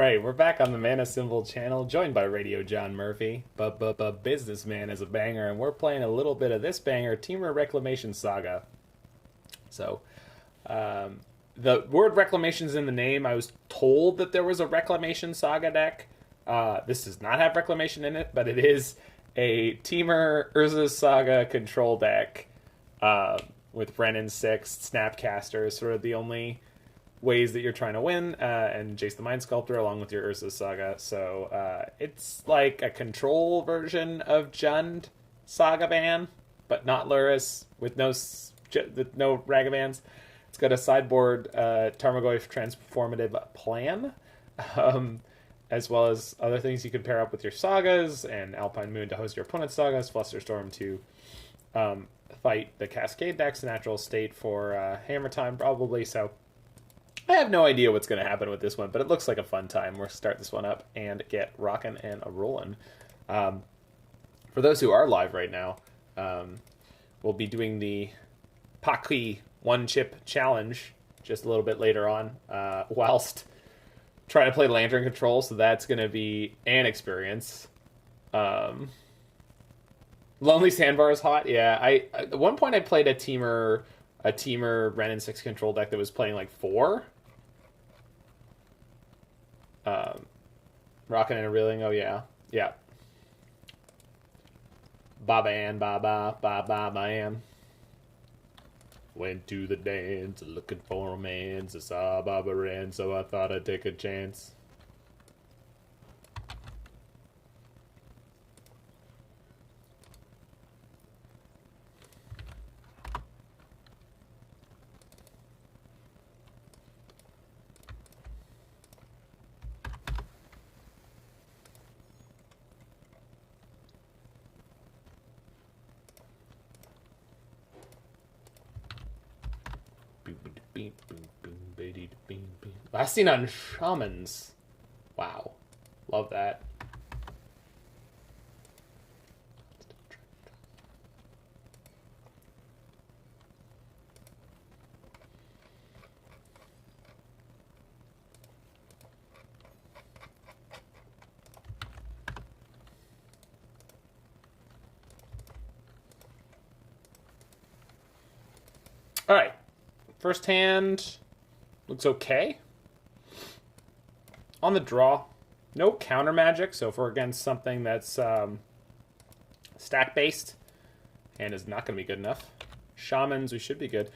Alright, we're back on the Mana Symbol channel, joined by Radio John Murphy. But Businessman is a banger, and we're playing a little bit of this banger, Temur Reclamation Saga. So, the word Reclamation's in the name. I was told that there was a Reclamation Saga deck. This does not have Reclamation in it, but it is a Temur Urza Saga control deck with Wrenn and Six, Snapcaster is sort of the only ways that you're trying to win, and Jace the Mind Sculptor along with your Urza Saga. So it's like a control version of Jund Saga Ban, but not Luris, with no Ragavans. It's got a sideboard Tarmogoyf transformative plan, as well as other things you could pair up with your sagas, and Alpine Moon to host your opponent's sagas, Flusterstorm to fight the Cascade decks, Natural State for Hammer Time probably. So I have no idea what's going to happen with this one, but it looks like a fun time. We'll start this one up and get rocking and a-rolling. For those who are live right now, we'll be doing the Paki one-chip challenge just a little bit later on, whilst trying to play Lantern Control, so that's going to be an experience. Lonely Sandbar is hot, yeah. At one point I played a Temur Wrenn and Six control deck that was playing like 4. Rocking and a reeling, oh yeah. Yeah. Ba-ban, ba-ba, ba-ba-ban. Went to the dance, looking for a man, so saw Baba Ran, so I thought I'd take a chance. Last seen on Shamans. Wow. Love that. Alright. First hand looks okay. On the draw, no counter magic, so if we're against something that's stack-based, hand is not going to be good enough. Shamans, we should be good.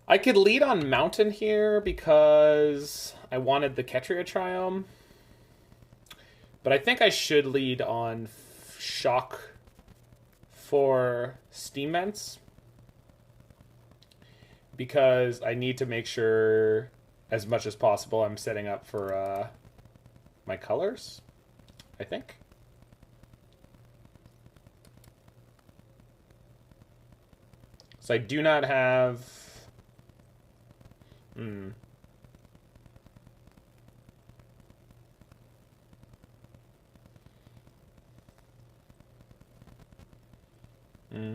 I could lead on Mountain here because I wanted the Ketria Triome, but I think I should lead on Shock for Steam Vents, because I need to make sure as much as possible I'm setting up for my colors, I think. So I do not have...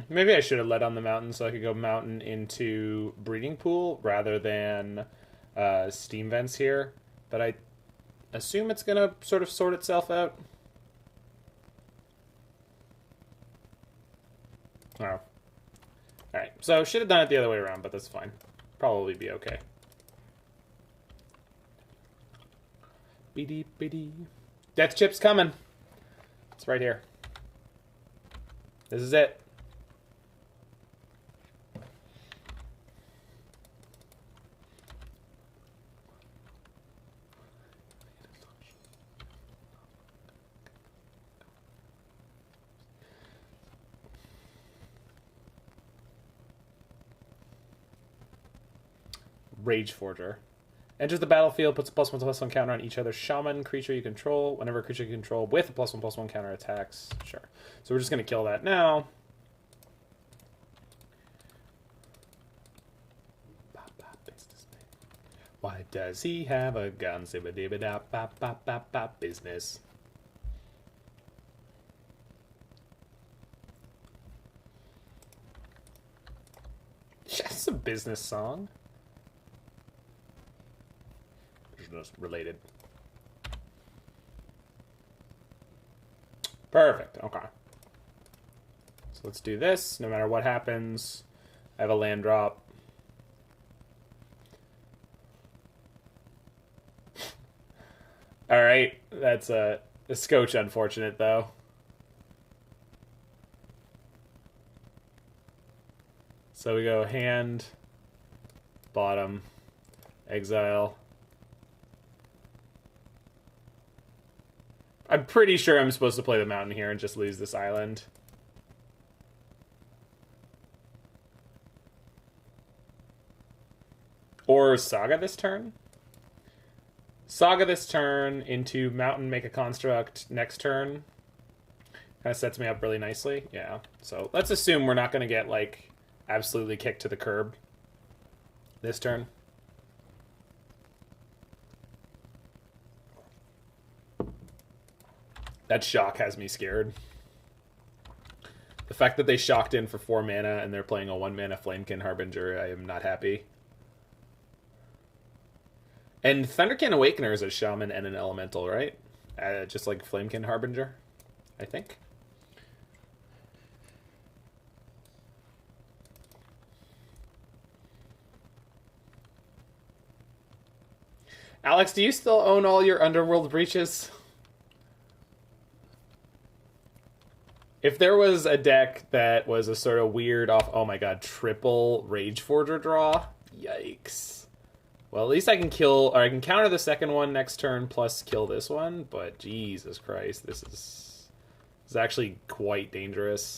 Maybe I should have led on the Mountain so I could go Mountain into Breeding Pool rather than Steam Vents here, but I assume it's going to sort of sort itself out. Oh. Alright, so should have done it the other way around, but that's fine. Probably be okay. Death Chip's coming. It's right here. This is it. Rage Forger. Enters the battlefield, puts a +1/+1 counter on each other shaman creature you control. Whenever a creature you control with a +1/+1 counter attacks. Sure. So we're just going to kill that now. Why does he have a gun? Business. That's a business song. Business related. Perfect. Okay. So let's do this. No matter what happens, I have a land drop. All right. That's a scotch unfortunate, though. So we go hand, bottom, exile. I'm pretty sure I'm supposed to play the mountain here and just lose this island. Or Saga this turn. Saga this turn into mountain, make a construct next turn. Kind of sets me up really nicely. Yeah. So let's assume we're not going to get, like, absolutely kicked to the curb this turn. That shock has me scared. The fact that they shocked in for 4 mana and they're playing a 1 mana Flamekin Harbinger, I am not happy. And Thunderkin Awakener is a shaman and an elemental, right? Just like Flamekin Harbinger, I think. Alex, do you still own all your Underworld Breaches? If there was a deck that was a sort of weird off... Oh my god, triple Rage Forger draw? Yikes. Well, at least I can kill... Or I can counter the second one next turn plus kill this one. But Jesus Christ, this is actually quite dangerous.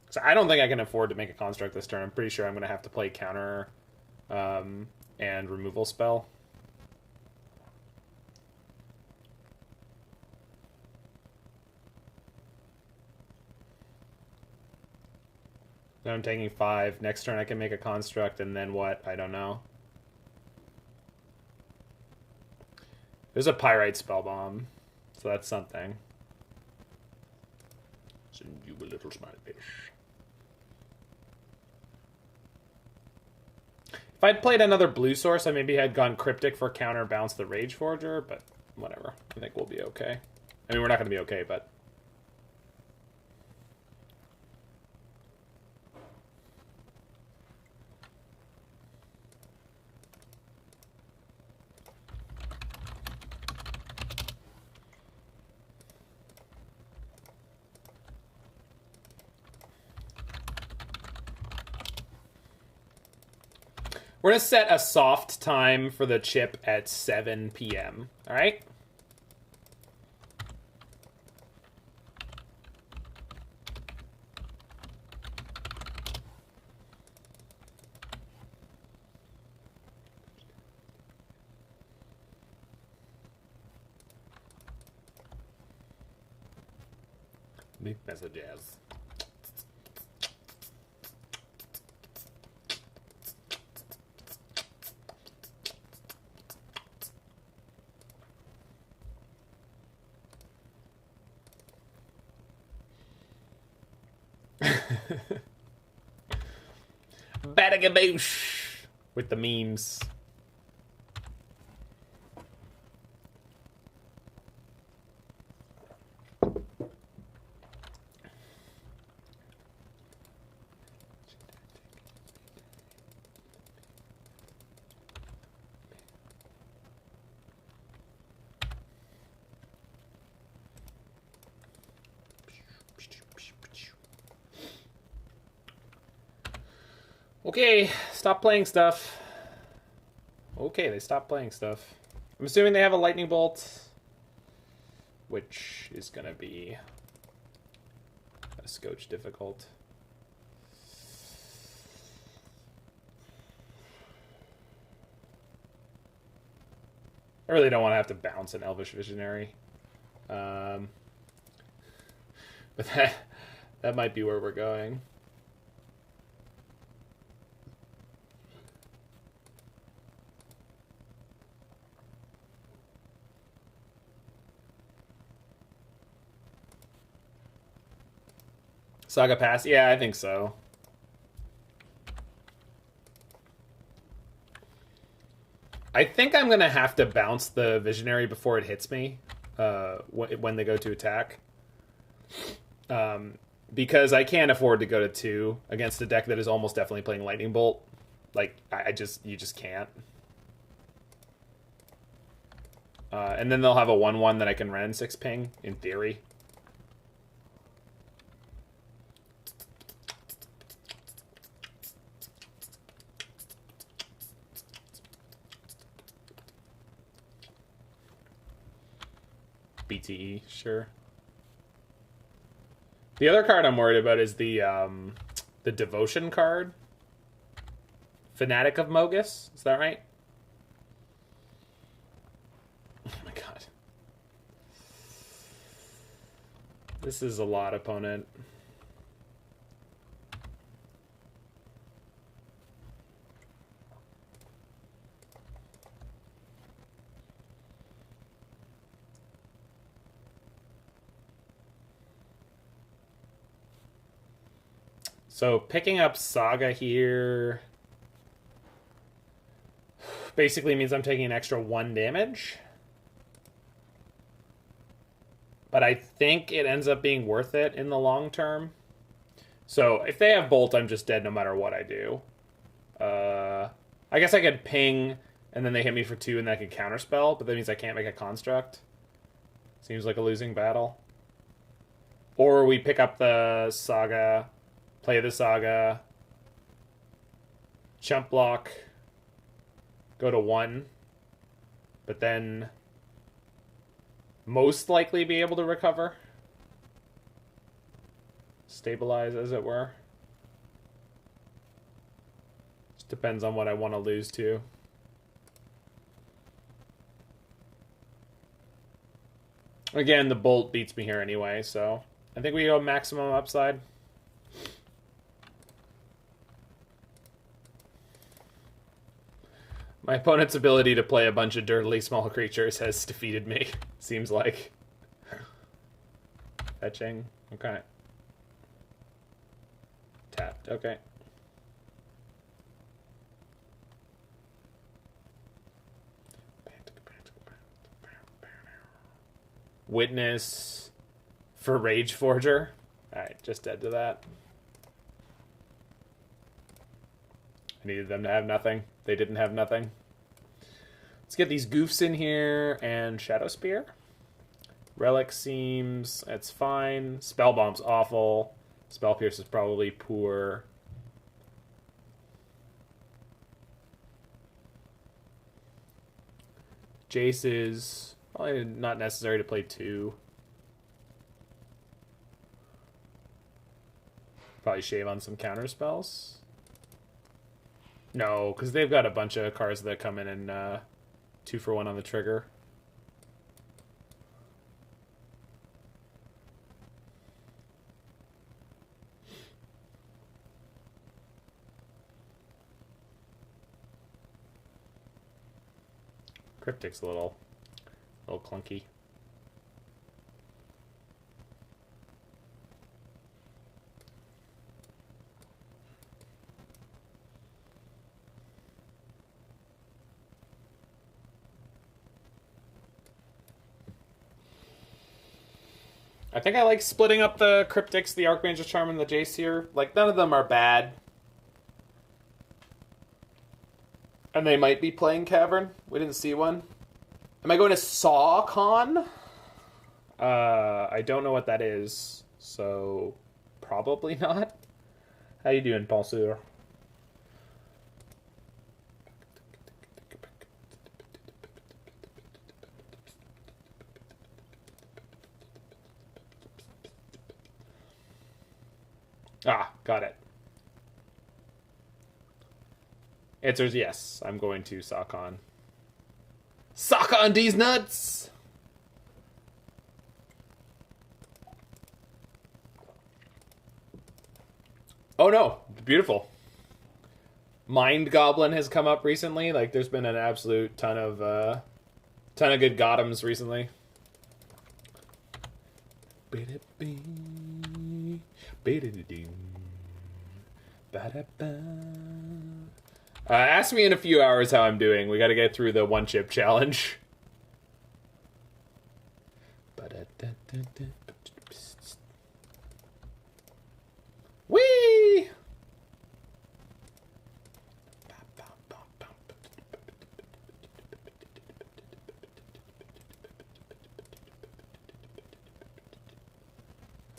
So I don't think I can afford to make a construct this turn. I'm pretty sure I'm going to have to play counter... and removal spell. Then I'm taking 5. Next turn I can make a construct, and then what? I don't know. There's a Pyrite Spellbomb, so that's something. Send you a little smiley fish. If I'd played another blue source, I maybe had gone Cryptic for counter bounce the Rage Forger, but whatever. I think we'll be okay. I mean, we're not going to be okay, but... We're going to set a soft time for the chip at 7 p.m. All right? Big messages. Badagaboosh with the memes. Okay, stop playing stuff. Okay, they stopped playing stuff. I'm assuming they have a lightning bolt, which is gonna be a scotch difficult. I really don't want to have to bounce an Elvish Visionary. But that might be where we're going. Saga pass? Yeah, I think so. I think I'm going to have to bounce the Visionary before it hits me when they go to attack. Because I can't afford to go to 2 against a deck that is almost definitely playing Lightning Bolt. Like, you just can't. And then they'll have a 1/1 that I can Wrenn and Six ping, in theory. BTE, sure. The other card I'm worried about is the Devotion card. Fanatic of Mogus, is that right? Oh my god. This is a lot, opponent. So picking up Saga here basically means I'm taking an extra 1 damage. But I think it ends up being worth it in the long term. So if they have Bolt, I'm just dead no matter what I do. I guess I could ping, and then they hit me for 2, and then I could Counterspell, but that means I can't make a Construct. Seems like a losing battle. Or we pick up the Saga, play the Saga, chump block, go to 1, but then most likely be able to recover. Stabilize, as it were. Just depends on what I want to lose to. Again, the Bolt beats me here anyway, so I think we go maximum upside. My opponent's ability to play a bunch of dirtily small creatures has defeated me, seems like. Fetching. Okay. Tapped. Okay. Witness for Rage Forger. Alright, just dead to that. I needed them to have nothing. They didn't have nothing. Let's get these goofs in here and Shadowspear. Relic seems it's fine. Spellbomb's awful. Spell Pierce is probably poor. Jace is probably not necessary to play 2. Probably shave on some counter spells. No, because they've got a bunch of cards that come in and 2 for 1 on the trigger. Cryptic's a little clunky. I think I like splitting up the Cryptics, the Archmage's Charm, and the Jace here. Like, none of them are bad. And they might be playing Cavern. We didn't see one. Am I going to SawCon? I don't know what that is, so probably not. How you doing, Penseur? Ah, got it. Answer's yes. I'm going to SawCon. SawCon these nuts! Oh no, beautiful. Mind Goblin has come up recently. Like, there's been an absolute ton of good Gothams recently. Ask me in a few hours how I'm doing. We got to get through the one chip challenge. Whee!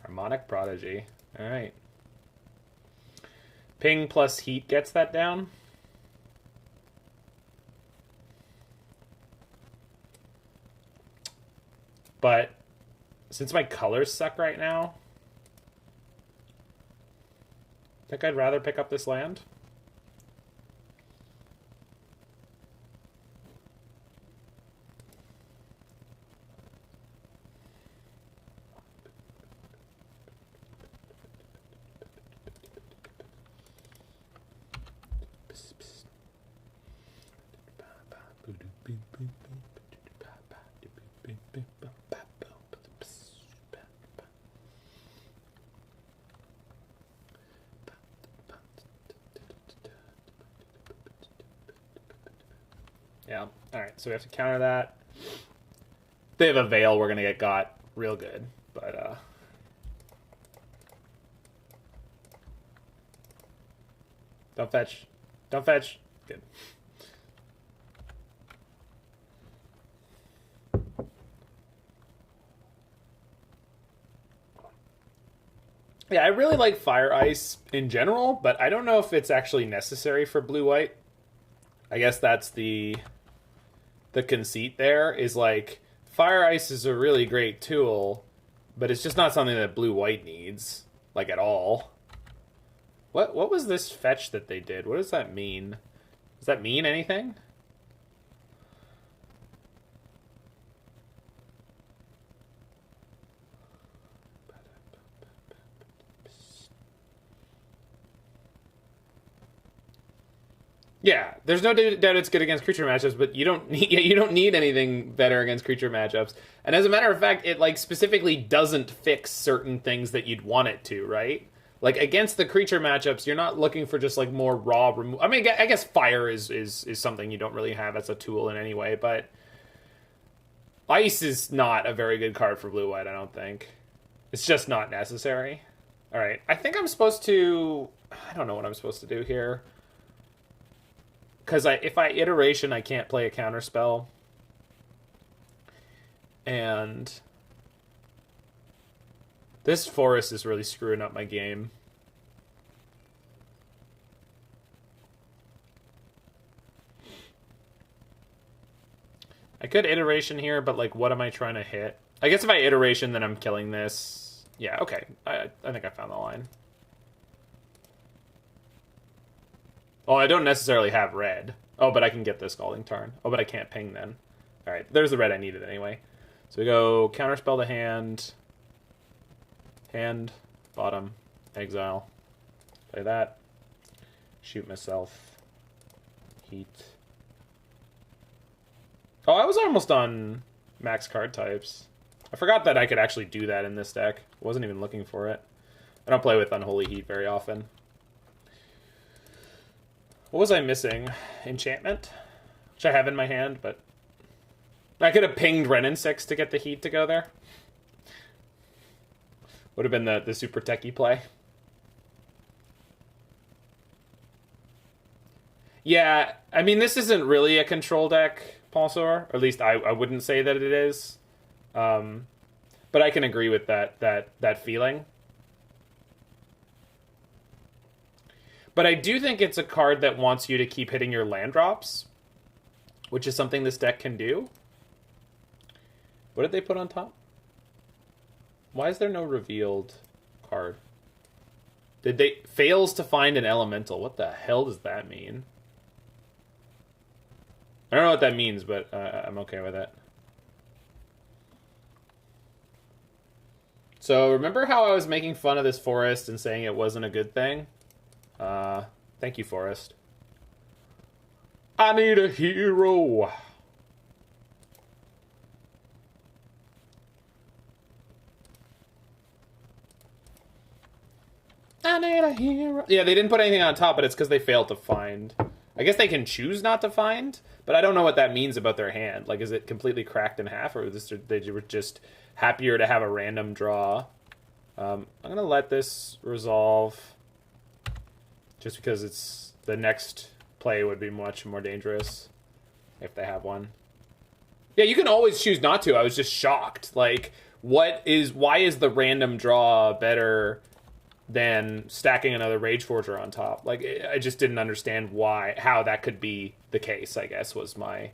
Harmonic Prodigy. Alright. Ping plus heat gets that down. But since my colors suck right now, I think I'd rather pick up this land. Yeah, alright, so we have to counter that. If they have a Veil, we're gonna get got real good, but don't fetch. Don't fetch. Good. Yeah, I really like Fire Ice in general, but I don't know if it's actually necessary for blue-white. I guess that's the conceit there, is like, Fire Ice is a really great tool, but it's just not something that blue-white needs, like, at all. What was this fetch that they did? What does that mean? Does that mean anything? Yeah, there's no doubt it's good against creature matchups, but you don't need anything better against creature matchups. And as a matter of fact, it like specifically doesn't fix certain things that you'd want it to, right? Like against the creature matchups, you're not looking for just like more raw remove. I mean, I guess fire is something you don't really have as a tool in any way, but ice is not a very good card for blue-white, I don't think. It's just not necessary. All right, I think I'm supposed to... I don't know what I'm supposed to do here. Because if I iteration, I can't play a counterspell. And this forest is really screwing up my game. I could iteration here, but like, what am I trying to hit? I guess if I iteration, then I'm killing this. Yeah, okay. I think I found the line. Oh, I don't necessarily have red. Oh, but I can get the Scalding Tarn. Oh, but I can't ping then. Alright, there's the red I needed anyway. So we go Counterspell to hand. Hand, bottom, exile. Play that. Shoot myself. Heat. Oh, I was almost on max card types. I forgot that I could actually do that in this deck. Wasn't even looking for it. I don't play with Unholy Heat very often. What was I missing? Enchantment? Which I have in my hand, but... I could have pinged Wrenn and Six to get the heat to go there. Would have been the super techie play. Yeah, I mean, this isn't really a control deck, Paulsor. Or at least I wouldn't say that it is. But I can agree with that feeling. But I do think it's a card that wants you to keep hitting your land drops, which is something this deck can do. What did they put on top? Why is there no revealed card? Did they... Fails to find an elemental. What the hell does that mean? I don't know what that means, but I'm okay with it. So remember how I was making fun of this forest and saying it wasn't a good thing? Thank you, Forest. I need a hero. I need a hero. Yeah, they didn't put anything on top, but it's because they failed to find I guess they can choose not to find, but I don't know what that means about their hand. Like, is it completely cracked in half, or is this, they were just happier to have a random draw? I'm going to let this resolve just because it's the next play would be much more dangerous if they have one. Yeah, you can always choose not to. I was just shocked. Like, why is the random draw better than stacking another Rage Forger on top? Like, I just didn't understand how that could be the case, I guess, was my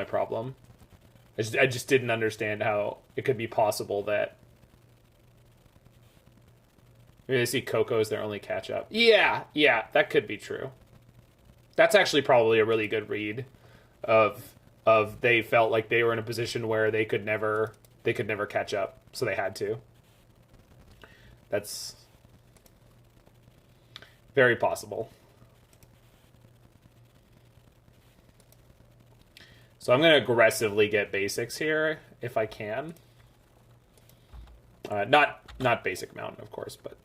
problem. I just didn't understand how it could be possible that... Maybe they see Coco as their only catch-up. Yeah, that could be true. That's actually probably a really good read of they felt like they were in a position where they could never catch up, so they had to. That's very possible. So I'm going to aggressively get basics here if I can. Not basic mountain, of course, but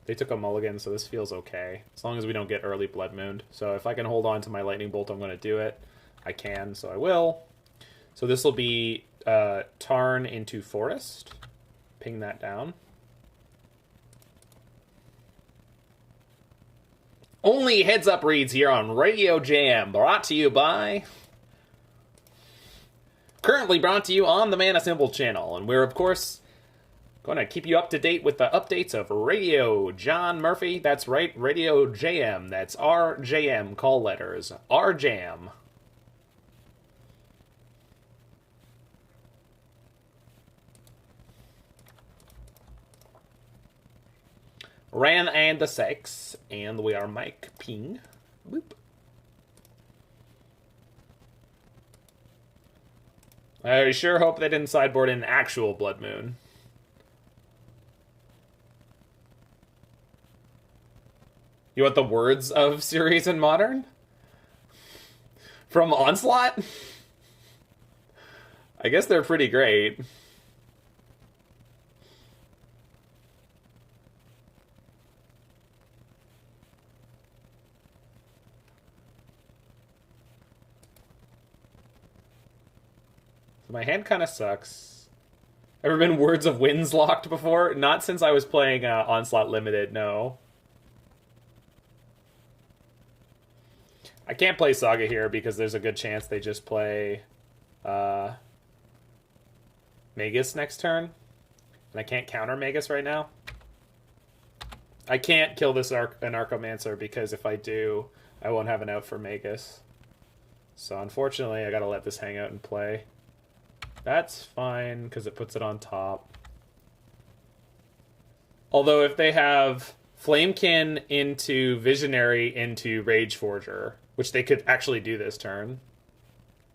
they took a mulligan, so this feels okay. As long as we don't get early Blood Moon. So if I can hold on to my Lightning Bolt, I'm going to do it. I can, so I will. So this will be Tarn into Forest. Ping that down. Only heads-up reads here on Radio Jam, brought to you by... Currently brought to you on the Mana Symbol channel, and we're, of course, going to keep you up to date with the updates of Radio John Murphy. That's right, Radio JM. That's RJM, call letters. RJam. Wrenn and Six, and we are Mike Ping. Boop. I sure hope they didn't sideboard an actual Blood Moon. You want the words of Series in Modern? From Onslaught? I guess they're pretty great. My hand kind of sucks. Ever been Words of Winds locked before? Not since I was playing Onslaught Limited, no. I can't play Saga here because there's a good chance they just play Magus next turn. And I can't counter Magus right now. I can't kill this an Archomancer because if I do, I won't have an out for Magus. So unfortunately, I gotta let this hang out and play. That's fine, because it puts it on top. Although if they have Flamekin into Visionary into Rage Forger, which they could actually do this turn.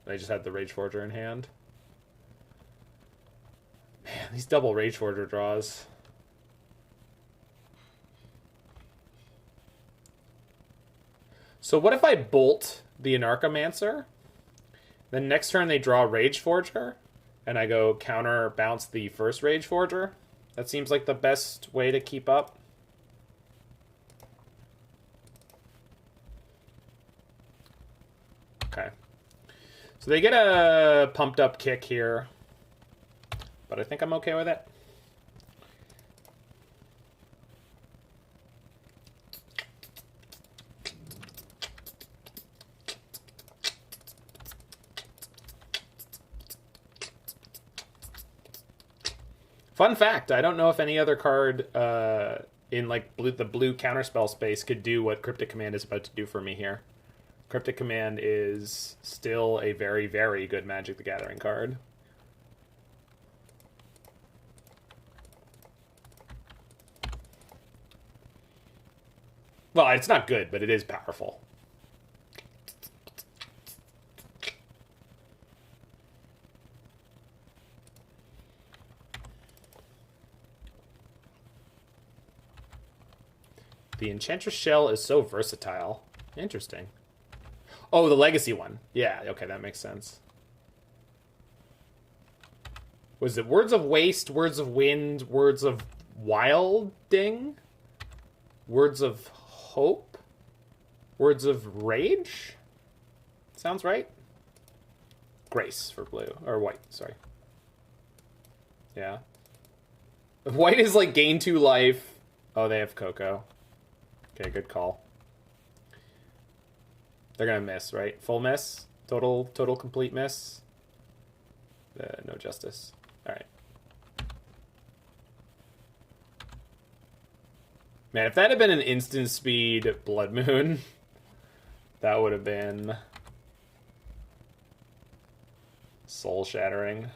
They just had the Rage Forger in hand. Man, these double Rage Forger draws. So what if I bolt the Anarchomancer? Then next turn they draw Rage Forger, and I go counter bounce the first Rage Forger. That seems like the best way to keep up. Okay. So they get a pumped up kick here, but I think I'm okay with it. Fun fact, I don't know if any other card in like the blue counterspell space could do what Cryptic Command is about to do for me here. Cryptic Command is still a very, very good Magic the Gathering card. Well, it's not good, but it is powerful. The Enchantress Shell is so versatile. Interesting. Oh, the Legacy one. Yeah, okay, that makes sense. Was it Words of Waste, Words of Wind, Words of Wilding? Words of Hope? Words of Rage? Sounds right. Grace for blue. Or white, sorry. Yeah. White is like gain 2 life. Oh, they have Coco. Okay, good call. They're gonna miss, right? Full miss? Total complete miss? No justice. Alright. Man, if that had been an instant speed Blood Moon, that would have been soul shattering.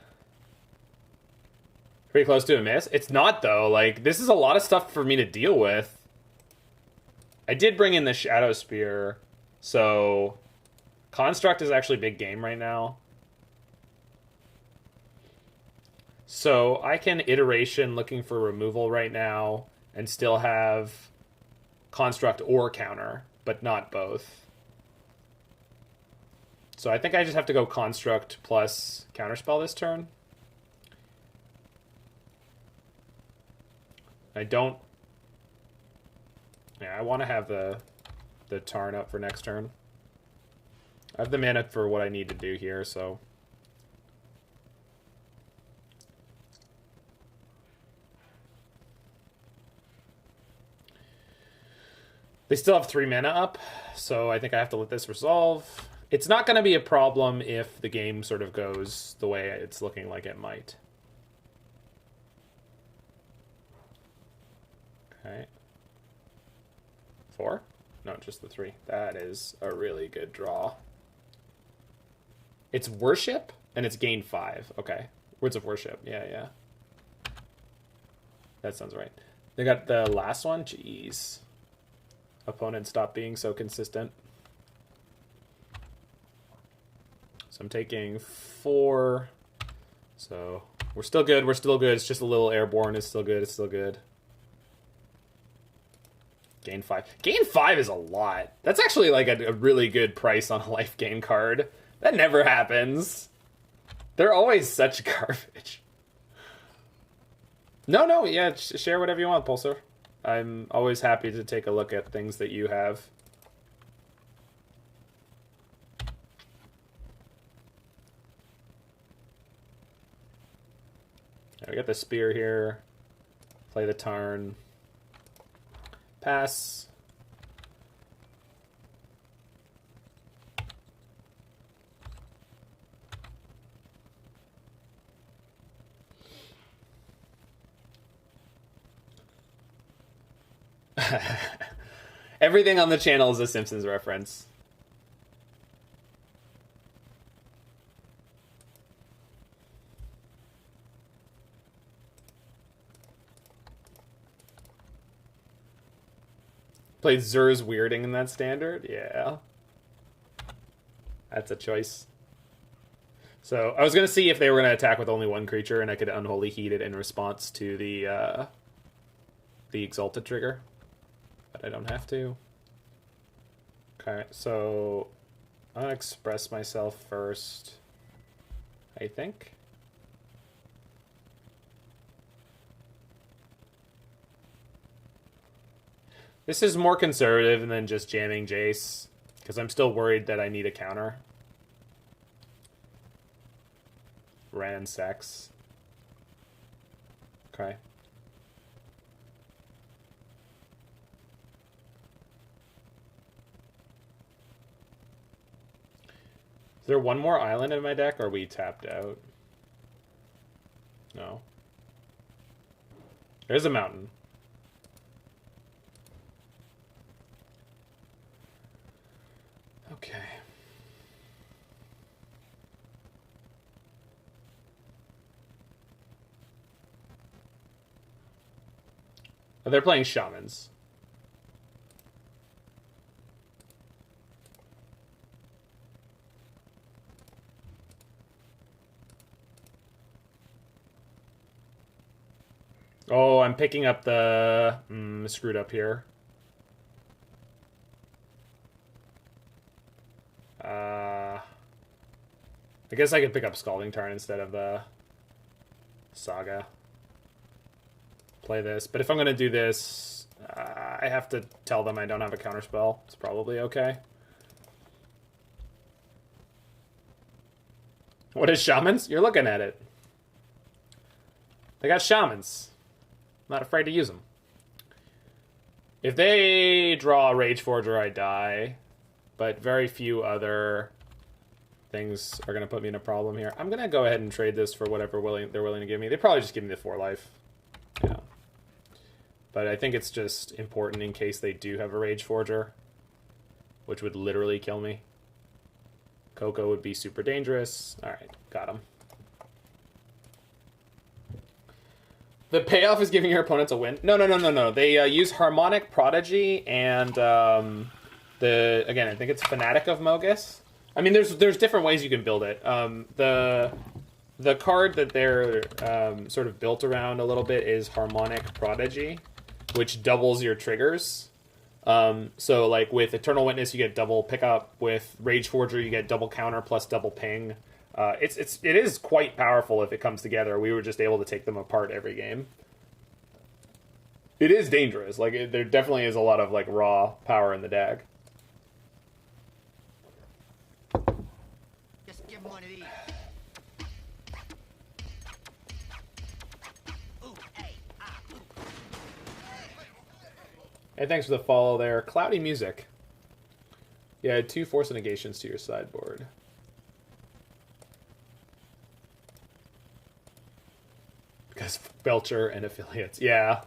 Pretty close to a miss. It's not, though. Like, this is a lot of stuff for me to deal with. I did bring in the Shadowspear, so Construct is actually big game right now. So I can Iteration looking for removal right now and still have Construct or Counter, but not both. So I think I just have to go Construct plus Counterspell this turn. I don't... Yeah, I want to have the Tarn up for next turn. I have the mana for what I need to do here, so... They still have 3 mana up, so I think I have to let this resolve. It's not going to be a problem if the game sort of goes the way it's looking like it might. Okay. 4? No, just the 3. That is a really good draw. It's Worship, and it's gain 5. Okay. Words of Worship. Yeah. That sounds right. They got the last one? Jeez. Opponent stop being so consistent. So I'm taking 4. So we're still good. We're still good. It's just a little airborne. It's still good. It's still good. Gain 5. Gain 5 is a lot. That's actually like a really good price on a life gain card. That never happens. They're always such garbage. No, yeah, share whatever you want, Pulsar. I'm always happy to take a look at things that you have. We got the spear here. Play the Tarn. Pass. Everything on the channel is a Simpsons reference. Played Zur's Weirding in that standard? Yeah. That's a choice. So, I was going to see if they were going to attack with only one creature, and I could Unholy Heat it in response to the Exalted trigger. But I don't have to. Okay, so I'm going to express myself first, I think. This is more conservative than just jamming Jace, because I'm still worried that I need a counter. Wrenn and Six. Okay. Is there one more island in my deck, or are we tapped out? No. There's a mountain. Okay. Oh, they're playing shamans. Oh, I'm picking up the... screwed up here. I guess I could pick up Scalding Tarn instead of the Saga. Play this. But if I'm going to do this, I have to tell them I don't have a counterspell. It's probably okay. What is shamans? You're looking at it. They got shamans. Not afraid to use them. If they draw a Rage Forger, I die. But very few other things are going to put me in a problem here. I'm going to go ahead and trade this for whatever they're willing to give me. They probably just give me the 4 life. Yeah. But I think it's just important in case they do have a Rage Forger, which would literally kill me. Coco would be super dangerous. Alright, got him. The payoff is giving your opponents a win. No. They use Harmonic Prodigy and again, I think it's Fanatic of Mogus. I mean, there's different ways you can build it. The card that they're sort of built around a little bit is Harmonic Prodigy, which doubles your triggers. So like with Eternal Witness, you get double pickup. With Rage Forger, you get double counter plus double ping. It is quite powerful if it comes together. We were just able to take them apart every game. It is dangerous. Like there definitely is a lot of like raw power in the deck. Just give him one of these. Ooh, hey, ooh. Hey, thanks for the follow there. Cloudy Music. Yeah, add 2 Force Negations to your sideboard. Because Belcher and affiliates. Yeah.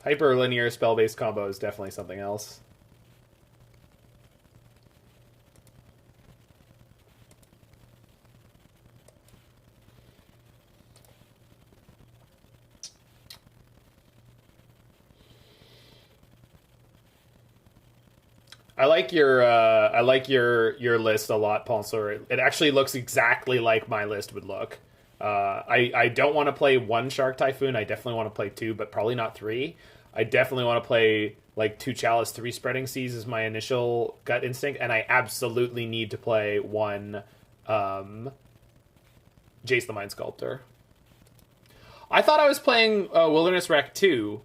Hyperlinear spell-based combo is definitely something else. I like your list a lot, Ponsor. It actually looks exactly like my list would look. I don't want to play 1 Shark Typhoon. I definitely want to play 2, but probably not 3. I definitely want to play like 2 Chalice, 3 Spreading Seas is my initial gut instinct, and I absolutely need to play 1 Jace the Mind Sculptor. I thought I was playing Wilderness Wreck 2.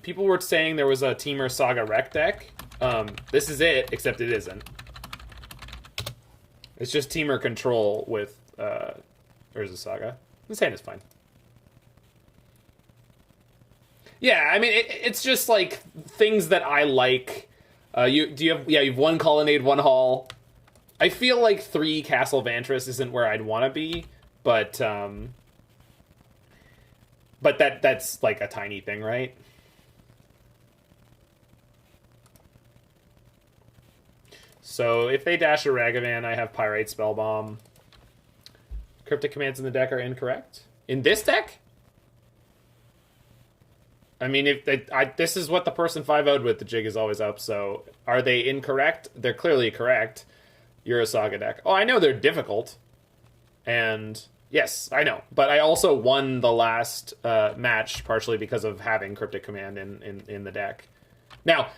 People were saying there was a Temur Saga Wreck deck. This is it, except it isn't. It's just Temur Control with Urza Saga. This hand is fine. Yeah, I mean, it's just like things that I like. You have 1 Colonnade, 1 Hall. I feel like 3 Castle Vantress isn't where I'd want to be, but that's like a tiny thing, right? So if they dash a Ragavan, I have Pyrite Spellbomb. Cryptic commands in the deck are incorrect. In this deck? I mean, if this is what the person 5-0'd with, the jig is always up, so are they incorrect? They're clearly correct. You're a Saga deck. Oh, I know they're difficult. And yes, I know. But I also won the last match partially because of having Cryptic Command in the deck. Now,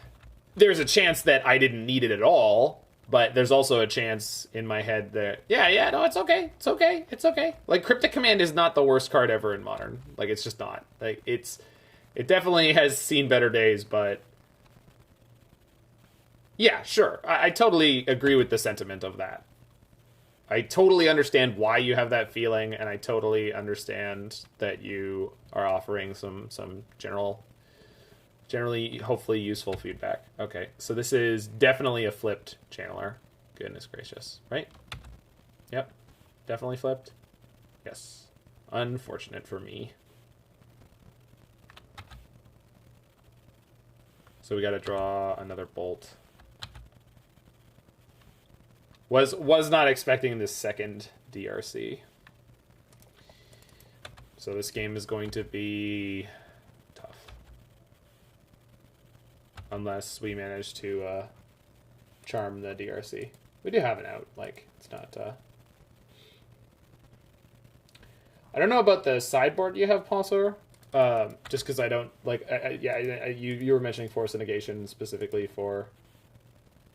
there's a chance that I didn't need it at all, but there's also a chance in my head that, no, it's okay. It's okay. Like, Cryptic Command is not the worst card ever in Modern. Like, it's just not. Like, it definitely has seen better days, but yeah, sure. I totally agree with the sentiment of that. I totally understand why you have that feeling, and I totally understand that you are offering some generally, hopefully useful feedback. Okay, so this is definitely a flipped channeler. Goodness gracious, right? Yep, definitely flipped. Yes. Unfortunate for me. So we got to draw another bolt. Was not expecting this second DRC. So this game is going to be tough. Unless we manage to charm the DRC. We do have it out. Like, it's not... I don't know about the sideboard you have, Ponsor. Just because I don't... Like, you were mentioning Force and Negation specifically for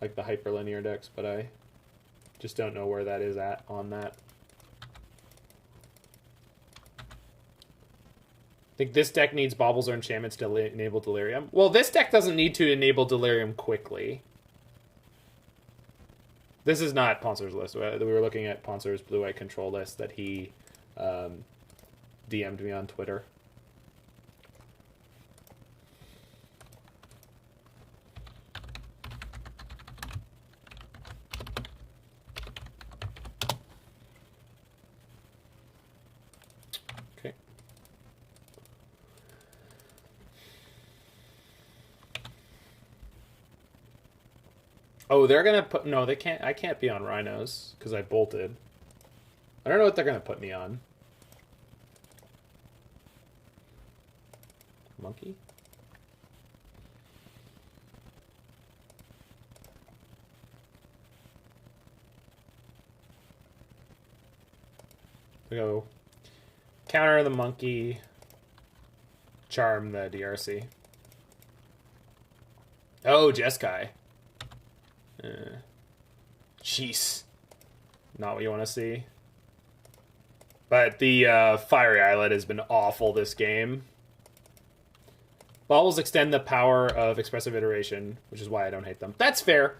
like the hyperlinear decks, but I just don't know where that is at on that. think this deck needs baubles or enchantments to enable Delirium. Well, this deck doesn't need to enable Delirium quickly. This is not Poncer's list. We were looking at Poncer's blue-white control list that he DM'd me on Twitter. Okay. Oh, they're gonna put... No, they can't... I can't be on Rhinos, because I bolted. I don't know what they're gonna put me on. Monkey? We go... Counter the monkey. Charm the DRC. Oh, Jeskai. Jeez. Not what you want to see. But the Fiery Islet has been awful this game. Baubles extend the power of Expressive Iteration, which is why I don't hate them. That's fair.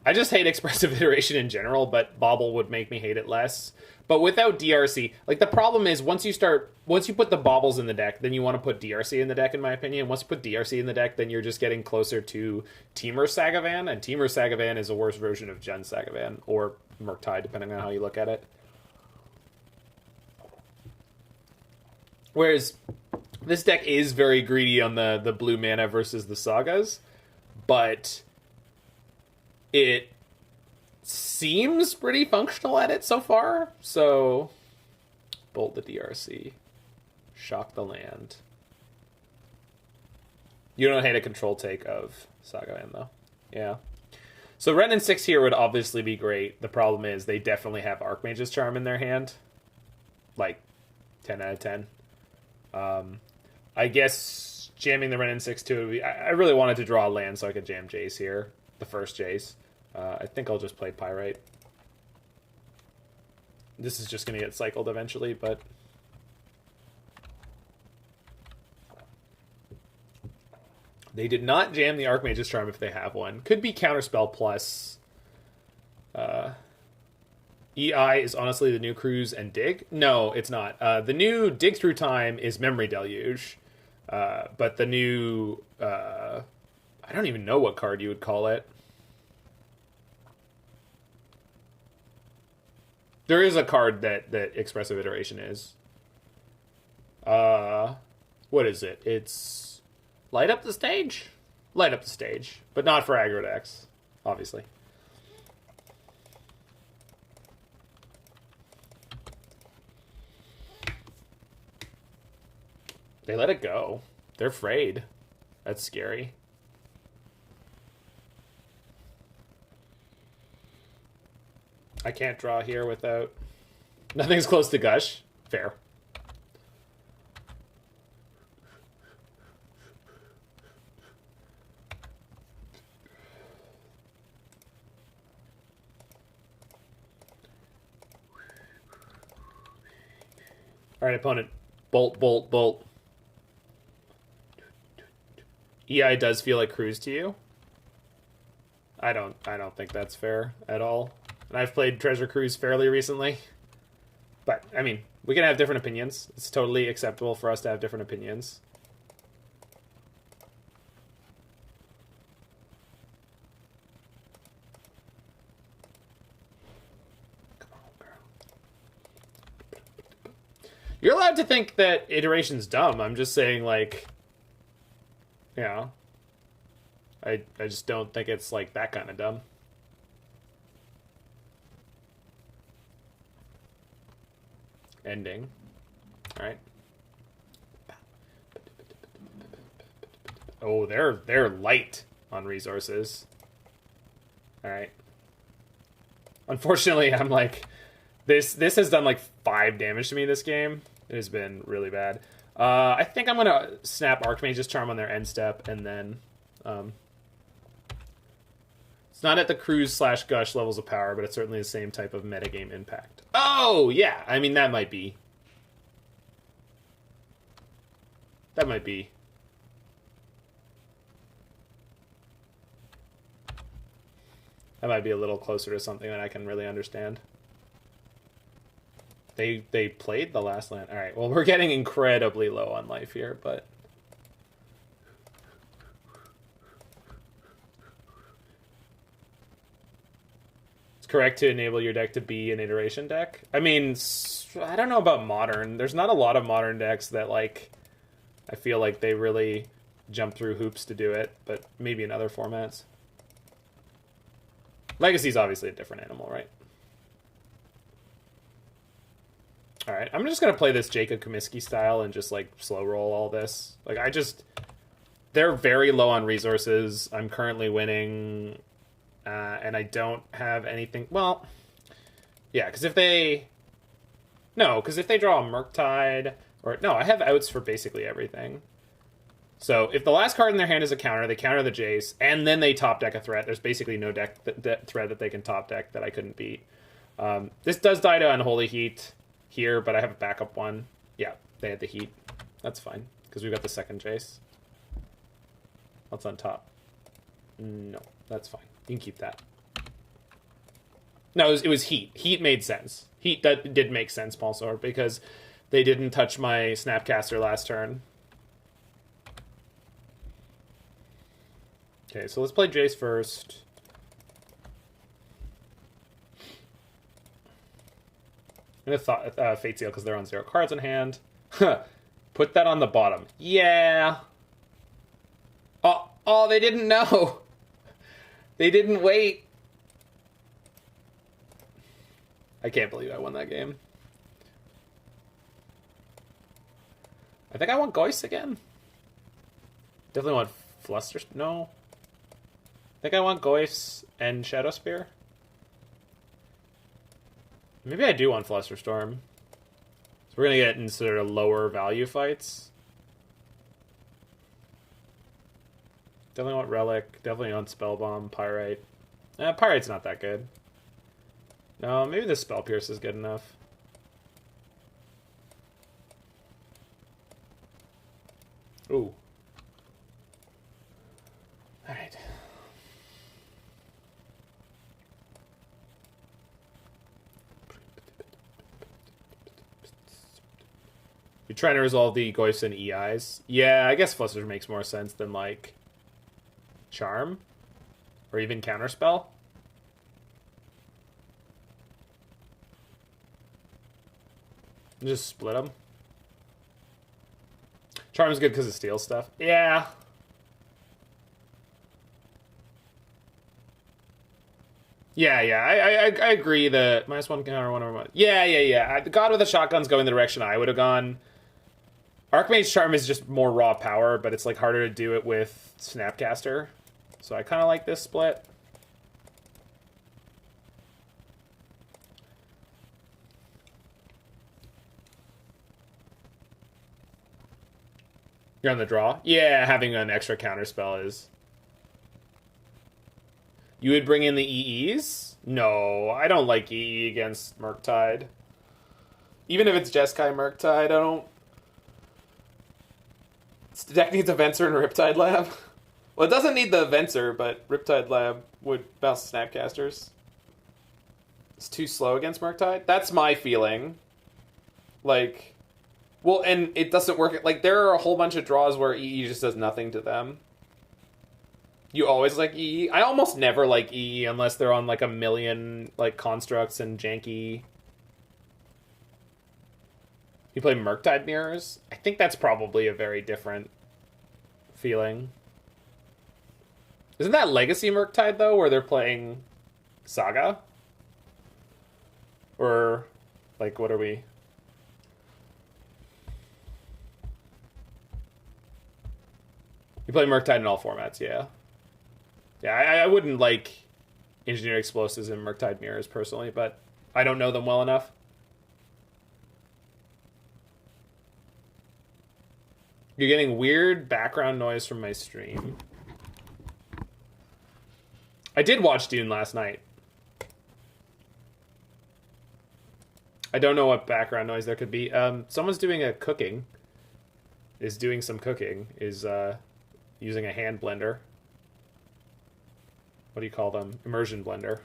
I just hate Expressive Iteration in general, but Bauble would make me hate it less. But without DRC, like the problem is once you put the baubles in the deck, then you want to put DRC in the deck, in my opinion. Once you put DRC in the deck, then you're just getting closer to Temur Sagavan, and Temur Sagavan is a worse version of Jund Sagavan, or Murktide, depending on how you look at it. Whereas this deck is very greedy on the blue mana versus the Sagas, but it seems pretty functional at it so far. So, bolt the DRC. Shock the land. You don't hate a control take of Sagavan, though. Yeah. So, Wrenn and Six here would obviously be great. The problem is they definitely have Archmage's Charm in their hand. Like, 10 out of 10. I guess jamming the Wrenn and Six too would be... I really wanted to draw a land so I could jam Jace here. The first Jace. I think I'll just play Pyrite. This is just going to get cycled eventually, but... They did not jam the Archmage's Charm if they have one. Could be Counterspell plus... EI is honestly the new Cruise and Dig? No, it's not. The new Dig Through Time is Memory Deluge. But the new... I don't even know what card you would call it. There is a card that Expressive Iteration is. What is it? It's Light Up the Stage? Light Up the Stage. But not for aggro decks, obviously. They let it go. They're afraid. That's scary. I can't draw here without... Nothing's close to Gush. Fair. Alright, opponent. Bolt, bolt, bolt. EI does feel like Cruise to you? I don't think that's fair at all. And I've played Treasure Cruise fairly recently. But, I mean, we can have different opinions. It's totally acceptable for us to have different opinions. Come on, girl. You're allowed to think that Iteration's dumb. I'm just saying, like... You know. I just don't think it's, like, that kind of dumb. Ending. Alright. Oh, they're light on resources. Alright. Unfortunately, I'm like... This has done like 5 damage to me this game. It has been really bad. I think I'm going to snap Archmage's Charm on their end step, and then... it's not at the Cruise/Gush levels of power, but it's certainly the same type of metagame impact. Oh, yeah! I mean, that might be. That might be... That might be a little closer to something that I can really understand. They played the last land. Alright, well, we're getting incredibly low on life here, but... It's correct to enable your deck to be an iteration deck. I mean, I don't know about modern. There's not a lot of modern decks that, like... I feel like they really jump through hoops to do it, but maybe in other formats. Legacy's obviously a different animal, right? Alright, I'm just going to play this Jacob Comiskey style and just, like, slow roll all this. Like, they're very low on resources. I'm currently winning, and I don't have anything... Well, yeah, because if they... No, because if they draw a Murktide... Or, no, I have outs for basically everything. So, if the last card in their hand is a counter, they counter the Jace, and then they top deck a threat. There's basically no deck threat that they can top deck that I couldn't beat. This does die to Unholy Heat here, but I have a backup one. Yeah, they had the Heat. That's fine, because we've got the second Jace. What's on top? No, that's fine. You can keep that. No, it was Heat. Heat made sense. Heat, that did make sense, Paul Sword, because they didn't touch my Snapcaster last turn. Okay, so let's play Jace first. I'm gonna Fate Seal because they're on 0 cards in hand. Put that on the bottom. Yeah. Oh, they didn't know. They didn't wait. I can't believe I won that game. I think I want Goyce again. Definitely want Flusterstorm. No. I think I want Goyce and Shadowspear. Maybe I do want Flusterstorm. So we're going to get in sort of lower value fights. Definitely want Relic. Definitely want Spellbomb, Pyrite. Pyrite's not that good. No, maybe the Spell Pierce is good enough. Ooh. Alright. You're trying to resolve the Goyfs and EIs? Yeah, I guess Fluster makes more sense than, like, Charm? Or even Counterspell? Just split them. Charm's good because of steal stuff. Yeah. Yeah. I agree that -1 counter, 1/1. Yeah. The God with the Shotgun's going the direction I would have gone. Archmage Charm is just more raw power, but it's like harder to do it with Snapcaster. So I kind of like this split. You're on the draw? Yeah, having an extra counterspell is... You would bring in the EEs? No, I don't like EE against Murktide. Even if it's Jeskai Murktide, I don't... The deck needs a Venser and a Riptide Lab. Well, it doesn't need the Venser, but Riptide Lab would bounce Snapcasters. It's too slow against Murktide? That's my feeling. Like... Well, and it doesn't work... Like, there are a whole bunch of draws where EE just does nothing to them. You always like EE? I almost never like EE unless they're on, like, a million, like, constructs and janky... You play Murktide Mirrors? I think that's probably a very different feeling. Isn't that Legacy Murktide, though, where they're playing Saga? Or, like, what are we... You play Murktide in all formats, yeah. Yeah, I wouldn't like Engineer Explosives and Murktide Mirrors personally, but I don't know them well enough. You're getting weird background noise from my stream. I did watch Dune last night. I don't know what background noise there could be. Someone's doing a cooking. is doing some cooking, is using a hand blender. What do you call them? Immersion blender.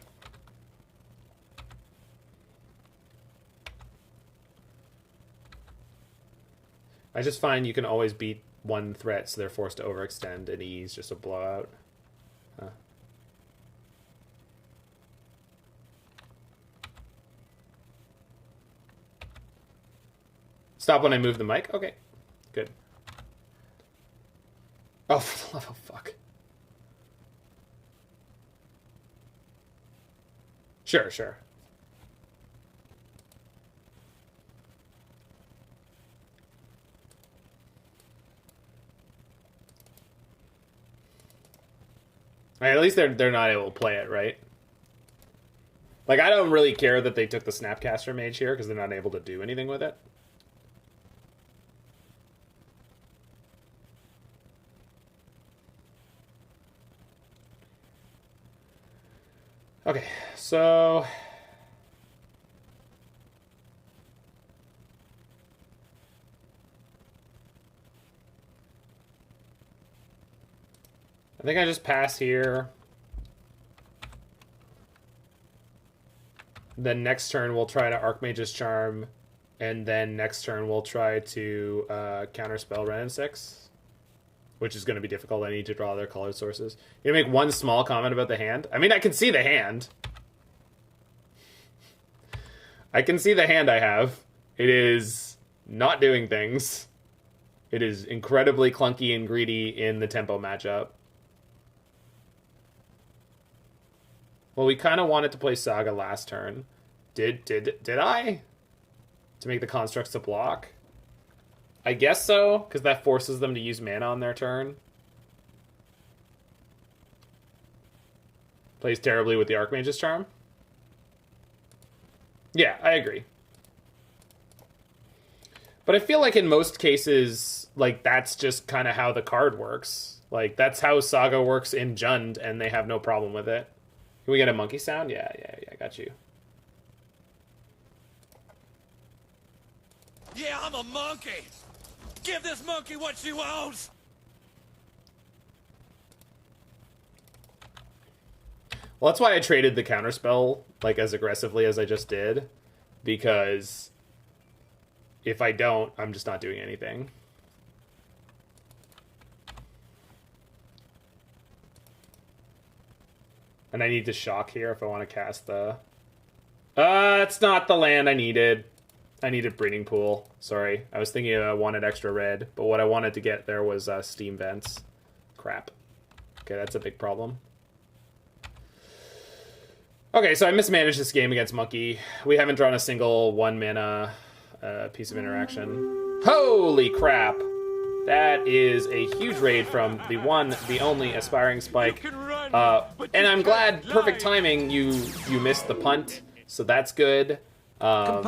I just find you can always beat one threat, so they're forced to overextend, and E's just a blowout. Huh. Stop when I move the mic? Okay, good. Oh, for the love of fuck. Sure, sure. At least they're not able to play it, right? Like, I don't really care that they took the Snapcaster Mage here, because they're not able to do anything with it. Okay, so... I think I just pass here. Then next turn we'll try to Archmage's Charm, and then next turn we'll try to Counterspell Wrenn and Six, which is going to be difficult. I need to draw their color sources. You make one small comment about the hand? I mean, I can see the hand. I can see the hand I have. It is not doing things. It is incredibly clunky and greedy in the tempo matchup. Well, we kind of wanted to play Saga last turn. Did I? To make the constructs to block? I guess so, because that forces them to use mana on their turn. Plays terribly with the Archmage's Charm. Yeah, I agree. But I feel like in most cases, like, that's just kind of how the card works. Like, that's how Saga works in Jund, and they have no problem with it. Can we get a monkey sound? Yeah, I got you. Yeah, I'm a monkey. Give this monkey what she wants. Well, that's why I traded the Counterspell, like, as aggressively as I just did. Because if I don't, I'm just not doing anything. And I need to shock here if I want to cast the... it's not the land I needed. I needed Breeding Pool. Sorry. I was thinking I wanted extra red, but what I wanted to get there was Steam Vents. Crap. Okay, that's a big problem. Okay, so I mismanaged this game against Monkey. We haven't drawn a single 1-mana piece of interaction. Holy crap! That is a huge raid from the one, the only Aspiring Spike. And I'm glad, perfect timing, you missed the punt, so that's good. I'm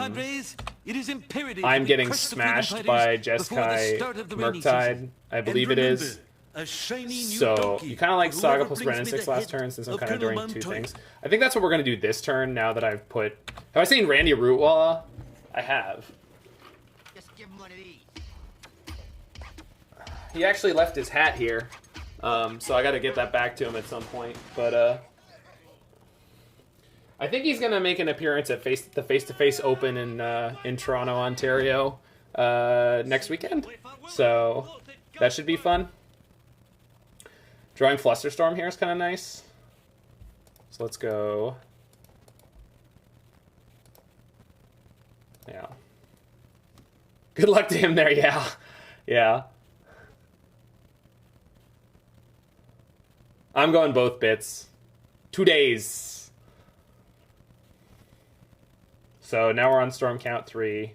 getting smashed by Jeskai Murktide, I believe it is. So, you kind of like Saga plus Wrenn and Six last turn, since I'm kind of doing two things. I think that's what we're going to do this turn, now that I've put... Have I seen Randy Rootwalla? I have. Just give him one of these. He actually left his hat here, so I got to get that back to him at some point. But I think he's going to make an appearance at the Face-to-Face Open in Toronto, Ontario next weekend. So that should be fun. Drawing Flusterstorm here is kind of nice. So let's go. Yeah. Good luck to him there, yeah. Yeah. I'm going both bits. 2 days. So now we're on Storm Count 3.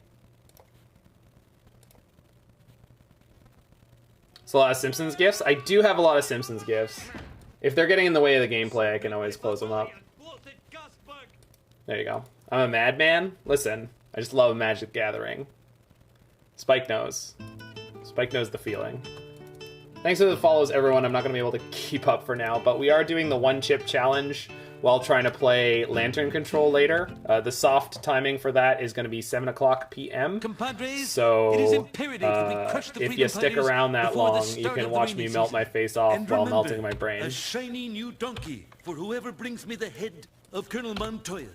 It's a lot of Simpsons gifts. I do have a lot of Simpsons gifts. If they're getting in the way of the gameplay, I can always close them up. There you go. I'm a madman. Listen, I just love Magic Gathering. Spike knows. Spike knows the feeling. Thanks for the follows, everyone. I'm not going to be able to keep up for now, but we are doing the one chip challenge while trying to play Lantern Control later. The soft timing for that is going to be 7 o'clock p.m. Compadres, So it is imperative that we crush the if freedom you stick fighters around that before the long, you start can of the watch rainy me melt season. my face off And while remember, melting my brain. a shiny new donkey for whoever brings me the head of Colonel Montoya.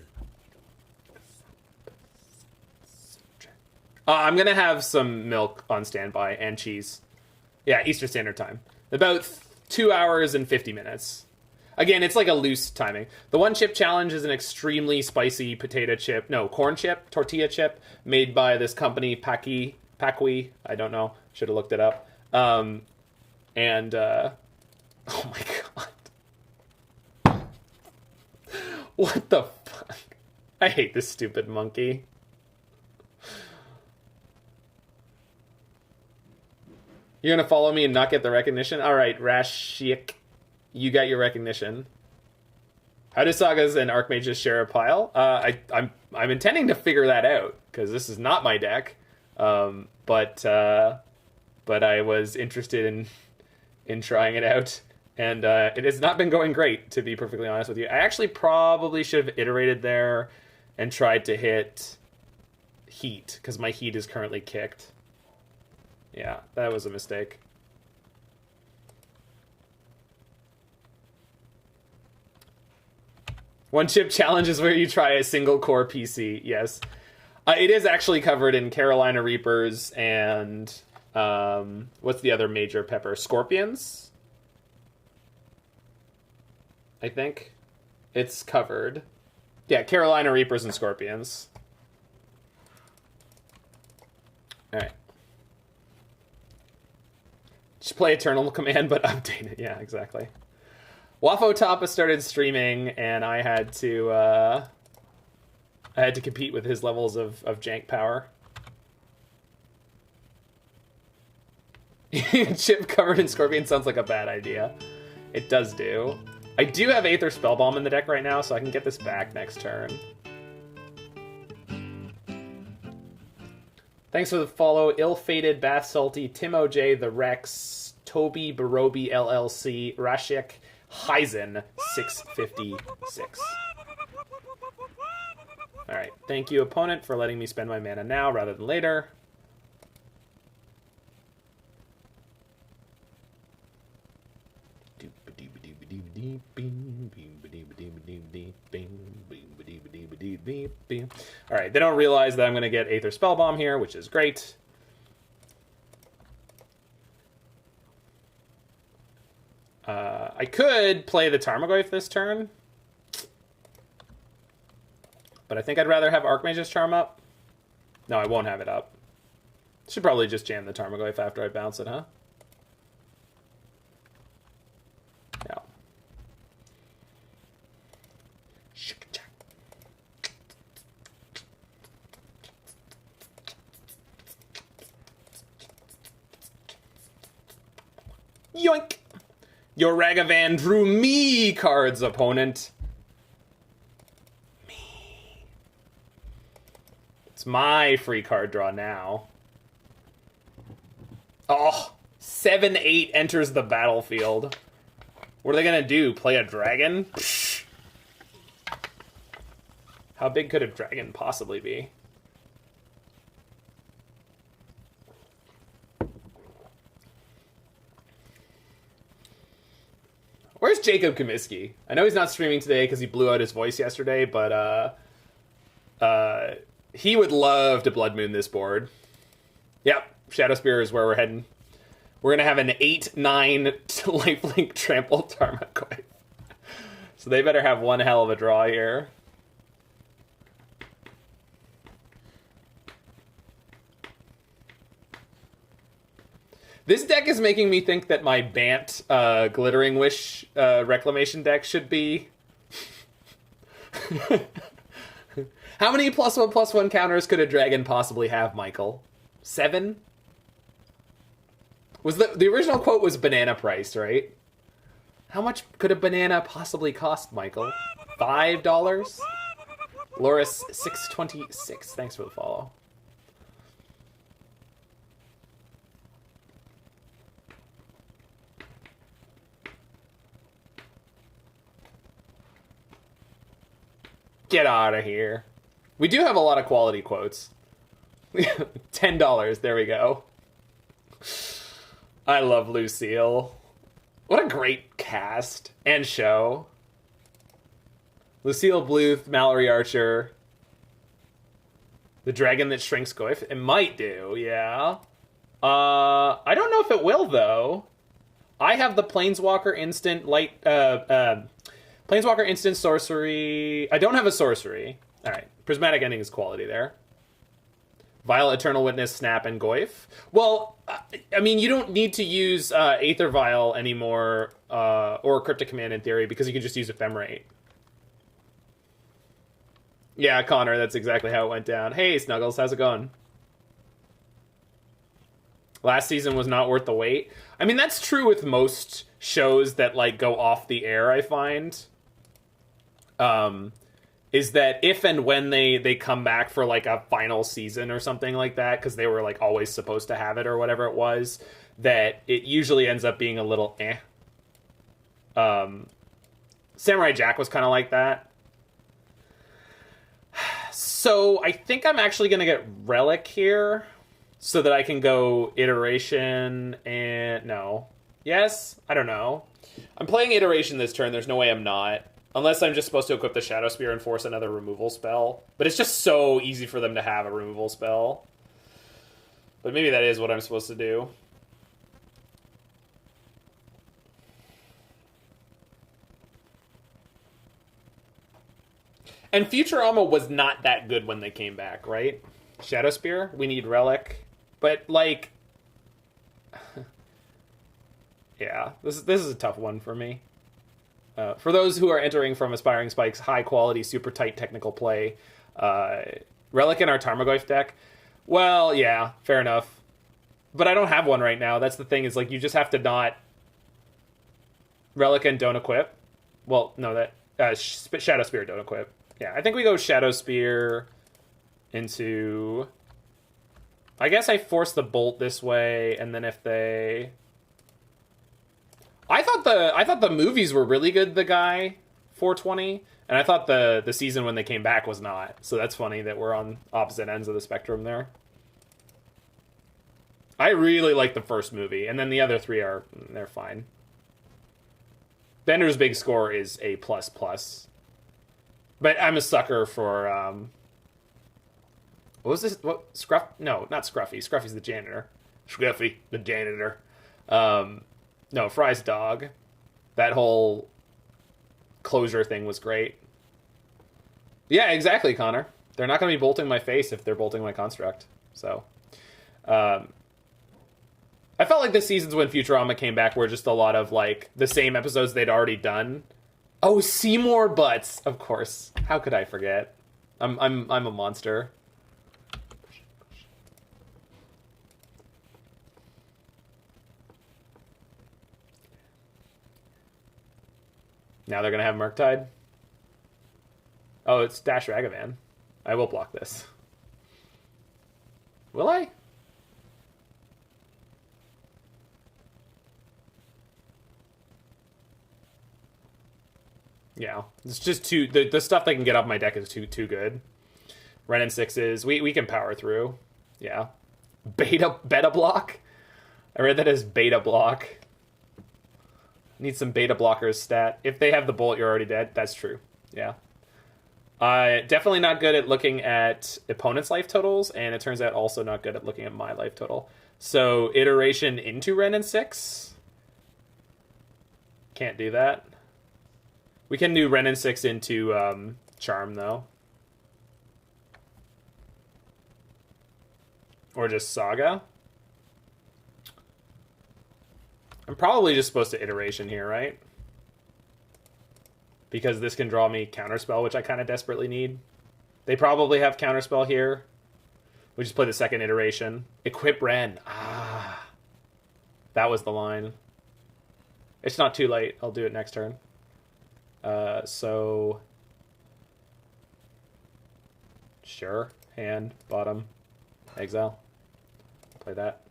I'm going to have some milk on standby and cheese. Yeah, Eastern Standard Time. About 2 hours and 50 minutes. Again, it's like a loose timing. The One Chip Challenge is an extremely spicy corn chip, tortilla chip, made by this company, Paqui, I don't know, should have looked it up. Oh my god. What the fuck? I hate this stupid monkey. You're going to follow me and not get the recognition? Alright, Rashik, you got your recognition. How do Sagas and Archmages share a pile? I'm intending to figure that out, because this is not my deck. But I was interested in trying it out, and it has not been going great, to be perfectly honest with you. I actually probably should have iterated there and tried to hit Heat, because my Heat is currently kicked. Yeah, that was a mistake. One Chip Challenge is where you try a single core PC. Yes. It is actually covered in Carolina Reapers and what's the other major pepper? Scorpions? I think. It's covered. Yeah, Carolina Reapers and Scorpions. Alright. Just play Eternal Command, but update it. Yeah, exactly. Wafo Tapa started streaming, and I had to compete with his levels of jank power. Chip covered in Scorpion sounds like a bad idea. It does do. I do have Aether Spellbomb in the deck right now, so I can get this back next turn. Thanks for the follow. Ill-Fated, Bath Salty, Tim OJ, The Rex, Toby, Barobi, LLC, Rashik, Heisen, 656. Alright, thank you, opponent, for letting me spend my mana now rather than later. Alright, they don't realize that I'm going to get Aether Spellbomb here, which is great. I could play the Tarmogoyf this turn, but I think I'd rather have Archmage's Charm up. No, I won't have it up. Should probably just jam the Tarmogoyf after I bounce it, huh? Yeah. Yoink! Your Ragavan drew me cards, opponent. Me. It's my free card draw now. Oh, 7-8 enters the battlefield. What are they gonna do? Play a dragon? Psh. How big could a dragon possibly be? Where's Jacob Comiskey? I know he's not streaming today because he blew out his voice yesterday, but he would love to Blood Moon this board. Yep, Shadowspear is where we're heading. We're going to have an 8-9 lifelink trample Tarmogoyf. So they better have one hell of a draw here. This deck is making me think that my Bant Glittering Wish Reclamation deck should be... How many +1/+1 counters could a dragon possibly have, Michael? 7? Was the original quote was banana price, right? How much could a banana possibly cost, Michael? $5? Loris 626, thanks for the follow. Get out of here. We do have a lot of quality quotes. $10. There we go. I love Lucille. What a great cast and show. Lucille Bluth, Mallory Archer. The dragon that shrinks Goyf. It might do, yeah. I don't know if it will, though. I have the Planeswalker instant light... Planeswalker instant sorcery. I don't have a sorcery. Alright. Prismatic Ending is quality there. Vial, Eternal Witness, Snap, and Goyf. Well, I mean, you don't need to use Aether Vial anymore, or Cryptic Command in theory, because you can just use Ephemerate. Yeah, Connor, that's exactly how it went down. Hey, Snuggles, how's it going? Last season was not worth the wait. I mean, that's true with most shows that, like, go off the air, I find. Is that if and when they come back for, like, a final season or something like that, because they were, like, always supposed to have it or whatever it was, that it usually ends up being a little eh. Samurai Jack was kind of like that. So I think I'm actually going to get Relic here so that I can go Iteration and... No. Yes? I don't know. I'm playing Iteration this turn. There's no way I'm not. Unless I'm just supposed to equip the Shadowspear and force another removal spell. But it's just so easy for them to have a removal spell. But maybe that is what I'm supposed to do. And Futurama was not that good when they came back, right? Shadowspear, we need Relic. But, like... yeah, this is a tough one for me. For those who are entering from Aspiring Spike's high-quality, super tight technical play, Relic in our Tarmogoyf deck, well, yeah, fair enough. But I don't have one right now. That's the thing, is, like, you just have to not... Relic and don't equip. Well, no, that... Shadowspear don't equip. Yeah, I think we go Shadowspear into... I guess I force the Bolt this way, and then if they... I thought the movies were really good, the guy, 420, and I thought the season when they came back was not. So that's funny that we're on opposite ends of the spectrum there. I really like the first movie, and then the other three they're fine. Bender's Big Score is A++. But I'm a sucker for what was this? What Scruff? No, not Scruffy. Scruffy's the janitor. Scruffy, the janitor. No, Fry's dog. That whole closure thing was great. Yeah, exactly, Connor. They're not going to be bolting my face if they're bolting my construct. So, I felt like the seasons when Futurama came back were just a lot of, like, the same episodes they'd already done. Oh, Seymour Butts, of course. How could I forget? I'm a monster. Now they're going to have Murktide. Oh, it's Dash Ragavan. I will block this. Will I? Yeah. It's just too... The stuff they can get off my deck is too good. Wrenn and Sixes. We can power through. Yeah. Beta block? I read that as beta block. Need some beta blockers stat. If they have the Bolt, you're already dead. That's true. Yeah. Definitely not good at looking at opponent's life totals, and it turns out also not good at looking at my life total. So, Iteration into Wrenn and Six? Can't do that. We can do Wrenn and Six into Charm, though. Or just Saga. I'm probably just supposed to Iteration here, right? Because this can draw me Counterspell, which I kind of desperately need. They probably have Counterspell here. We just play the second Iteration. Equip Wrenn. Ah. That was the line. It's not too late. I'll do it next turn. So... Sure. Hand. Bottom. Exile. Play that.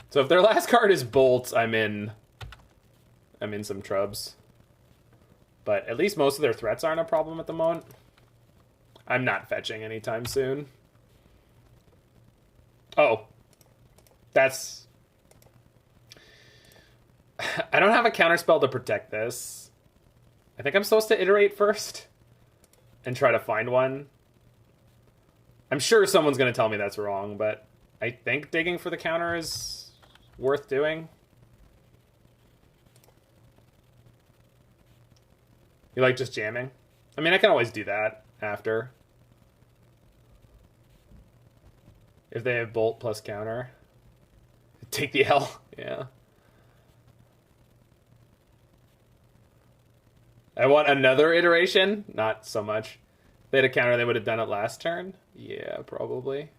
So if their last card is Bolt, I'm in I'm in some trubs. But at least most of their threats aren't a problem at the moment. I'm not fetching anytime soon. Oh. That's... I don't have a counterspell to protect this. I think I'm supposed to iterate first and try to find one. I'm sure someone's going to tell me that's wrong, but I think digging for the counter is worth doing. You like just jamming? I mean, I can always do that after. If they have bolt plus counter. Take the L. Yeah. I want another iteration? Not so much. If they had a counter, they would have done it last turn? Yeah, probably.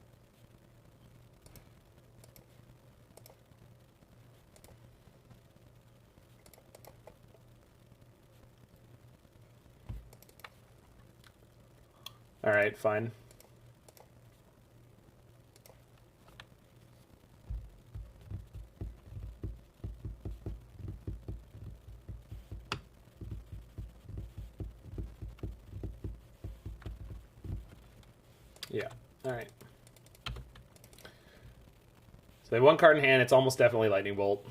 Alright, fine. Yeah, alright. So they have one card in hand, it's almost definitely Lightning Bolt.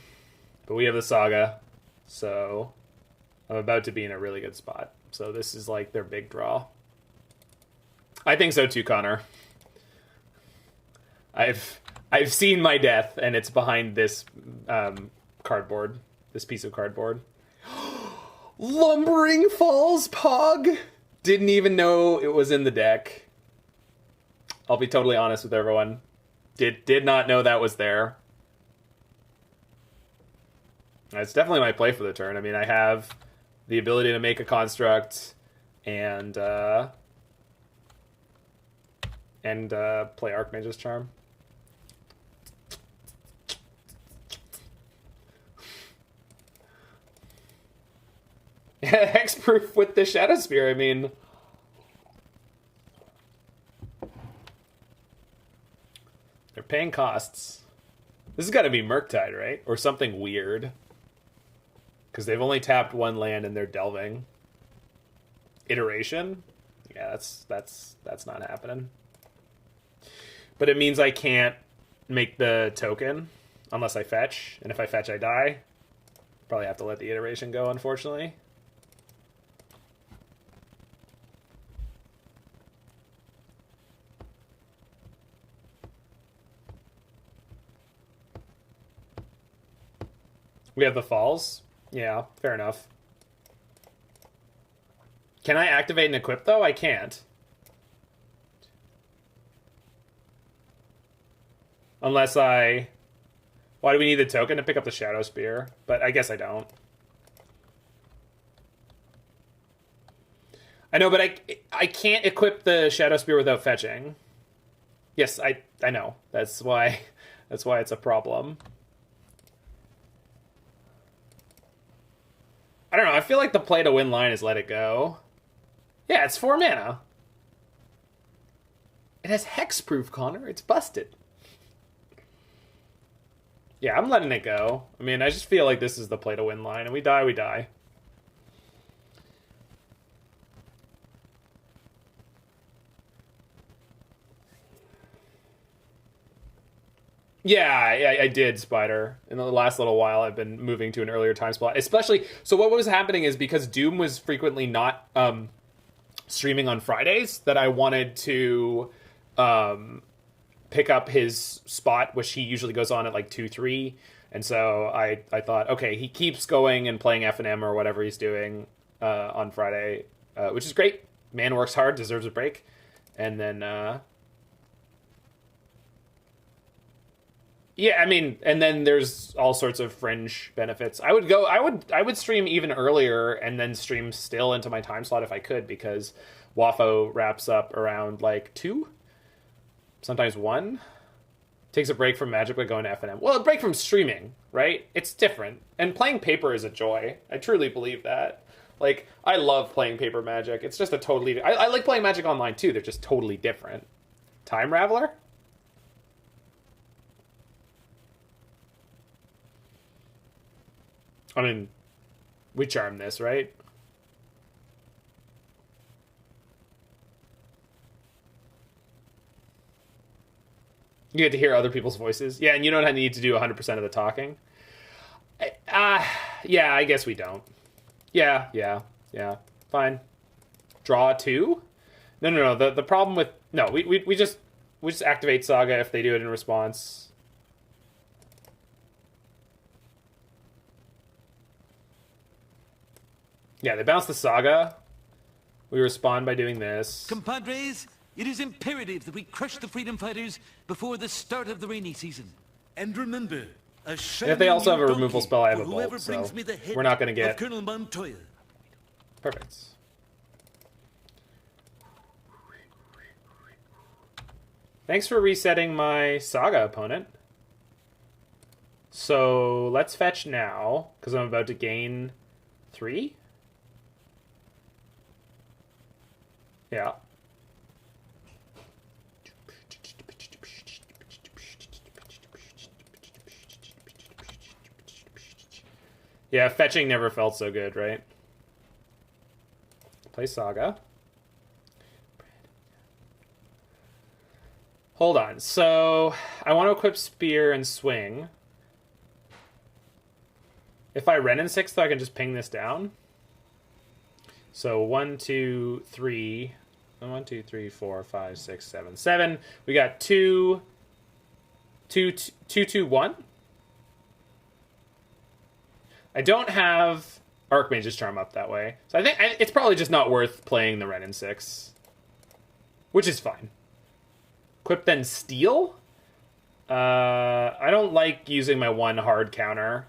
But we have the Saga, so I'm about to be in a really good spot. So this is like their big draw. I think so too, Connor. I've seen my death, and it's behind this cardboard, this piece of cardboard. Lumbering Falls Pog! Didn't even know it was in the deck. I'll be totally honest with everyone. Did not know that was there. It's definitely my play for the turn. I mean, I have the ability to make a construct and play Archmage's Charm. Hexproof with the Shadowspear, I mean... They're paying costs. This has got to be Murktide, right? Or something weird. Because they've only tapped one land and they're delving. Iteration? Yeah, that's not happening. But it means I can't make the token unless I fetch. And if I fetch, I die. Probably have to let the iteration go, unfortunately. We have the falls. Yeah, fair enough. Can I activate and equip, though? I can't. Unless I... Why do we need the token to pick up the Shadowspear? But I guess I don't. I know, but I can't equip the Shadowspear without fetching. Yes, I know. That's why it's a problem. I don't know, I feel like the play to win line is let it go. Yeah, it's 4 mana. It has hexproof, Connor. It's busted. Yeah, I'm letting it go. I mean, I just feel like this is the play to win line, and we die, we die. Yeah, I did, Spider. In the last little while, I've been moving to an earlier time slot. Especially, so what was happening is because Doom was frequently not streaming on Fridays, that I wanted to pick up his spot, which he usually goes on at like 2-3. And so I thought, okay, he keeps going and playing F&M or whatever he's doing on Friday, which is great. Man works hard, deserves a break. And then... Yeah, I mean, and then there's all sorts of fringe benefits. I would stream even earlier and then stream still into my time slot if I could, because WAFO wraps up around like 2, sometimes 1. Takes a break from Magic by going to FNM. Well, a break from streaming, right? It's different. And playing paper is a joy. I truly believe that. Like, I love playing paper Magic. It's just a totally... I like playing Magic online too. They're just totally different. Time Raveler? I mean, We charm this, right? You get to hear other people's voices. Yeah, and you don't need to do 100% of the talking. Yeah, I guess we don't. Yeah. Fine. Draw 2? No. The problem with... No, we just activate Saga if they do it in response. Yeah, they bounce the Saga. We respond by doing this. Compadres, it is imperative that we crush the freedom fighters before the start of the rainy season. And remember, and if they also have a removal spell, I have a bolt, so we're not going to get... Colonel Montoya. Perfect. Thanks for resetting my Saga opponent. So let's fetch now, because I'm about to gain 3? Yeah. Yeah, fetching never felt so good, right? Play Saga. Hold on. So, I want to equip Spear and Swing. If I Wrenn and Six, though, I can just ping this down. So, 1, 2, 3... 1, 2, 3, 4, 5, 6, 7, 7. We got 2, 2, 2, 2, 1. I don't have Archmage's Charm up that way. So I think it's probably just not worth playing the Wrenn and Six. Which is fine. Equip then Steal? I don't like using my 1 hard counter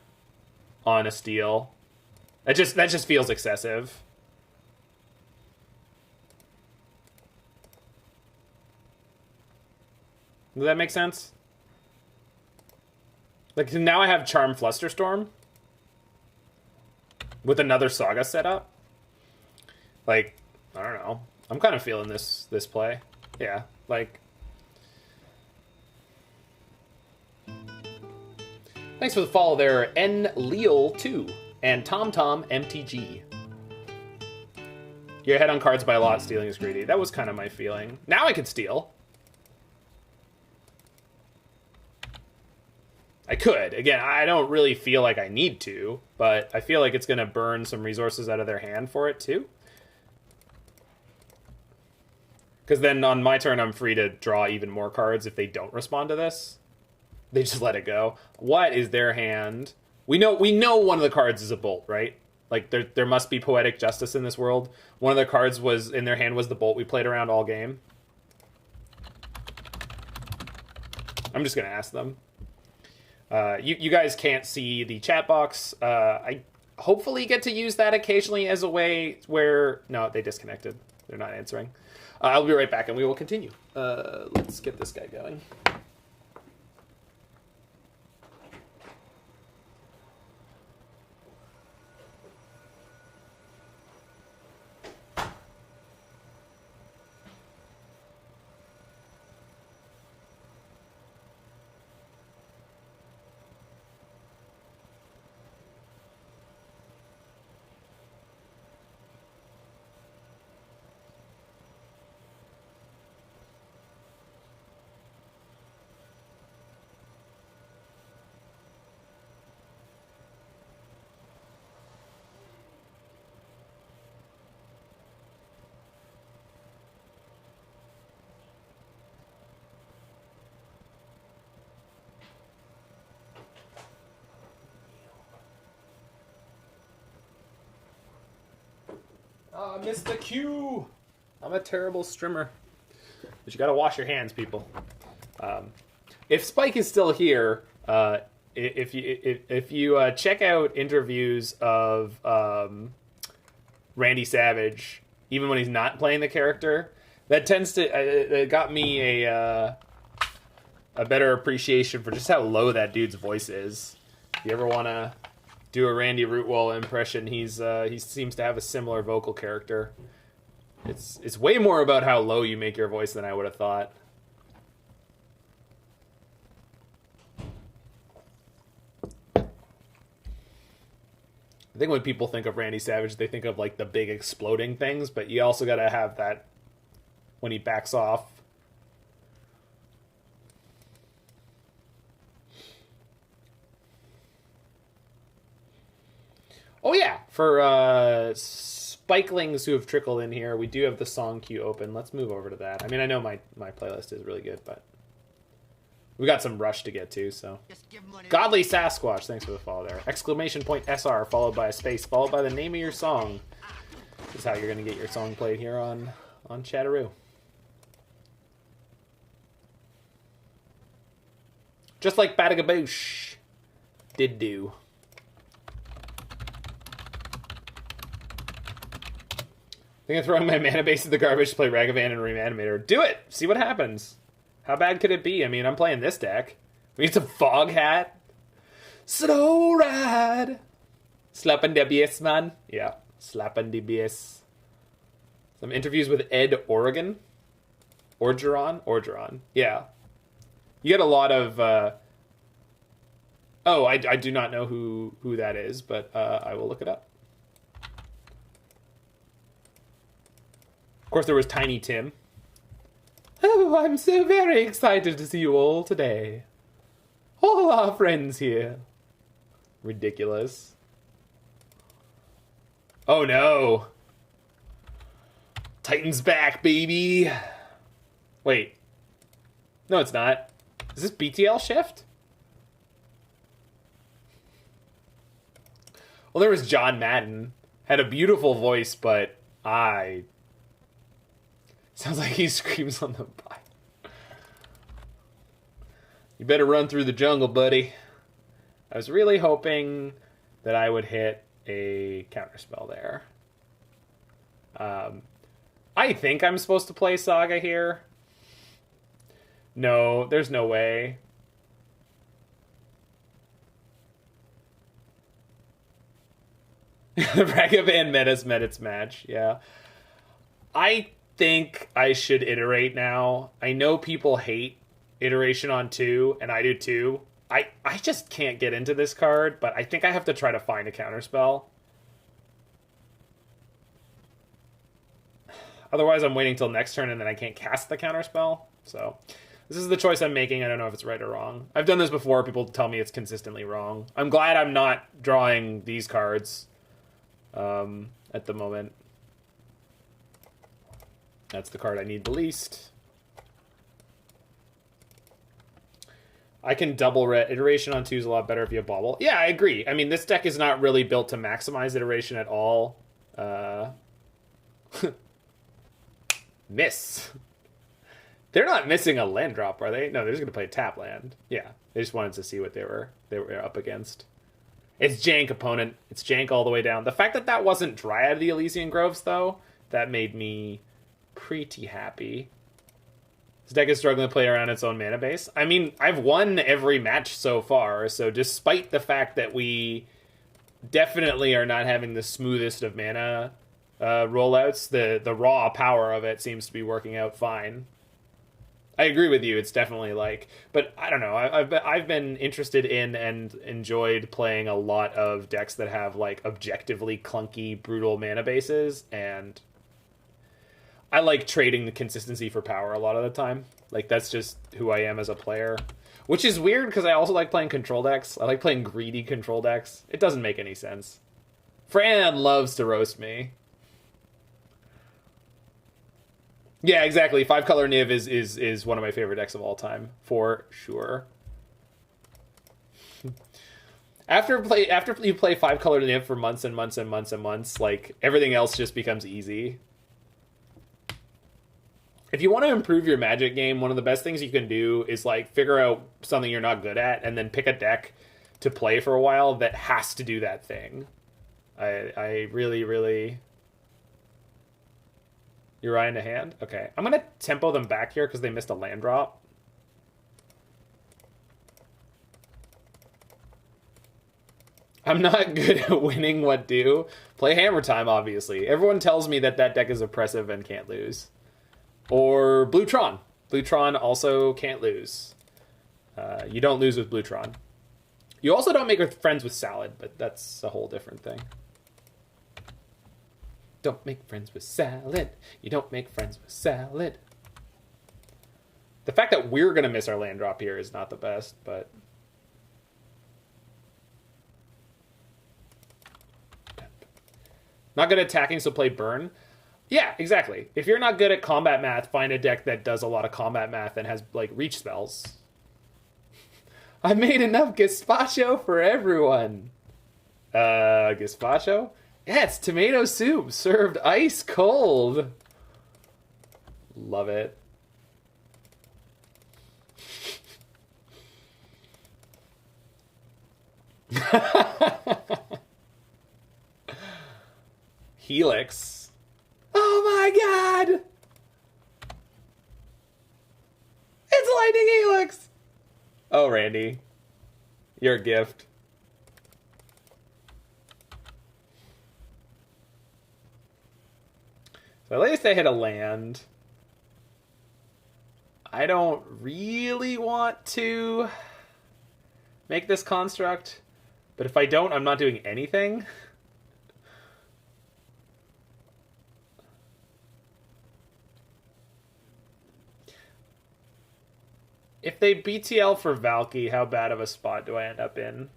on a Steal. That just feels excessive. Does that make sense? Like, now I have Charm Flusterstorm with another Saga setup. Like, I don't know. I'm kind of feeling this play. Yeah, like... Thanks for the follow there, N-Leal2 and TomTom MTG. You're ahead on cards by a lot, stealing is greedy. That was kind of my feeling. Now I can steal. I could. Again, I don't really feel like I need to, but I feel like it's going to burn some resources out of their hand for it, too. Because then on my turn, I'm free to draw even more cards if they don't respond to this. They just let it go. What is their hand? We know one of the cards is a bolt, right? Like, there must be poetic justice in this world. One of the cards was in their hand was the bolt we played around all game. I'm just going to ask them. You guys can't see the chat box. I hopefully get to use that occasionally as a way where... No, they disconnected. They're not answering. I'll be right back, and we will continue. Let's get this guy going. I missed the cue. I'm a terrible strimmer. But you gotta wash your hands, people. If Spike is still here, if you check out interviews of Randy Savage, even when he's not playing the character, that tends to it got me a better appreciation for just how low that dude's voice is. If you ever want to do a Randy Rootwall impression, he seems to have a similar vocal character. It's way more about how low you make your voice than I would have thought. I think when people think of Randy Savage, they think of like the big exploding things, but you also got to have that when he backs off. Oh yeah, for spikelings who have trickled in here, we do have the song queue open. Let's move over to that. I mean, I know my playlist is really good, but we got some Rush to get to, so. Godly Sasquatch, thanks for the follow there. Exclamation point SR, followed by a space, followed by the name of your song. This is how you're going to get your song played here on Chatteroo. Just like Badagaboosh did do. I think I'm throwing my mana base in the garbage to play Ragavan and Reanimator. Do it! See what happens. How bad could it be? I mean, I'm playing this deck. We need some Fog Hat. Slow Ride. Slappin' DBS, man. Yeah, slappin' DBS. Some interviews with Ed Orgeron. Orgeron. Yeah. You get a lot of... Oh, I do not know who that is, but I will look it up. Of course, there was Tiny Tim. Oh, I'm so very excited to see you all today. All our friends here. Ridiculous. Oh no. Titan's back, baby. Wait. No, it's not. Is this BTL shift? Well, there was John Madden. Had a beautiful voice, but sounds like he screams on the bike. You better run through the jungle, buddy. I was really hoping that I would hit a counterspell there. I think I'm supposed to play Saga here. No, there's no way. The Ragavan Metas met its match, yeah. I think I should iterate now. I know people hate iteration on 2, and I do too. I just can't get into this card, but I think I have to try to find a counterspell. Otherwise, I'm waiting till next turn, and then I can't cast the counterspell. So, this is the choice I'm making. I don't know if it's right or wrong. I've done this before. People tell me it's consistently wrong. I'm glad I'm not drawing these cards at the moment. That's the card I need the least. I can double iteration on 2 is a lot better if you have bobble. Yeah, I agree. I mean, this deck is not really built to maximize iteration at all. Miss. They're not missing a land drop, are they? No, they're just going to play a tap land. Yeah, they just wanted to see what they were up against. It's jank, opponent. It's jank all the way down. The fact that that wasn't Dryad of the Elysian Groves, though, that made me pretty happy. This deck is struggling to play around its own mana base. I mean, I've won every match so far, so despite the fact that we definitely are not having the smoothest of mana rollouts, the raw power of it seems to be working out fine. I agree with you. It's definitely like, but I don't know. I've been interested in and enjoyed playing a lot of decks that have like objectively clunky, brutal mana bases, and I like trading the consistency for power a lot of the time. Like, that's just who I am as a player. Which is weird, because I also like playing control decks. I like playing greedy control decks. It doesn't make any sense. Fran loves to roast me. Yeah, exactly. 5-color Niv is one of my favorite decks of all time. For sure. After you play 5-color Niv for months and months and months and months, like, everything else just becomes easy. If you want to improve your Magic game, one of the best things you can do is like figure out something you're not good at and then pick a deck to play for a while that has to do that thing. I really... Uriah in the hand? Okay. I'm going to tempo them back here because they missed a land drop. I'm not good at winning what do. Play Hammer Time, obviously. Everyone tells me that deck is oppressive and can't lose. Or Bluetron. Bluetron also can't lose. You don't lose with Bluetron. You also don't make friends with Salad, but that's a whole different thing. Don't make friends with salad. You don't make friends with salad. The fact that we're going to miss our land drop here is not the best, but... Not good at attacking, so play burn. Yeah, exactly. If you're not good at combat math, find a deck that does a lot of combat math and has, like, reach spells. I made enough gazpacho for everyone. Gazpacho? Yeah, it's tomato soup served ice cold. Love it. Helix. Oh my god! It's Lightning Helix! Oh, Randy. You're a gift. So at least I hit a land. I don't really want to make this construct, but if I don't, I'm not doing anything. If they BTL for Valky, how bad of a spot do I end up in?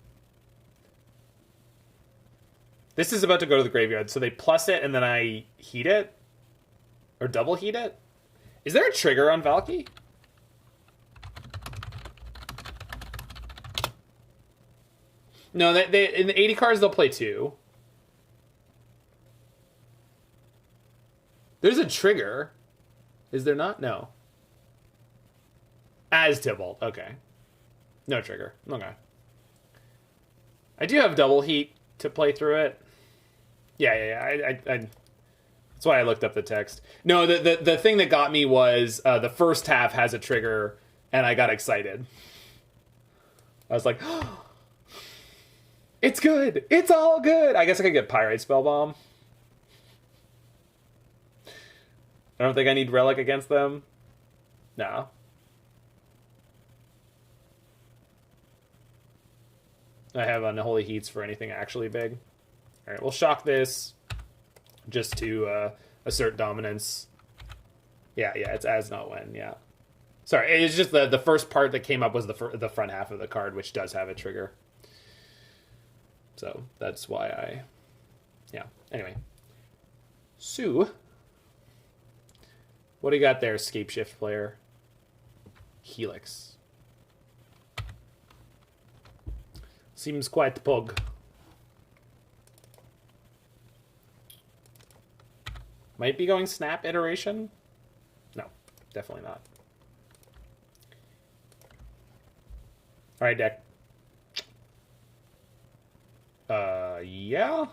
This is about to go to the graveyard, so they plus it and then I heat it? Or double heat it? Is there a trigger on Valky? No, they in the 80 cards they'll play 2. There's a trigger. Is there not? No. As Tybalt, okay. No trigger. Okay. I do have double heat to play through it. Yeah. That's why I looked up the text. No, the thing that got me was the first half has a trigger, and I got excited. I was like, oh, it's good! It's all good! I guess I could get Pyrite Spellbomb. I don't think I need Relic against them. No. I have Unholy Heats for anything actually big. Alright, we'll shock this just to assert dominance. Yeah, it's as not when, yeah. Sorry, it's just the first part that came up was the front half of the card, which does have a trigger. So, that's why I... Yeah, anyway. Sue. What do you got there, Scape Shift player? Helix. Seems quite pug. Might be going Snap Iteration? No, definitely not. Alright, deck. Yeah?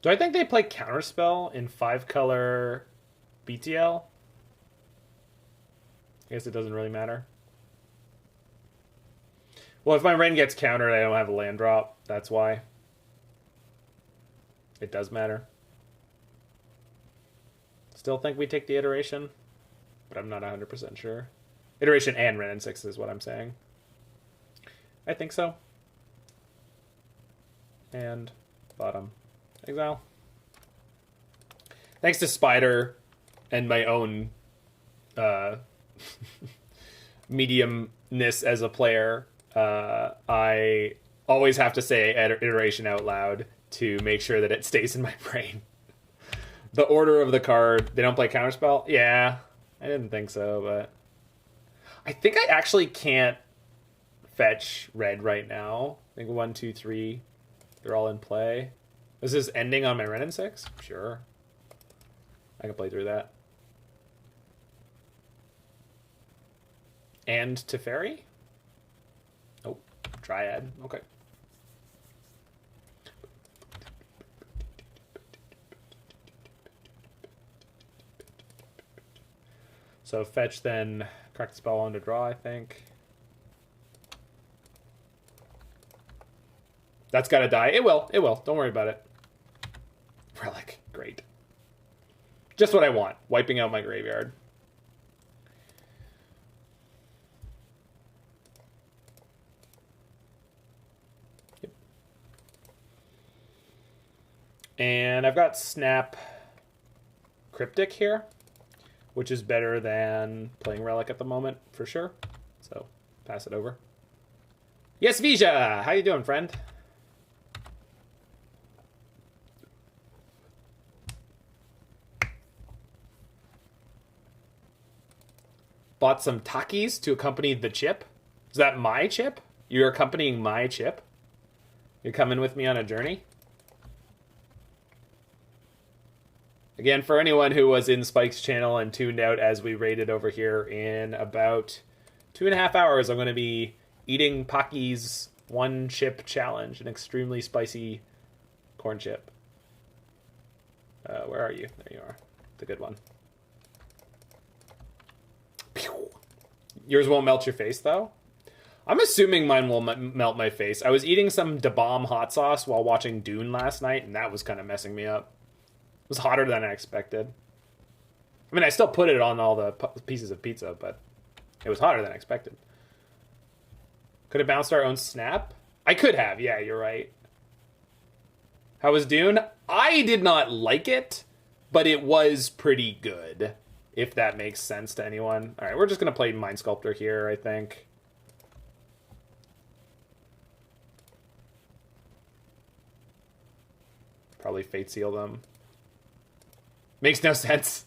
Do I think they play Counterspell in 5-color BTL? I guess it doesn't really matter. Well, if my Wrenn gets countered, I don't have a land drop. That's why. It does matter. Still think we take the Iteration, but I'm not 100% sure. Iteration and Wrenn and Six is what I'm saying. I think so. And bottom. Exile. Thanks to Spider and my own mediumness as a player, I always have to say Iteration out loud to make sure that it stays in my brain. The order of the card, they don't play Counterspell? Yeah, I didn't think so, but... I think I actually can't fetch red right now. I think 1, 2, 3, they're all in play. Is this ending on my Wrenn and Six? Sure. I can play through that. And Teferi? Oh, Triad. Okay. So fetch then, crack the spell on to draw, I think. That's gotta die. It will. It will. Don't worry about it. Relic. Great. Just what I want. Wiping out my graveyard. And I've got Snap Cryptic here, which is better than playing Relic at the moment, for sure. So, pass it over. Yes, Vija! How you doing, friend? Bought some Takis to accompany the chip. Is that my chip? You're accompanying my chip? You're coming with me on a journey? Again, for anyone who was in Spike's channel and tuned out as we raided over here, in about 2.5 hours, I'm going to be eating Pocky's one chip challenge, an extremely spicy corn chip. Where are you? There you are. The good one. Pew. Yours won't melt your face, though? I'm assuming mine will melt my face. I was eating some Da Bomb hot sauce while watching Dune last night, and that was kind of messing me up. It was hotter than I expected. I mean, I still put it on all the pieces of pizza, but it was hotter than I expected. Could have bounced our own Snap? I could have, yeah, you're right. How was Dune? I did not like it, but it was pretty good, if that makes sense to anyone. All right, we're just going to play Mind Sculptor here, I think. Probably Fate Seal them. Makes no sense.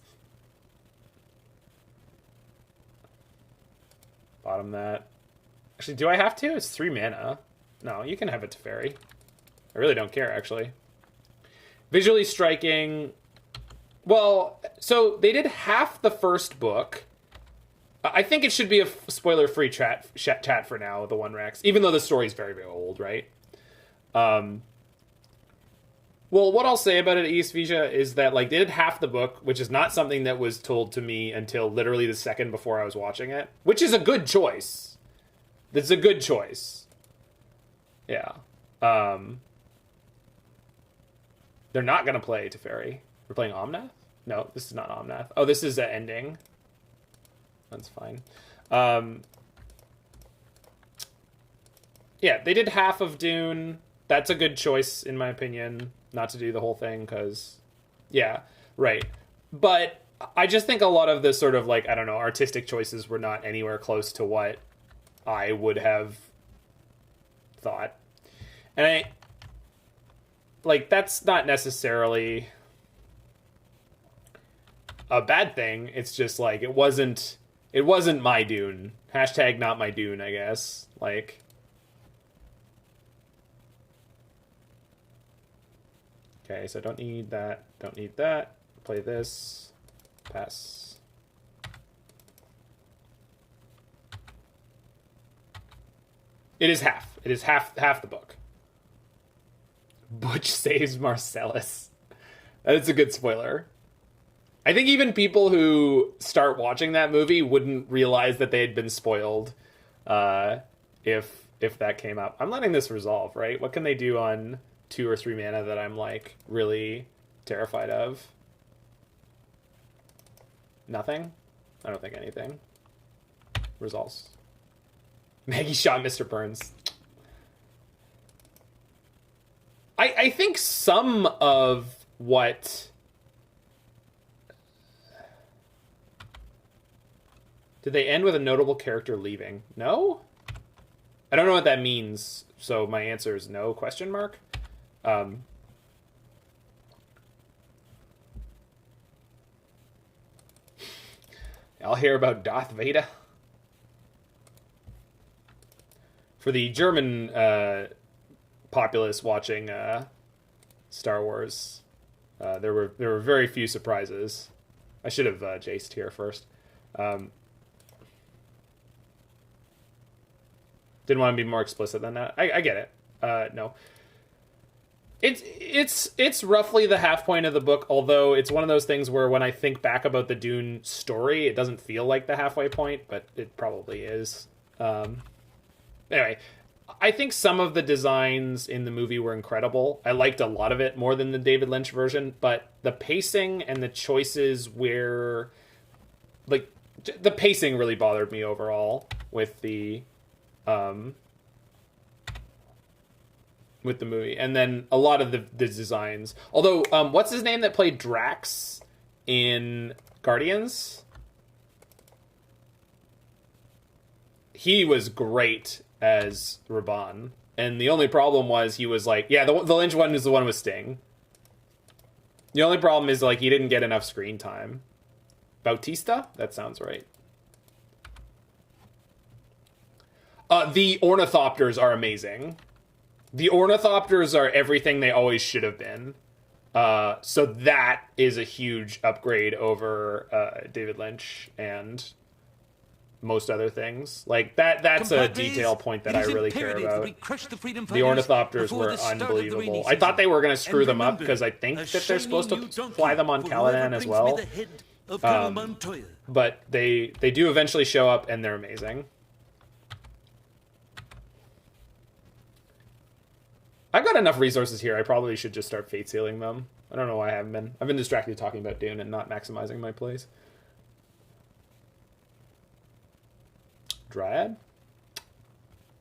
Bottom that. Actually, do I have to? It's 3 mana. No, you can have it to Fairy. I really don't care, actually. Visually striking. Well, so they did half the first book. I think it should be a spoiler-free chat for now, the One Rex, even though the story's very, very old, right? Well, what I'll say about it, East Vija, is that like they did half the book, which is not something that was told to me until literally the second before I was watching it, which is a good choice. That's a good choice. Yeah. They're not going to play Teferi. We're playing Omnath? No, this is not Omnath. Oh, this is an ending. That's fine. Yeah, they did half of Dune. That's a good choice, in my opinion, not to do the whole thing, because, yeah, right. But I just think a lot of the sort of, like, I don't know, artistic choices were not anywhere close to what I would have thought. And that's not necessarily a bad thing. It's just, like, it wasn't my Dune. Hashtag not my Dune, I guess. Like... Okay, so don't need that. Don't need that. Play this. Pass. It is half. It is half the book. Butch saves Marcellus. That is a good spoiler. I think even people who start watching that movie wouldn't realize that they had been spoiled if that came up. I'm letting this resolve, right? What can they do on 2 or 3 mana that I'm, like, really terrified of? Nothing? I don't think anything. Resolves. Maggie shot Mr. Burns. I think some of what... Did they end with a notable character leaving? No? I don't know what that means, so my answer is no, question mark? I'll hear about Darth Vader. For the German populace watching Star Wars, there were very few surprises. I should have Jaced here first. Didn't want to be more explicit than that. I get it. No. It's roughly the half point of the book, although it's one of those things where when I think back about the Dune story, it doesn't feel like the halfway point, but it probably is. Anyway, I think some of the designs in the movie were incredible. I liked a lot of it more than the David Lynch version, but the pacing and the choices were... Like, the pacing really bothered me overall with the with the movie. And then a lot of the designs. Although, what's his name that played Drax in Guardians? He was great as Raban. And the only problem was he was like... Yeah, the Lynch one is the one with Sting. The only problem is, like, he didn't get enough screen time. Bautista? That sounds right. The Ornithopters are amazing. The Ornithopters are everything they always should have been. So that is a huge upgrade over David Lynch and most other things. Like, that's a detail point that I really care about. The Ornithopters were unbelievable. I thought they were going to screw them up because I think that they're supposed to fly them on Caladan as well. But they do eventually show up, and they're amazing. I've got enough resources here. I probably should just start fate sealing them. I don't know why I haven't been. I've been distracted talking about Dune and not maximizing my plays. Dryad? I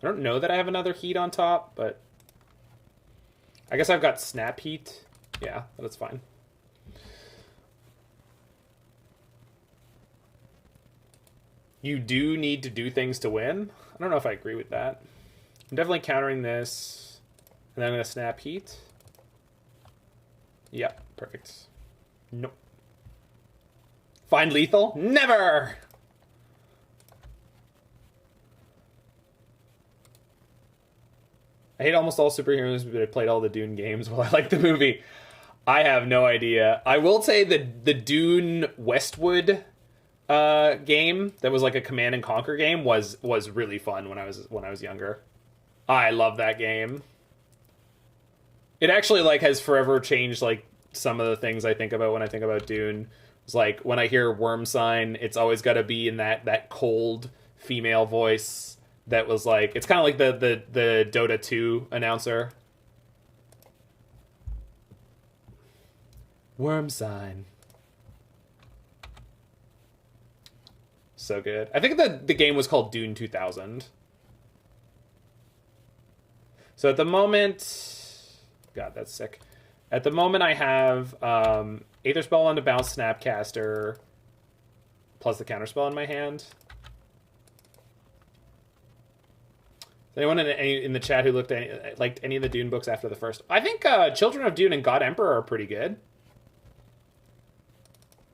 don't know that I have another heat on top, but I guess I've got Snap Heat. Yeah, that's fine. You do need to do things to win. I don't know if I agree with that. I'm definitely countering this. And then I'm going to Snap Heat. Yep, perfect. Nope. Find lethal? Never! I hate almost all superheroes, but I played all the Dune games while I like the movie. I have no idea. I will say that the Dune Westwood game that was like a Command and Conquer game was really fun when I was younger. I love that game. It actually like has forever changed like some of the things I think about when I think about Dune. It's like when I hear Worm Sign, it's always got to be in that cold female voice that was like, it's kind of like the Dota 2 announcer. Worm Sign. So good. I think the game was called Dune 2000. So at the moment... God, that's sick. At the moment, I have Aether Spellbomb to bounce Snapcaster, plus the Counterspell in my hand. Is anyone in the chat who liked any of the Dune books after the first? I think Children of Dune and God Emperor are pretty good.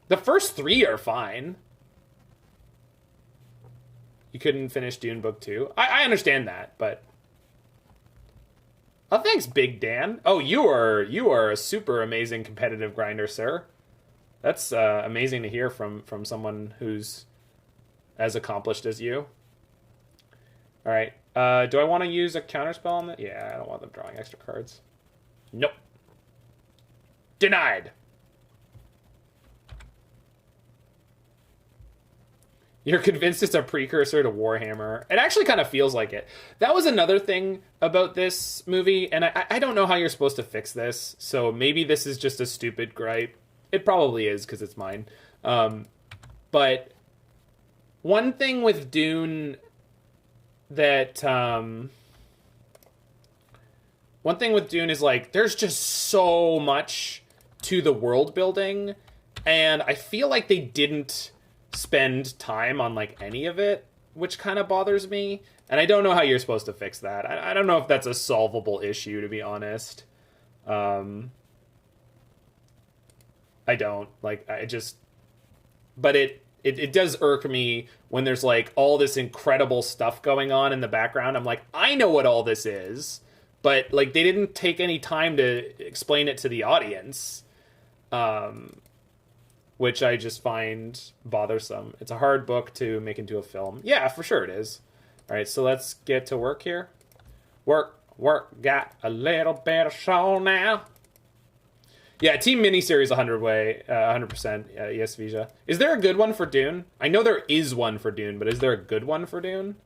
The first 3 are fine. You couldn't finish Dune Book 2. I understand that, but... Oh, thanks, Big Dan. Oh, you are a super amazing competitive grinder, sir. That's amazing to hear from someone who's as accomplished as you. All right. Do I want to use a counterspell on that? Yeah, I don't want them drawing extra cards. Nope. Denied. You're convinced it's a precursor to Warhammer. It actually kind of feels like it. That was another thing about this movie, and I don't know how you're supposed to fix this, so maybe this is just a stupid gripe. It probably is, because it's mine. But one thing with Dune that... one thing with Dune is, like, there's just so much to the world building, and I feel like they didn't spend time on like any of it, which kind of bothers me, and I don't know how you're supposed to fix that. I don't know if that's a solvable issue, to be honest. I don't like, but it does irk me when there's like all this incredible stuff going on in the background. I'm like, I know what all this is, but like they didn't take any time to explain it to the audience. Which I just find bothersome. It's a hard book to make into a film. Yeah, for sure it is. All right, so let's get to work here. Work, got a little bit of show now. Yeah, Team Miniseries 100%. Yes, Vija. Is there a good one for Dune? I know there is one for Dune, but is there a good one for Dune?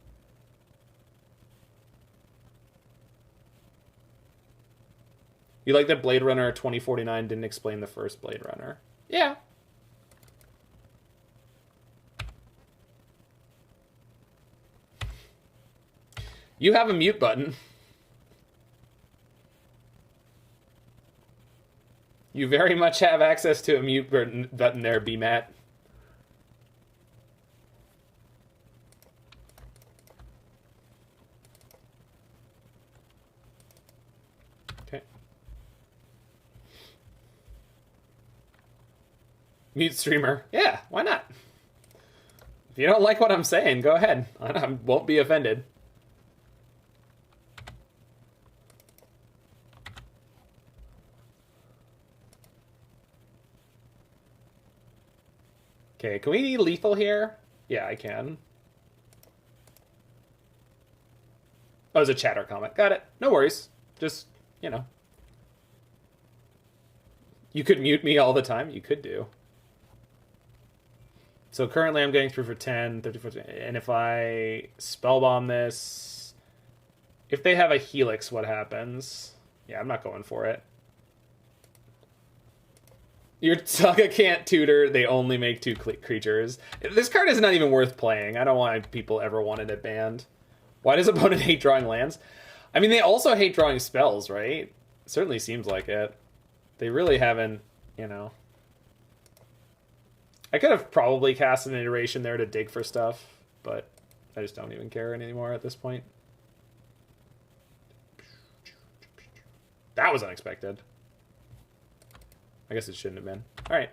You like that Blade Runner 2049 didn't explain the first Blade Runner? Yeah. You have a mute button. You very much have access to a mute button there, B-Mat. Okay. Mute streamer. Yeah, why not? If you don't like what I'm saying, go ahead. I won't be offended. Okay, can we lethal here? Yeah, I can. Oh, it's a chatter comment. Got it. No worries. Just, you know. You could mute me all the time. You could do. So currently I'm getting through for 10, 34, and if I Spellbomb this... If they have a Helix, what happens? Yeah, I'm not going for it. Your Saga can't tutor, they only make 2 creatures. This card is not even worth playing. I don't want people ever wanted it banned. Why does opponent hate drawing lands? I mean, they also hate drawing spells, right? It certainly seems like it. They really haven't, you know... I could have probably cast an iteration there to dig for stuff, but I just don't even care anymore at this point. That was unexpected. I guess it shouldn't have been. Alright.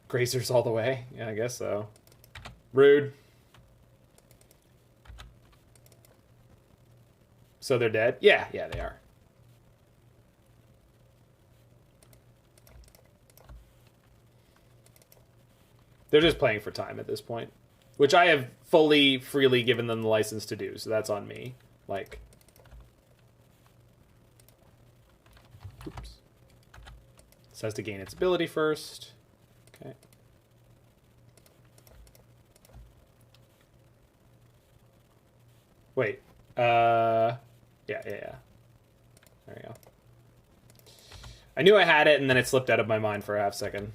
Grazers all the way? Yeah, I guess so. Rude. So they're dead? Yeah, they are. They're just playing for time at this point. Which I have freely given them the license to do, so that's on me. Like... Oops. This has to gain its ability first. Okay. Wait. Yeah. There we go. I knew I had it, and then it slipped out of my mind for a half second.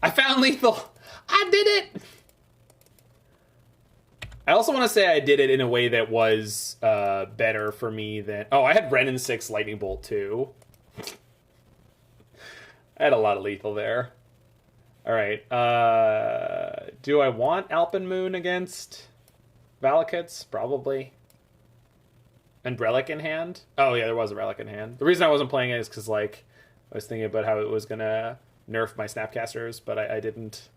I found lethal! I did it! I also want to say I did it in a way that was better for me than... Oh, I had Wrenn and Six Lightning Bolt, too. I had a lot of lethal there. Alright, do I want Alpine Moon against Valakut's? Probably. And Relic in hand? Oh, yeah, there was a Relic in hand. The reason I wasn't playing it is because, like, I was thinking about how it was going to nerf my Snapcasters, but I didn't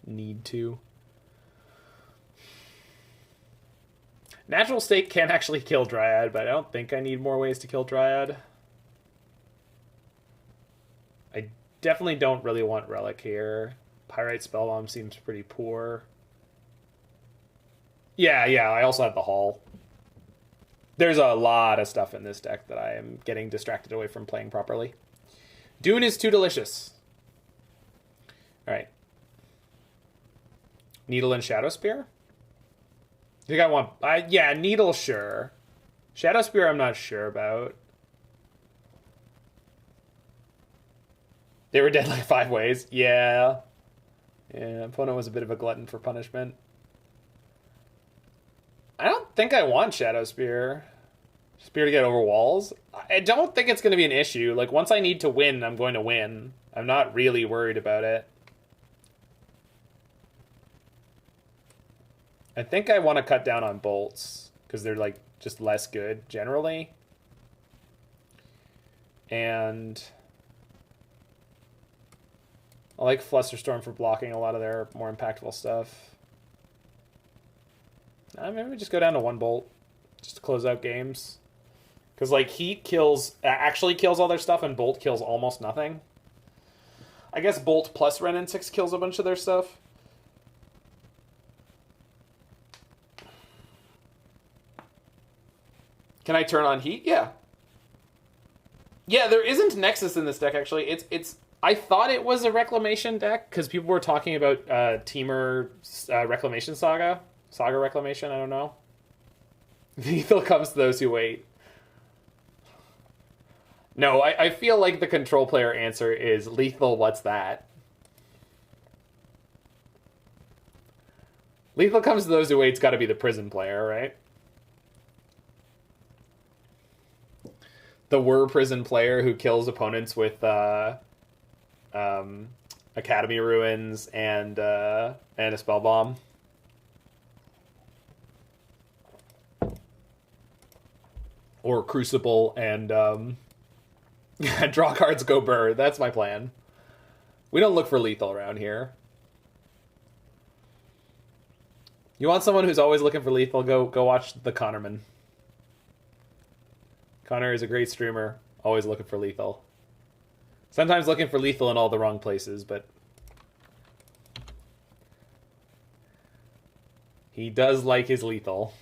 need to. Natural State can actually kill Dryad, but I don't think I need more ways to kill Dryad. I definitely don't really want Relic here. Pyrite Spellbomb seems pretty poor. Yeah, I also have the Hall. There's a lot of stuff in this deck that I am getting distracted away from playing properly. Dune is too delicious. Alright. Needle and Shadowspear? I think I want... yeah, Needle, sure. Shadowspear, I'm not sure about. They were dead like 5 ways. Yeah. Yeah, opponent was a bit of a glutton for punishment. I don't think I want Shadowspear. Spear to get over walls? I don't think it's going to be an issue. Like, once I need to win, I'm going to win. I'm not really worried about it. I think I want to cut down on bolts, because they're, like, just less good, generally. And I like Flusterstorm for blocking a lot of their more impactful stuff. Maybe we just go down to 1 bolt, just to close out games. Because, like, Heat actually kills all their stuff, and Bolt kills almost nothing. I guess Bolt plus Wrenn and Six kills a bunch of their stuff. Can I turn on Heat? Yeah. Yeah, there isn't Nexus in this deck, actually. It's. I thought it was a Reclamation deck, because people were talking about Temur Reclamation Saga. Saga Reclamation, I don't know. Lethal comes to those who wait. No, I feel like the control player answer is lethal, what's that? Lethal comes to those who wait's got to be the prison player, right? the Were Prison player who kills opponents with Academy Ruins and a Spellbomb. Or Crucible and draw cards, go burr. That's my plan. We don't look for lethal around here. You want someone who's always looking for lethal, go watch the Connorman. Connor is a great streamer, always looking for lethal. Sometimes looking for lethal in all the wrong places, but he does like his lethal.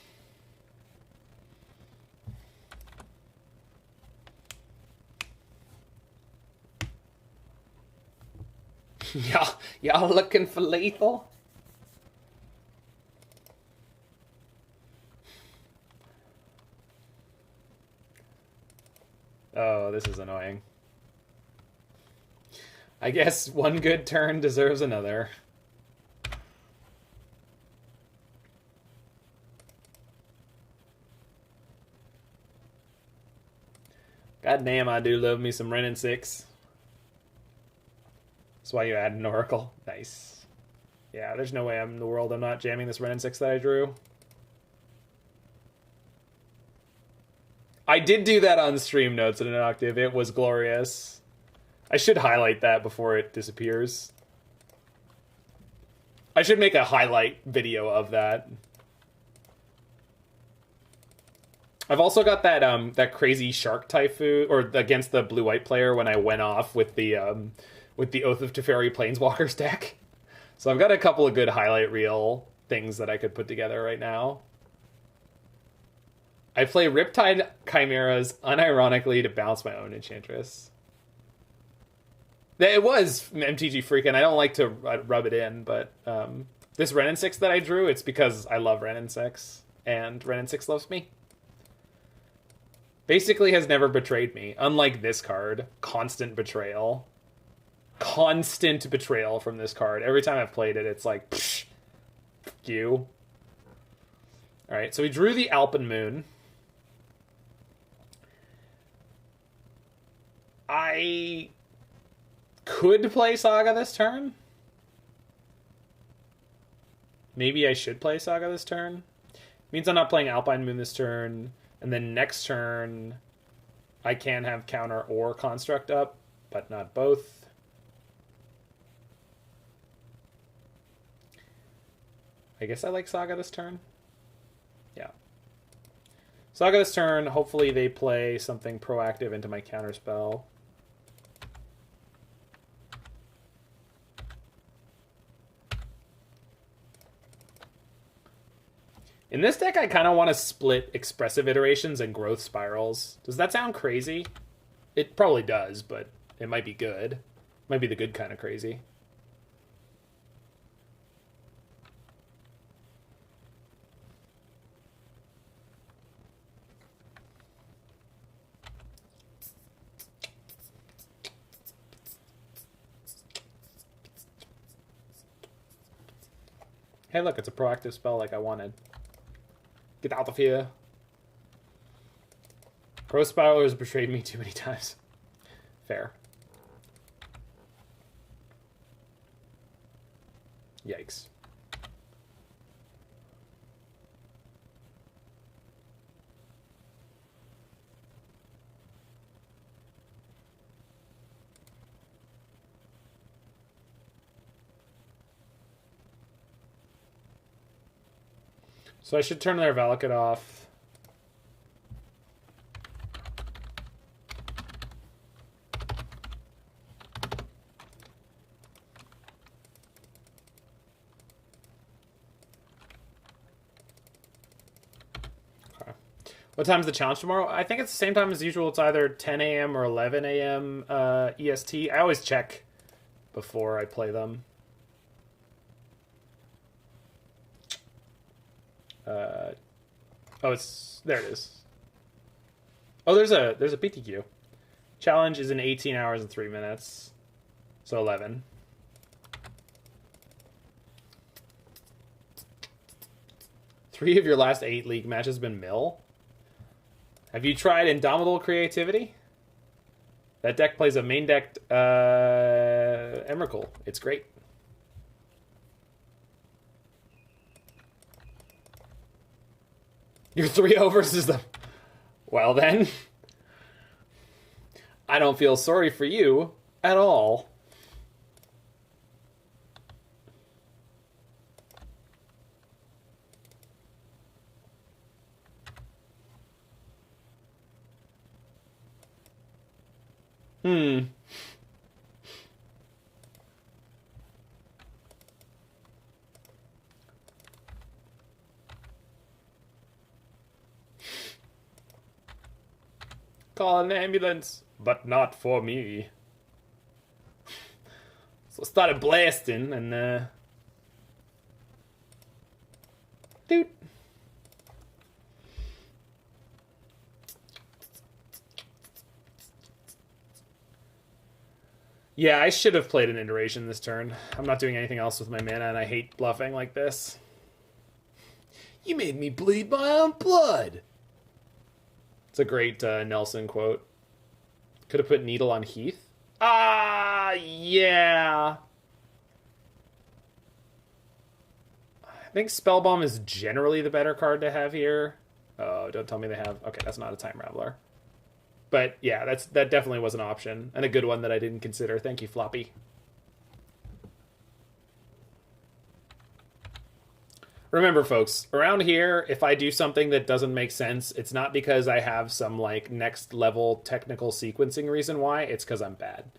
Y'all looking for lethal? Oh, this is annoying. I guess one good turn deserves another. God damn, I do love me some Wrenn and Six. That's why you add an Oracle. Nice. Yeah, there's no way in the world I'm not jamming this Wrenn and Six that I drew. I did do that on stream notes in an octave. It was glorious. I should highlight that before it disappears. I should make a highlight video of that. I've also got that that crazy Shark Typhoon, or against the blue-white player when I went off with the Oath of Teferi Planeswalkers deck. So I've got a couple of good highlight reel things that I could put together right now. I play Riptide Chimeras unironically to bounce my own Enchantress. It was MTG Freakin'. I don't like to rub it in, but this Wrenn and Six that I drew, it's because I love Wrenn and Six, and Wrenn and Six loves me. Basically has never betrayed me. Unlike this card, constant betrayal. Constant betrayal from this card. Every time I've played it, it's like, psh, fuck you. Alright, so we drew the Alpine Moon. I could play Saga this turn. Maybe I should play Saga this turn. Means I'm not playing Alpine Moon this turn. And then next turn, I can have Counter or Construct up, but not both. I guess I like Saga this turn. Yeah. Saga this turn, hopefully they play something proactive into my Counterspell. In this deck, I kind of want to split Expressive Iterations and Growth Spirals. Does that sound crazy? It probably does, but it might be good. Might be the good kind of crazy. Hey, look, it's a proactive spell like I wanted. Get out of here. Growth Spiral has betrayed me too many times. Fair. Yikes. So I should turn their Valakut off. Okay. What time's the challenge tomorrow? I think it's the same time as usual. It's either 10 a.m. or 11 a.m. EST. I always check before I play them. Oh, it's there. It is. Oh, there's a PTQ. Challenge is in 18 hours and 3 minutes, so 11. Three of your last 8 league matches have been mill. Have you tried Indomitable Creativity? That deck plays a main decked Emrakul. It's great. You're 3-0 versus them. Well then, I don't feel sorry for you at all. Call an ambulance, but not for me. So I started blasting and dude. Yeah, I should have played an iteration this turn. I'm not doing anything else with my mana, and I hate bluffing like this. You made me bleed my own blood. It's a great Nelson quote. Could have put Needle on Heath. Yeah. I think Spellbomb is generally the better card to have here. Oh, don't tell me they have... Okay, that's not a Time Raveler. But yeah, that definitely was an option. And a good one that I didn't consider. Thank you, Floppy. Remember, folks, around here, if I do something that doesn't make sense, it's not because I have some, like, next-level technical sequencing reason why. It's because I'm bad.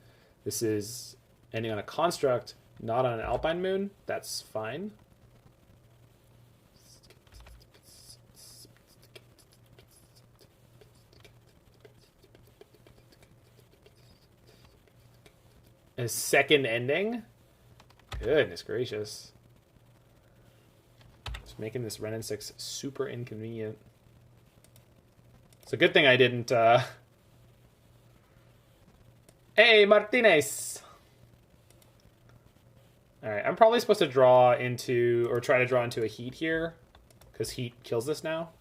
This is ending on a construct, not on an Alpine Moon. That's fine. A second ending? Goodness gracious. Making this Wrenn and Six super inconvenient. It's a good thing I didn't, Hey, Martinez! Alright, I'm probably supposed to draw into, or try to draw into a Heat here, because Heat kills this now.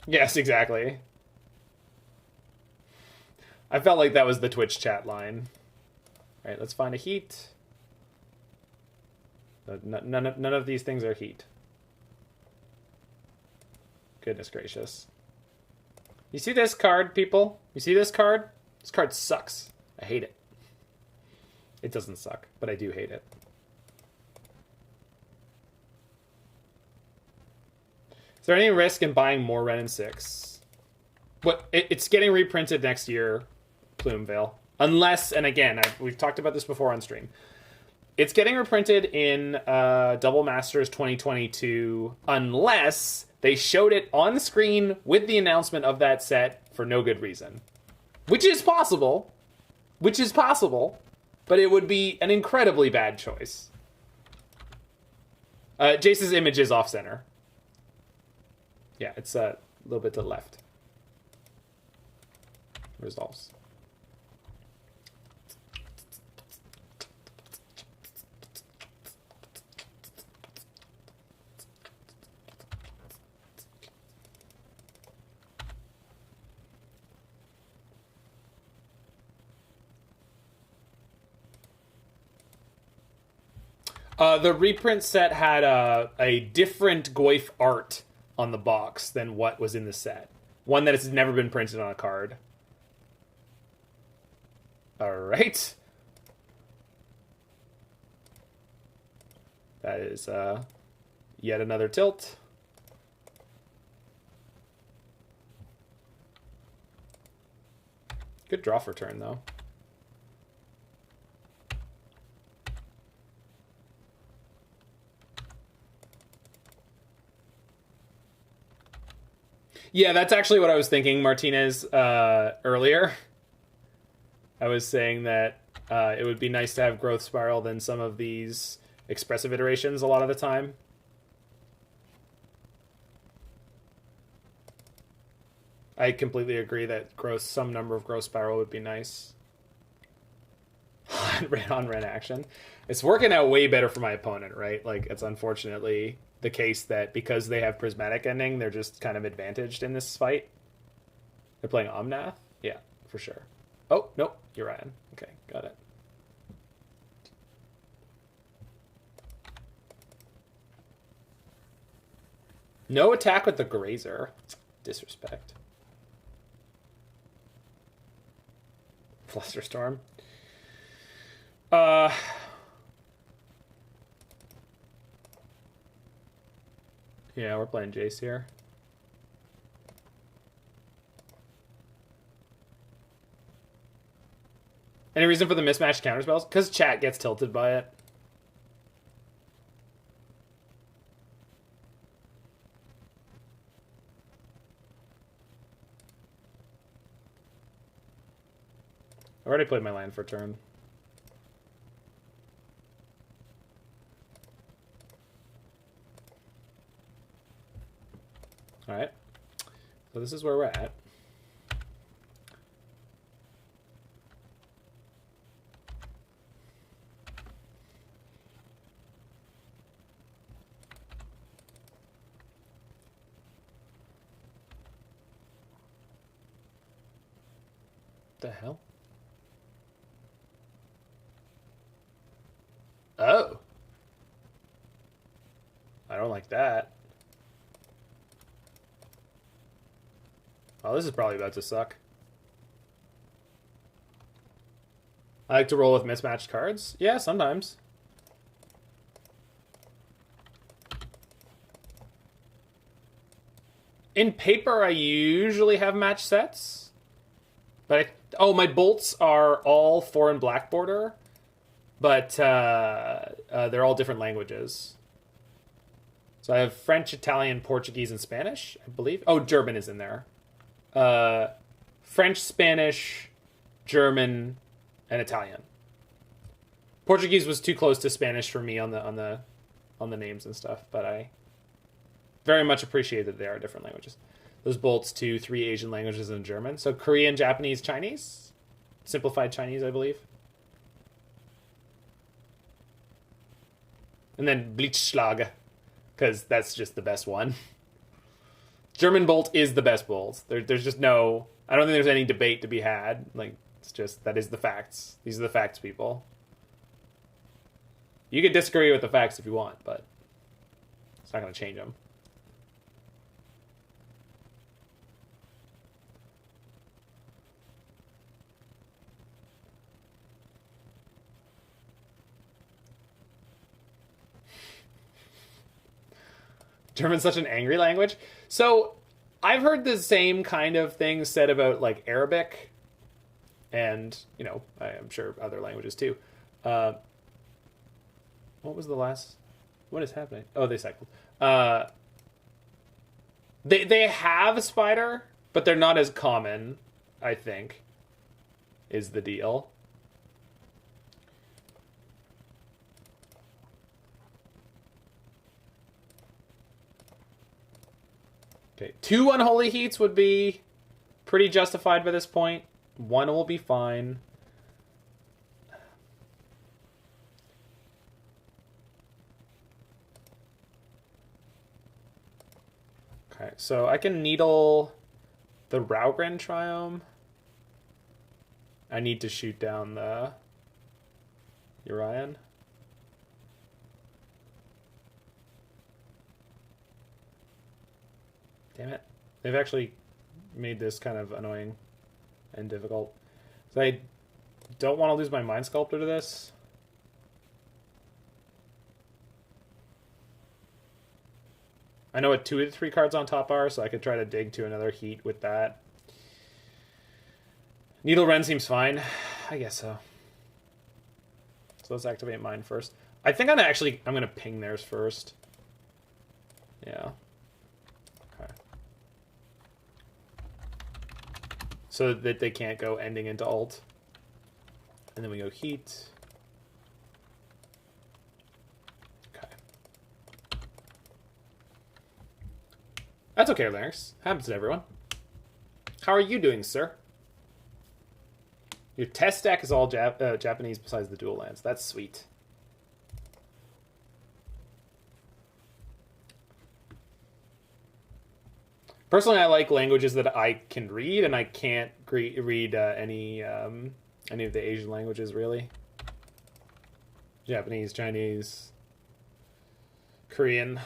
Yes, exactly. I felt like that was the Twitch chat line. Alright, let's find a Heat. None of these things are Heat. Goodness gracious. You see this card, people? You see this card? This card sucks. I hate it. It doesn't suck, but I do hate it. Is there any risk in buying more Wrenn and Six? It's getting reprinted next year, Plumeveil. Unless, and again, we've talked about this before on stream. It's getting reprinted in Double Masters 2022 unless they showed it on screen with the announcement of that set for no good reason. Which is possible. But it would be an incredibly bad choice. Jace's image is off-center. Yeah, it's a little bit to the left. Resolves. The reprint set had a different Goyf art on the box than what was in the set. One that has never been printed on a card. Alright. That is yet another tilt. Good draw for turn, though. Yeah, that's actually what I was thinking, Martinez, earlier. I was saying that it would be nice to have Growth Spiral than some of these expressive iterations a lot of the time. I completely agree that some number of Growth Spiral would be nice. on Wrenn action. It's working out way better for my opponent, right? Like, it's unfortunately the case that because they have Prismatic Ending, they're just kind of advantaged in this fight. They're playing Omnath. Yeah, for sure. Oh, nope, you're Ryan. Okay, got it. No attack with the Grazer. Disrespect. Flusterstorm. Yeah, we're playing Jace here. Any reason for the mismatched counterspells? Because chat gets tilted by it. I already played my land for a turn. Alright. So this is where we're at. The hell? Oh. I don't like that. Oh, this is probably about to suck. I like to roll with mismatched cards. Yeah, sometimes. In paper, I usually have match sets. But oh, my bolts are all foreign black border. But they're all different languages. So I have French, Italian, Portuguese, and Spanish, I believe. Oh, German is in there. French, Spanish, German, and Italian. Portuguese was too close to Spanish for me on the names and stuff, but I very much appreciate that they are different languages. Those bolts to 3 Asian languages and German. So Korean, Japanese, Chinese. Simplified Chinese, I believe. And then Blitzschlag, because that's just the best one. German bolt is the best bolt. There's just no... I don't think there's any debate to be had. Like, it's just... That is the facts. These are the facts, people. You can disagree with the facts if you want, but it's not going to change them. German's such an angry language. So I've heard the same kind of thing said about like Arabic and, you know, I'm sure other languages too. What was the last? What is happening? Oh, they cycled. They have spider, but they're not as common, I think, is the deal. Okay, 2 Unholy Heats would be pretty justified by this point. 1 will be fine. Okay, so I can Needle the Wrenn Triome. I need to shoot down the Urian. Damn it. They've actually made this kind of annoying and difficult. So I don't want to lose my Mind Sculptor to this. I know what 2 of the 3 cards on top are, so I could try to dig to another Heat with that. Needle Wrenn seems fine. I guess so. So let's activate mine first. I think I'm going to ping theirs first. Yeah. Okay. So that they can't go ending into ult. And then we go Heat. Okay. That's okay, Larynx. Happens to everyone. How are you doing, sir? Your test deck is all Japanese besides the dual lands. That's sweet. Personally, I like languages that I can read, and I can't read any of the Asian languages, really. Japanese, Chinese, Korean.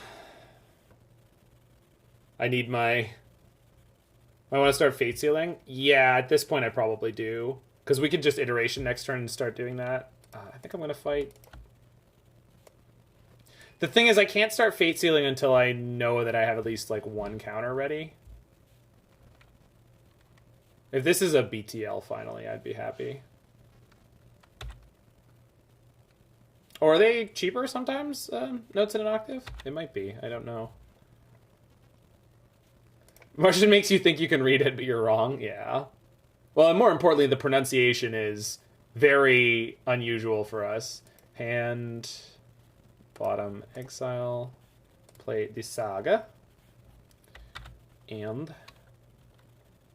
I need my... I want to start Fate Sealing? Yeah, at this point I probably do. Because we could just Iteration next turn and start doing that. I think I'm going to fight... The thing is, I can't start Fate Sealing until I know that I have at least, like, one counter ready. If this is a BTL, finally, I'd be happy. Or are they cheaper sometimes, Notes in an Octave? It might be. I don't know. Martian makes you think you can read it, but you're wrong. Yeah. Well, and more importantly, the pronunciation is very unusual for us. Hand... Bottom, exile, play the Saga, and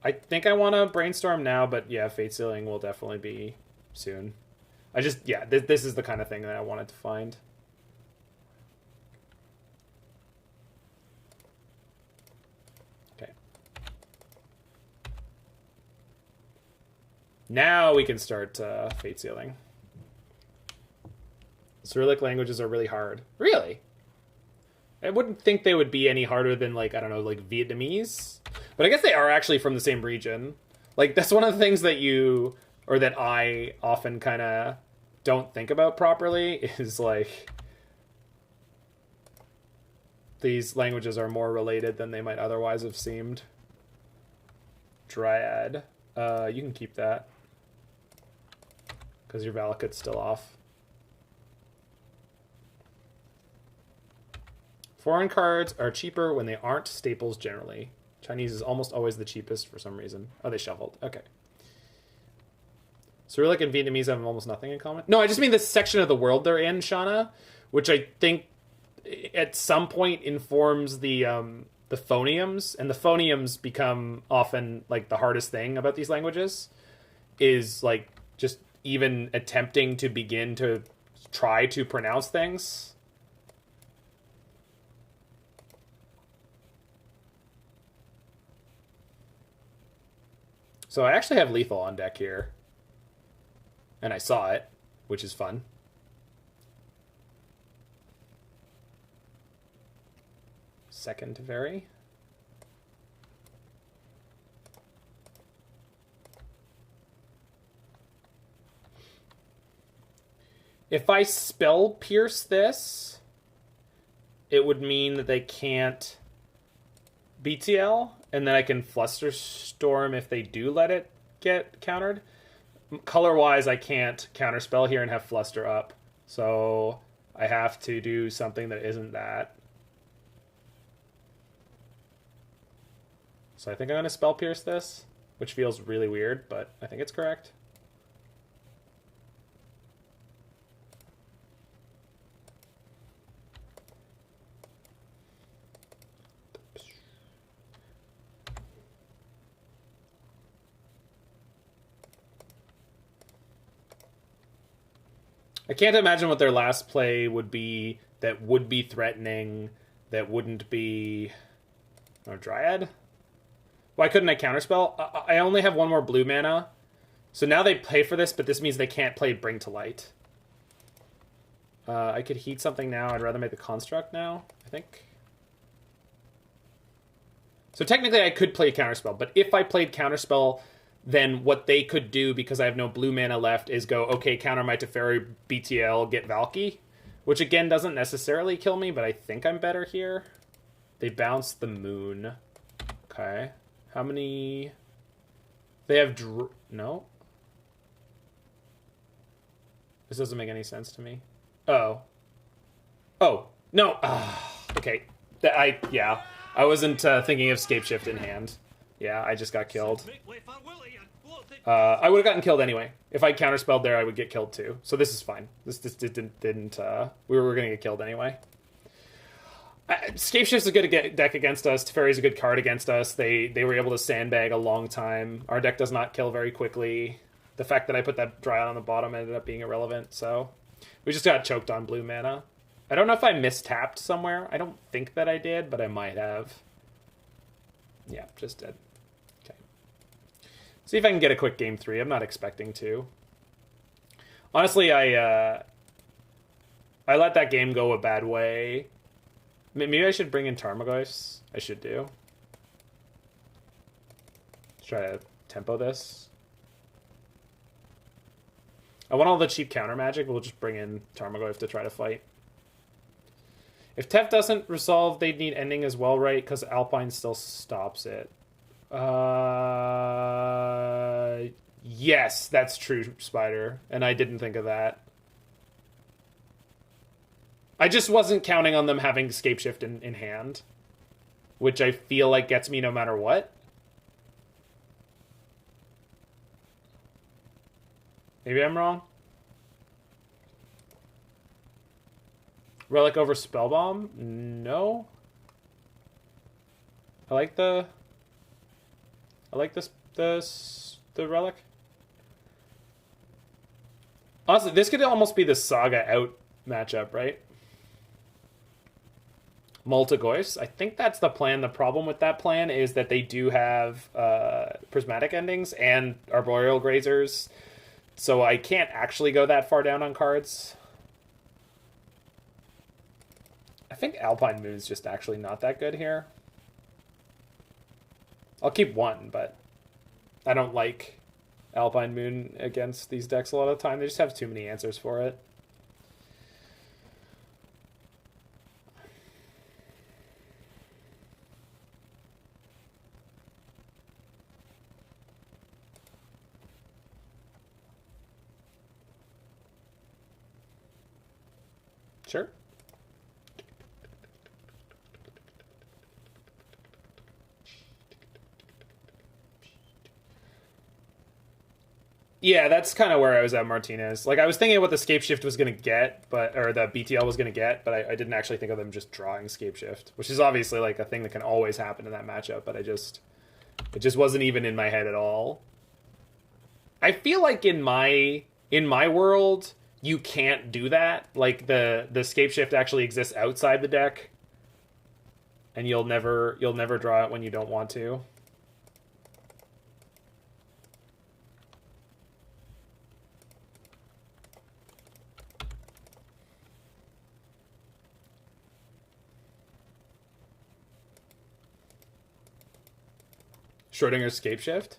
I think I want to brainstorm now, but yeah, Fate Sealing will definitely be soon. I just, yeah, this is the kind of thing that I wanted to find. Okay. Now we can start Fate Sealing. Cyrillic languages are really hard. Really? I wouldn't think they would be any harder than, like, I don't know, like Vietnamese. But I guess they are actually from the same region. Like, that's one of the things that you, or that I often kind of don't think about properly, is, like, these languages are more related than they might otherwise have seemed. Dryad. You can keep that. Because your Valakut's still off. Foreign cards are cheaper when they aren't staples generally. Chinese is almost always the cheapest for some reason. Oh, they shuffled. Okay. Cyrillic and Vietnamese have almost nothing in common. No, I just mean the section of the world they're in, Shauna, which I think at some point informs the phonemes, and the phonemes become often like the hardest thing about these languages, is like just even attempting to begin to try to pronounce things. So I actually have lethal on deck here. And I saw it, which is fun. Second Teferi. If I spell pierce this, it would mean that they can't BTL, and then I can Flusterstorm if they do let it get countered. Color-wise, I can't Counterspell here and have Fluster up, so I have to do something that isn't that. So I think I'm going to Spell Pierce this, which feels really weird, but I think it's correct. I can't imagine what their last play would be that would be threatening, that wouldn't be... Oh, Dryad? Why couldn't I Counterspell? I only have one more blue mana. So now they play for this, but this means they can't play Bring to Light. I could heat something now. I'd rather make the Construct now, I think. So technically I could play Counterspell, but if I played Counterspell... then what they could do, because I have no blue mana left, is go, okay, counter my Teferi, BTL, get Valky. Which, again, doesn't necessarily kill me, but I think I'm better here. They bounce the Moon. Okay. How many... They have... No? This doesn't make any sense to me. Oh. Oh. No. Okay. Yeah. I wasn't thinking of Scapeshift in hand. Yeah, I just got killed. I would have gotten killed anyway. If I counterspelled there, I would get killed too. So this is fine. This didn't we were going to get killed anyway. Scapeshift's a good deck against us. Teferi's a good card against us. They were able to sandbag a long time. Our deck does not kill very quickly. The fact that I put that Dryad on the bottom ended up being irrelevant, so... We just got choked on blue mana. I don't know if I mistapped somewhere. I don't think that I did, but I might have. Yeah, just dead. Okay. See if I can get a quick game 3. I'm not expecting to. Honestly, I let that game go a bad way. Maybe I should bring in Tarmogoyfs. I should do. Let's try to tempo this. I want all the cheap counter magic, but we'll just bring in Tarmogoyf to try to fight. If Tef doesn't resolve, they'd need ending as well, right? Because Alpine still stops it. Yes, that's true, Spider. And I didn't think of that. I just wasn't counting on them having Scapeshift in hand, which I feel like gets me no matter what. Maybe I'm wrong. Relic over Spellbomb? No. I like the Relic. Honestly, this could almost be the Saga out matchup, right? Multigoyfs. I think that's the plan. The problem with that plan is that they do have prismatic endings and arboreal grazers, so I can't actually go that far down on cards. I think Alpine Moon is just actually not that good here. I'll keep one, but I don't like Alpine Moon against these decks a lot of the time. They just have too many answers for it. Sure. Yeah, that's kind of where I was at, Martinez. Like, I was thinking what the Scapeshift was going to get, or the BTL was going to get, but I didn't actually think of them just drawing Scapeshift, which is obviously like a thing that can always happen in that matchup, but it just wasn't even in my head at all. I feel like in my world, you can't do that. Like, the Scapeshift actually exists outside the deck, and you'll never draw it when you don't want to. Schrodinger's Scapeshift?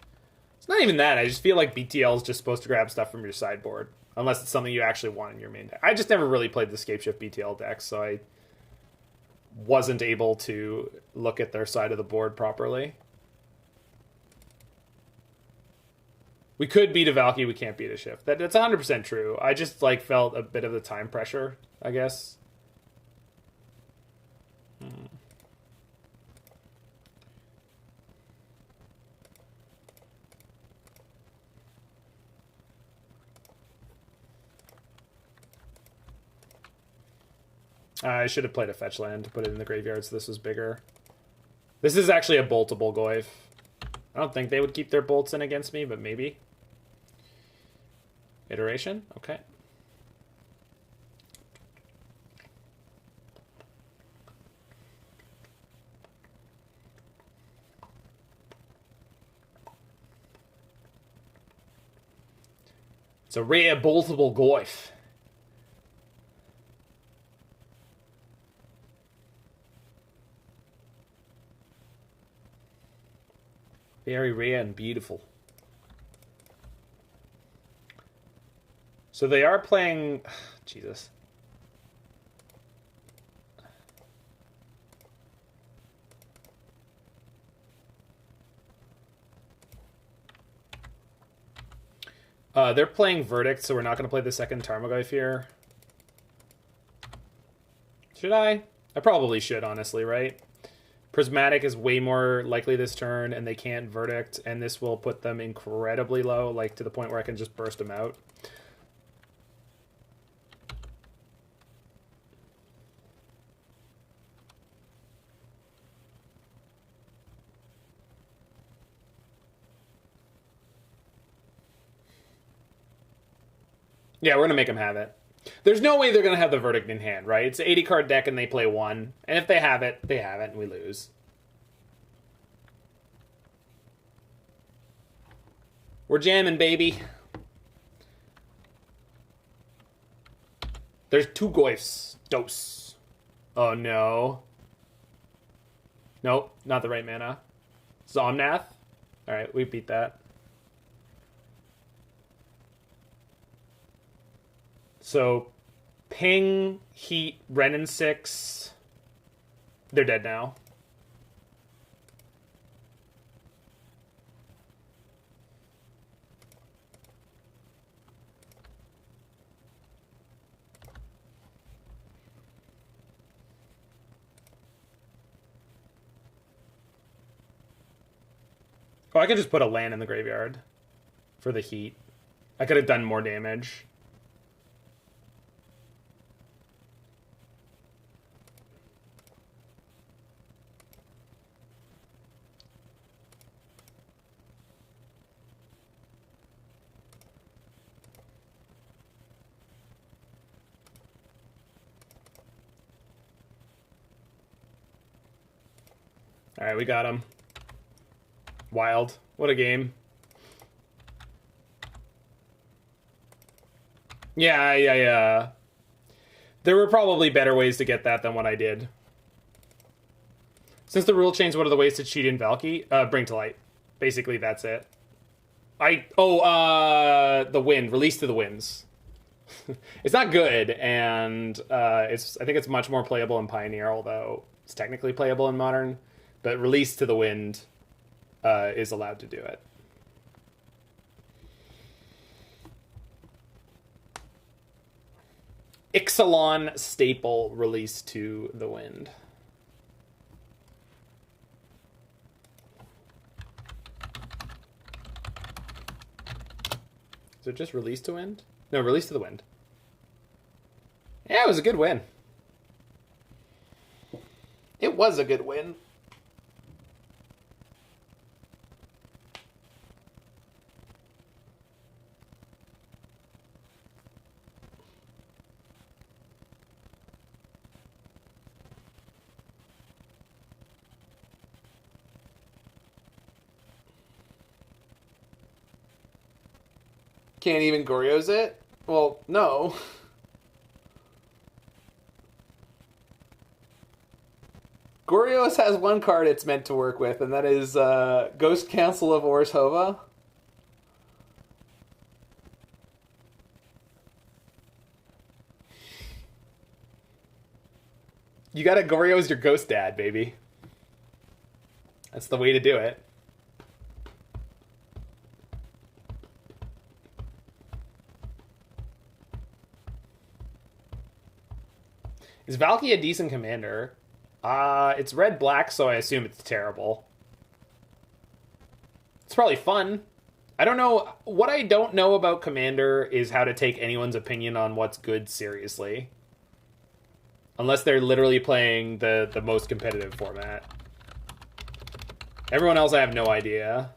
It's not even that. I just feel like BTL is just supposed to grab stuff from your sideboard. Unless it's something you actually want in your main deck. I just never really played the Scapeshift BTL deck, so I wasn't able to look at their side of the board properly. We could beat a Valky, we can't beat a Shift. That's 100% true. I just felt a bit of the time pressure, I guess. I should have played a fetch land to put it in the graveyard so this was bigger. This is actually a boltable Goyf. I don't think they would keep their bolts in against me, but maybe. Iteration? Okay. It's a rare boltable Goyf. Very rare and beautiful. So they are playing... Jesus. They're playing Verdict, so we're not going to play the second Tarmogoyf here. Should I? I probably should, honestly, right? Prismatic is way more likely this turn, and they can't Verdict, and this will put them incredibly low, to the point where I can just burst them out. Yeah, we're going to make them have it. There's no way they're going to have the Verdict in hand, right? It's an 80-card deck, and they play one. And if they have it, and we lose. We're jamming, baby. There's 2 Goyfs. Dose. Oh, no. Nope, not the right mana. Zomnath. Alright, we beat that. So, Ping, Heat, Wrenn and Six. They're dead now. Oh, I could just put a land in the graveyard for the heat. I could have done more damage. All right, we got him. Wild. What a game. Yeah. There were probably better ways to get that than what I did. Since the rule change, what are the ways to cheat in Valky? Bring to light. Basically, that's it. The wind. Release to the winds. It's not good, and I think it's much more playable in Pioneer, although it's technically playable in Modern. But Release to the Wind is allowed to do it. Ixalan staple, Release to the Wind. Is it just Release to Wind? No, Release to the Wind. Yeah, it was a good win. It was a good win. Can't even Goryo's it? Well, no. Goryo's has one card it's meant to work with, and that is Ghost Council of Orshova. You gotta Goryo's your ghost dad, baby. That's the way to do it. Is Valky a decent commander? It's red-black, so I assume it's terrible. It's probably fun. I don't know. What I don't know about Commander is how to take anyone's opinion on what's good seriously. Unless they're literally playing the most competitive format. Everyone else, I have no idea.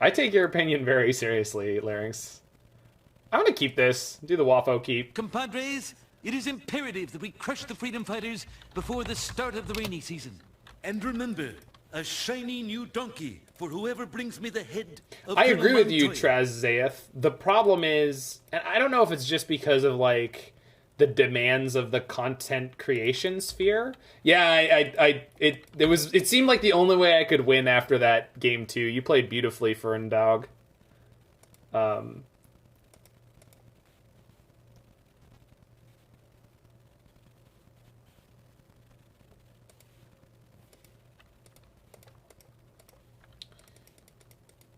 I take your opinion very seriously, Larynx. I'm gonna keep this. Do the Waffo keep. Compadres, it is imperative that we crush the freedom fighters before the start of the rainy season. And remember, a shiny new donkey for whoever brings me the head of I agree with you, Trazzaeth. The problem is, and I don't know if it's just because of, like, the demands of the content creation sphere. Yeah, it seemed like the only way I could win after that game 2. You played beautifully, Ferndog.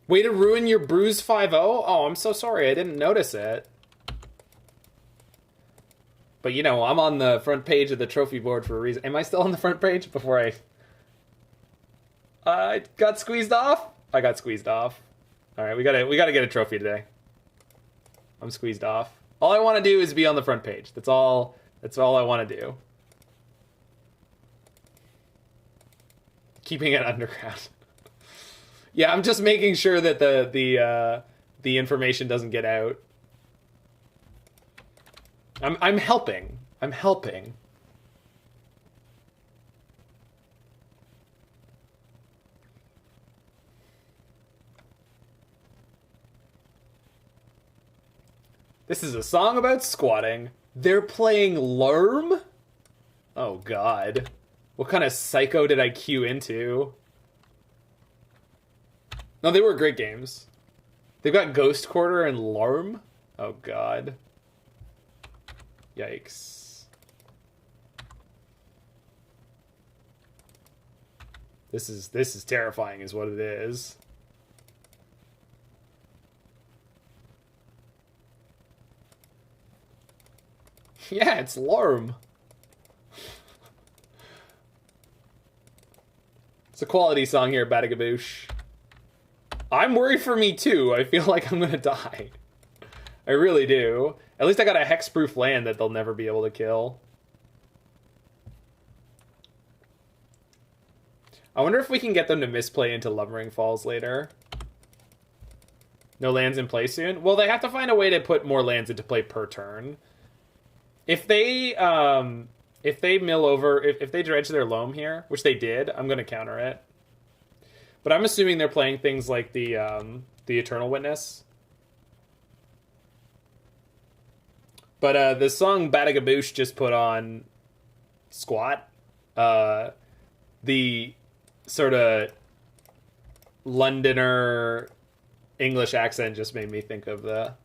Way to ruin your Bruise 5-0? Oh, I'm so sorry. I didn't notice it. But, you know, I'm on the front page of the trophy board for a reason. Am I still on the front page before I got squeezed off? I got squeezed off. All right, we gotta get a trophy today. I'm squeezed off. All I want to do is be on the front page. That's all I want to do. Keeping it underground. Yeah, I'm just making sure that the information doesn't get out. I'm helping. I'm helping. This is a song about squatting. They're playing Lerm? Oh, God. What kind of psycho did I queue into? No, they were great games. They've got Ghost Quarter and Lerm? Oh, God. Yikes. This is terrifying is what it is. Yeah, it's Lerm. It's a quality song here, Badagaboosh. I'm worried for me too. I feel like I'm gonna die. I really do. At least I got a hexproof land that they'll never be able to kill. I wonder if we can get them to misplay into Lumbering Falls later. No lands in play soon? Well, they have to find a way to put more lands into play per turn. If they mill over, if they dredge their loam here, which they did, I'm going to counter it. But I'm assuming they're playing things like the Eternal Witness. But the song Badagaboosh just put on Squat. The sort of Londoner English accent just made me think of the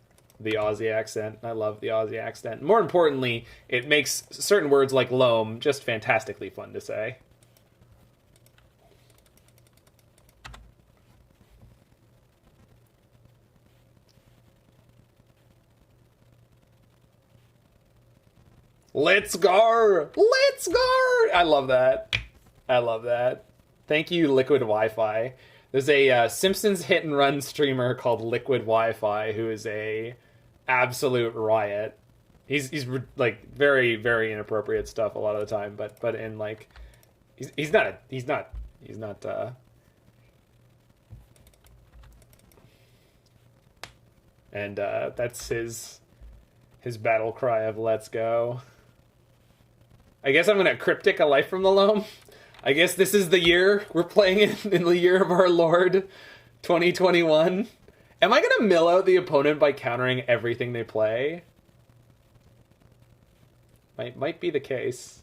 Aussie accent. I love the Aussie accent. More importantly, it makes certain words like loam just fantastically fun to say. Let's go! Let's go! I love that. I love that. Thank you, Liquid Wi-Fi. There's a Simpsons hit and run streamer called Liquid Wi-Fi who is a absolute riot. He's like very, very inappropriate stuff a lot of the time, but in like he's not and that's his battle cry of let's go. I guess I'm gonna Cryptic A Life from the Loam. I guess this is the year we're playing in the year of our Lord 2021. Am I gonna mill out the opponent by countering everything they play? Might be the case.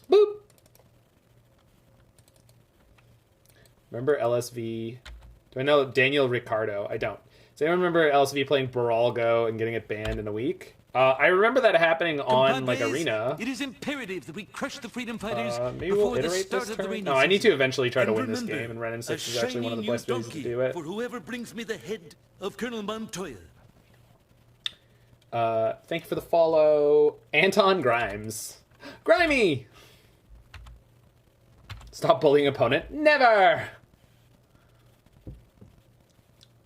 Boop. Remember LSV? Do I know Daniel Ricardo? I don't. Does anyone remember LSV playing Baralgo and getting it banned in a week? I remember that happening on like Arena. It is imperative that we crush the freedom fighters maybe we'll before the iterate start this of the turn. rainy No, I need to season. eventually try to And win this remember, game, and Wrenn and a Six is actually one of the shiny best new ways to donkey do it. for whoever brings me the head of Colonel Montoya. Thank you for the follow, Anton Grimes. Grimy! Stop bullying opponent. Never!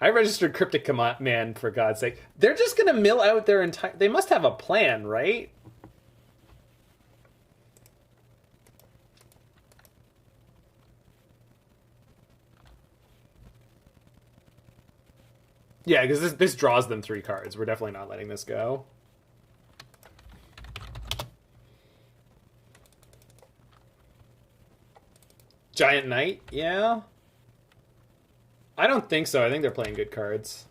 I registered Cryptic Command, for God's sake. They're just gonna mill out their entire... They must have a plan, right? Yeah, because this draws them 3 cards. We're definitely not letting this go. Giant Knight? Yeah. I don't think so. I think they're playing good cards.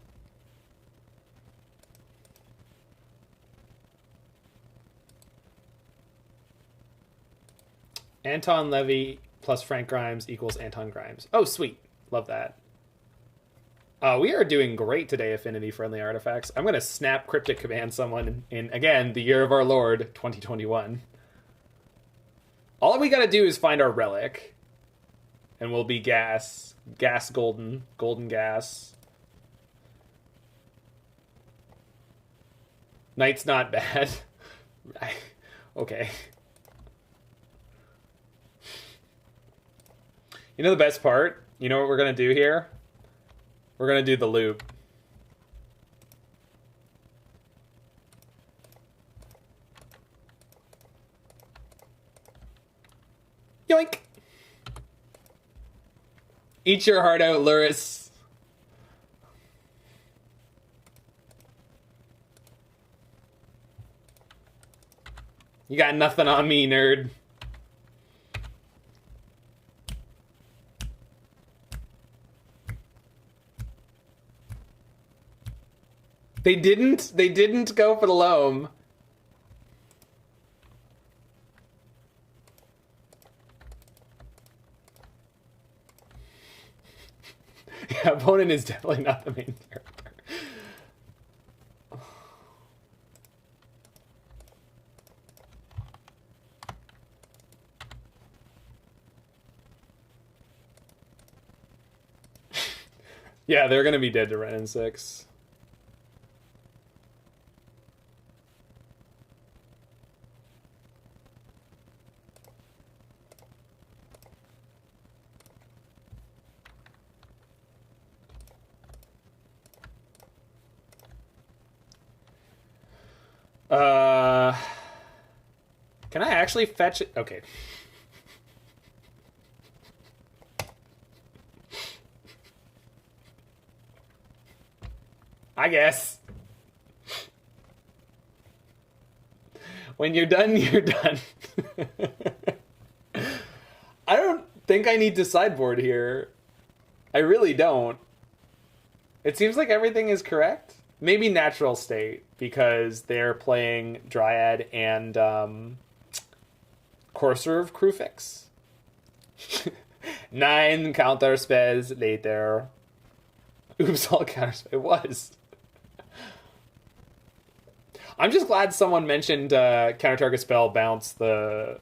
Anton Levy plus Frank Grimes equals Anton Grimes. Oh, sweet. Love that. We are doing great today, affinity-friendly artifacts. I'm going to snap Cryptic Command someone in, again, the year of our Lord, 2021. All we got to do is find our relic. And we'll be gas golden gas. Knight's not bad. Okay. You know the best part? You know what we're going to do here? We're going to do the loop. Yoink! Eat your heart out, Luris. You got nothing on me, nerd. They didn't go for the loam. Yeah, opponent is definitely not the main character. Yeah, they're gonna be dead to Wrenn and Six. Can I actually fetch it? Okay. I guess. When you're done, you're done. I don't think I need to sideboard here. I really don't. It seems like everything is correct. Maybe natural state, because they're playing Dryad and Courser of Cryptics. 9 counterspells later. Oops, all counterspell. It was. I'm just glad someone mentioned counter target spell bounce the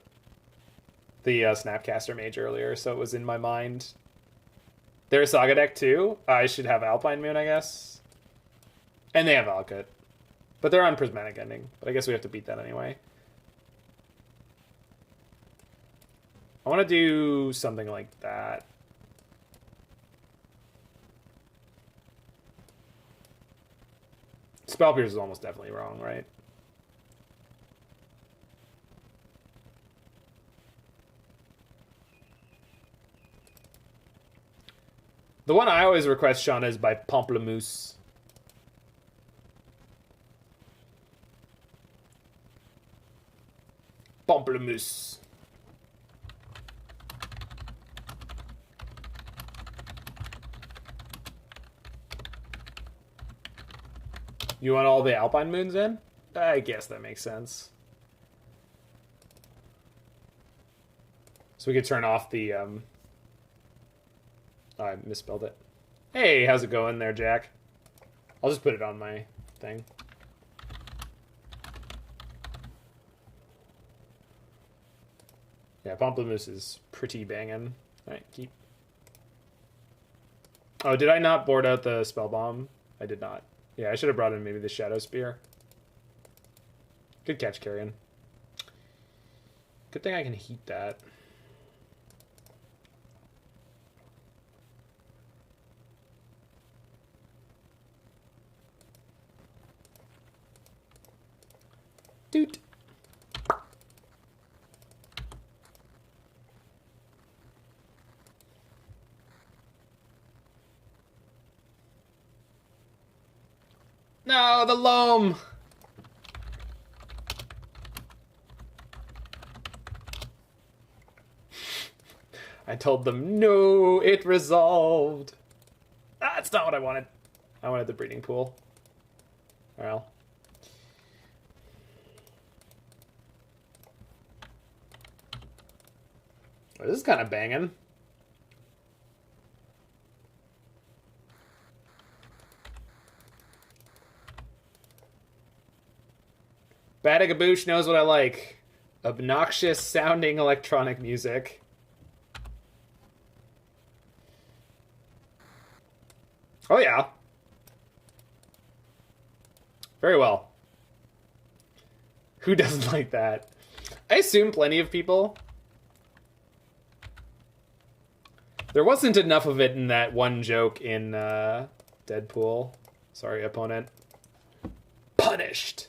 Snapcaster Mage earlier, so it was in my mind. They're a Saga deck too. I should have Alpine Moon, I guess. And they have Valakut. But they're on Prismatic Ending. But I guess we have to beat that anyway. I want to do something like that. Spell Pierce is almost definitely wrong, right? The one I always request, Sean, is by Pamplemousse. Pamplemousse. You want all the Alpine Moons in? I guess that makes sense. So we could turn off the... Oh, I misspelled it. Hey, how's it going there, Jack? I'll just put it on my thing. Yeah, Pamplemousse is pretty banging. Alright, keep. Oh, did I not board out the Spellbomb? I did not. Yeah, I should have brought in maybe the Shadowspear. Good catch, Carrion. Good thing I can heat that. Doot. No, the loam! I told them, no, it resolved. That's not what I wanted. I wanted the breeding pool. Well. This is kind of banging. Badagaboosh knows what I like. Obnoxious sounding electronic music. Oh yeah. Very well. Who doesn't like that? I assume plenty of people. There wasn't enough of it in that one joke in Deadpool. Sorry, opponent. Punished.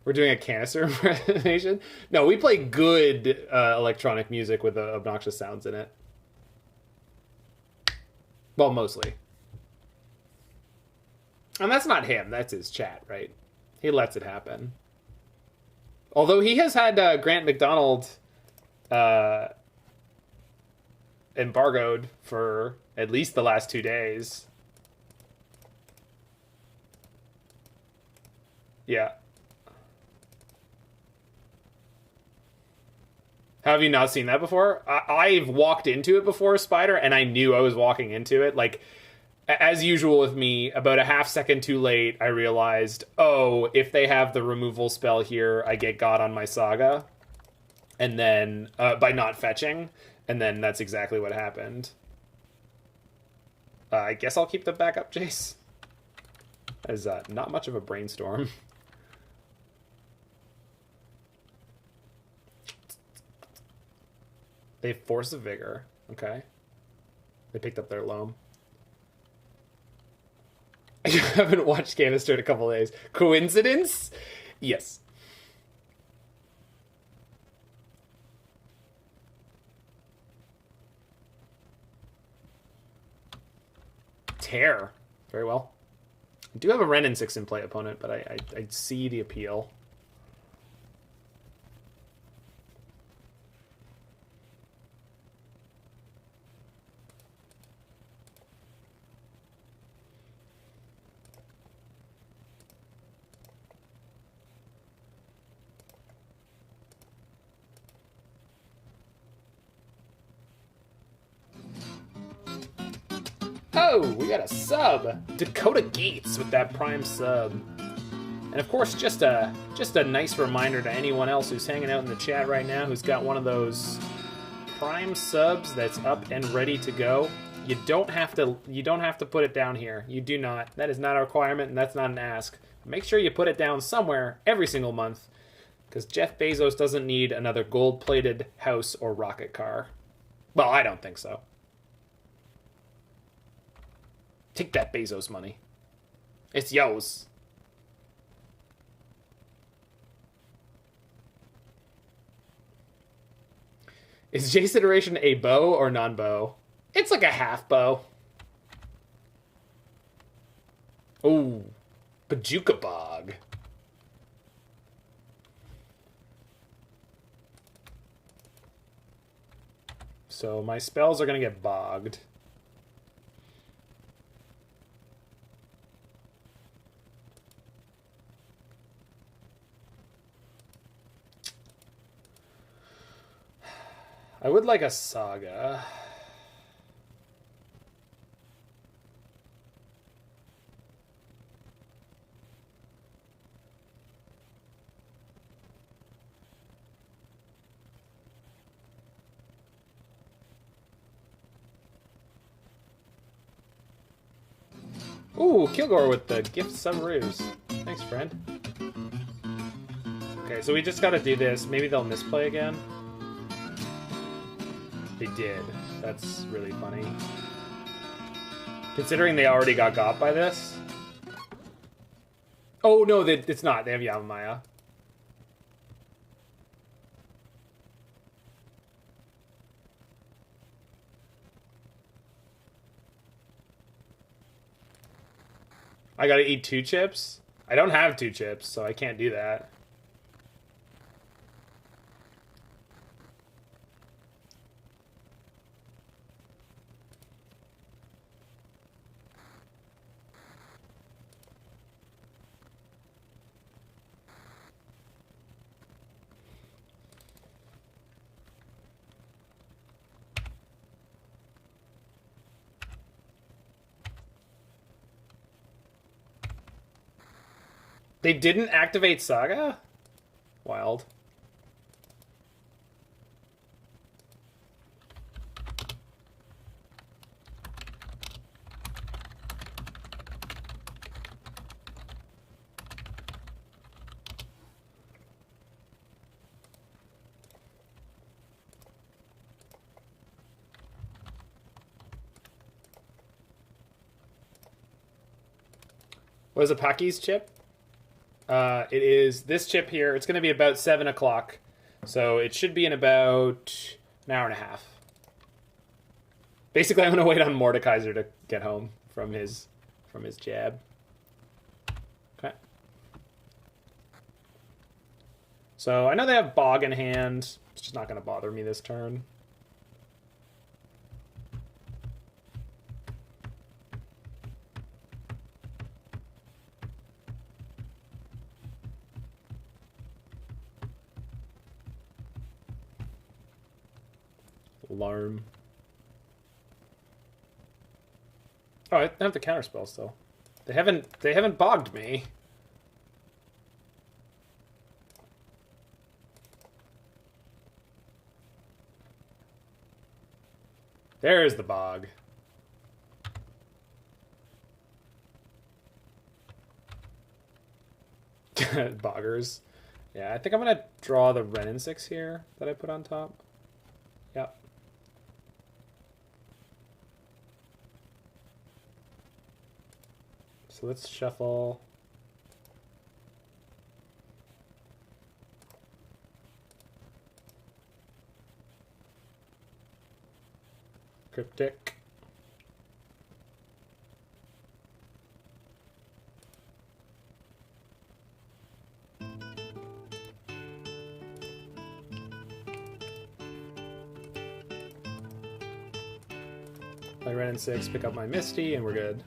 We're doing a canister impersonation? No, we play good electronic music with obnoxious sounds in it. Well, mostly. And that's not him. That's his chat, right? He lets it happen. Although he has had Grant McDonald embargoed for at least the last 2 days. Yeah. Have you not seen that before? I've walked into it before, Spider, and I knew I was walking into it. Like, as usual with me, about a half second too late, I realized, oh, if they have the removal spell here, I get God on my Saga. And then, by not fetching. And then that's exactly what happened. I guess I'll keep the backup, Jace. That is not much of a brainstorm. They have Force of Vigor. Okay. They picked up their loam. I haven't watched Canister in a couple days. Coincidence? Yes. Tear. Very well. I do have a Wrenn and Six in play, opponent, but I see the appeal. Oh, we got a sub. Dakota Gates with that prime sub. And of course, just a nice reminder to anyone else who's hanging out in the chat right now who's got one of those prime subs that's up and ready to go. You don't have to put it down here. You do not. That is not a requirement, and that's not an ask. Make sure you put it down somewhere every single month, because Jeff Bezos doesn't need another gold-plated house or rocket car. Well, I don't think so. Take that Bezos money. It's yours. Is Jace Iteration a bow or non-bow? It's like a half bow. Ooh. Bajuka Bog. So my spells are going to get bogged. I would like a Saga. Ooh, Kilgore with the gift sub-ruse. Thanks, friend. Okay, so we just gotta do this. Maybe they'll misplay again. They did. That's really funny. Considering they already got by this. Oh, no, it's not. They have Yamamaya. I gotta eat 2 chips? I don't have 2 chips, so I can't do that. They didn't activate Saga? Wild. What is a Paki's chip? It is this chip here. It's going to be about 7 o'clock. So it should be in about an hour and a half. Basically, I'm going to wait on Mordekaiser to get home from his jab. Okay. So I know they have Bog in hand. It's just not going to bother me this turn. Alarm. Oh, I have the counterspell still. They haven't bogged me. There's the bog. Boggers. Yeah, I think I'm gonna draw the Wrenn and Six here that I put on top. Yep. So let's shuffle. Cryptic. Play Wrenn and Six, pick up my Misty, and we're good.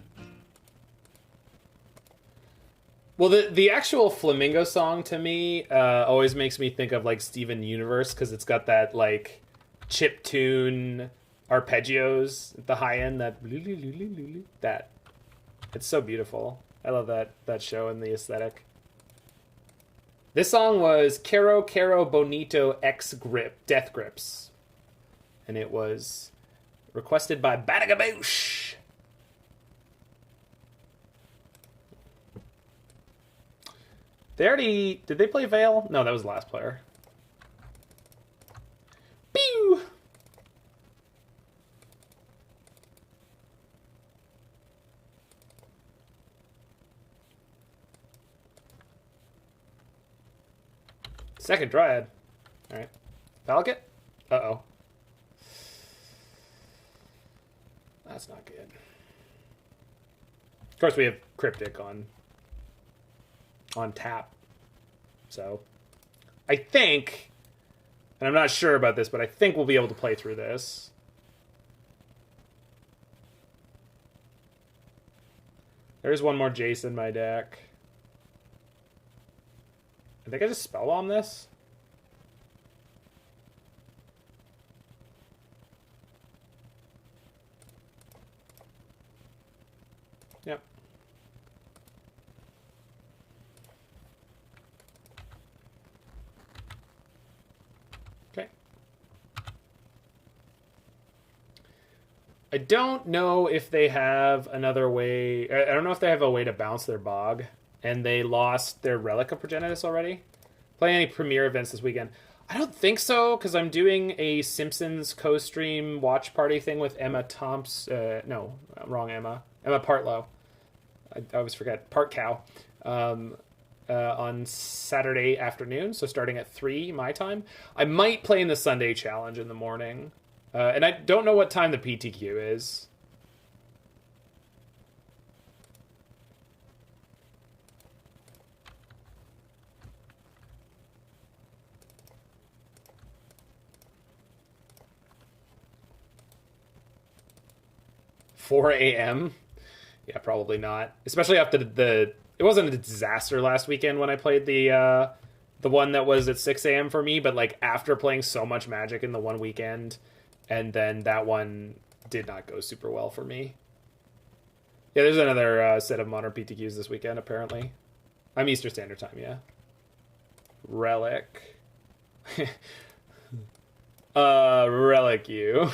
Well, the actual Flamingo song to me always makes me think of like Steven Universe because it's got that like chiptune arpeggios at the high end. That it's so beautiful. I love that show and the aesthetic. This song was Caro Caro Bonito X Grip Death Grips, and it was requested by Badagaboosh. Did they play Veil? No, that was the last player. Pew! Second Dryad. Alright. Valakut? Uh-oh. That's not good. Of course, we have Cryptic on tap. So I think, and I'm not sure about this, but I think we'll be able to play through this. There's one more Jace in my deck. I think I just Spellbomb this. Yep. Okay. I don't know if they have another way. I don't know if they have a way to bounce their Bog. And they lost their Relic of Progenitus already. Play any premiere events this weekend? I don't think so, because I'm doing a Simpsons co-stream watch party thing with Emma Thompson. No, wrong Emma. Emma Partlow. I always forget. Part Cow. On Saturday afternoon, so starting at 3 my time. I might play in the Sunday challenge in the morning. And I don't know what time the PTQ is. $4 a.m. Yeah, probably not. Especially after the it wasn't a disaster last weekend when I played the one that was at 6 a.m. for me, but like after playing so much Magic in the one weekend, and then that one did not go super well for me. Yeah, there's another set of Modern PTQs this weekend, apparently. I'm Eastern Standard Time, yeah. Relic. Relic you.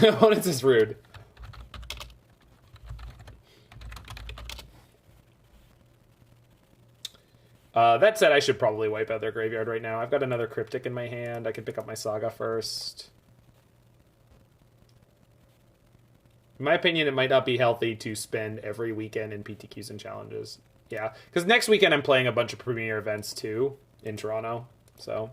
Opponents is rude. That said, I should probably wipe out their graveyard right now. I've got another Cryptic in my hand. I can pick up my Saga first. In my opinion, it might not be healthy to spend every weekend in PTQs and challenges. Yeah, because next weekend I'm playing a bunch of Premier events too in Toronto. So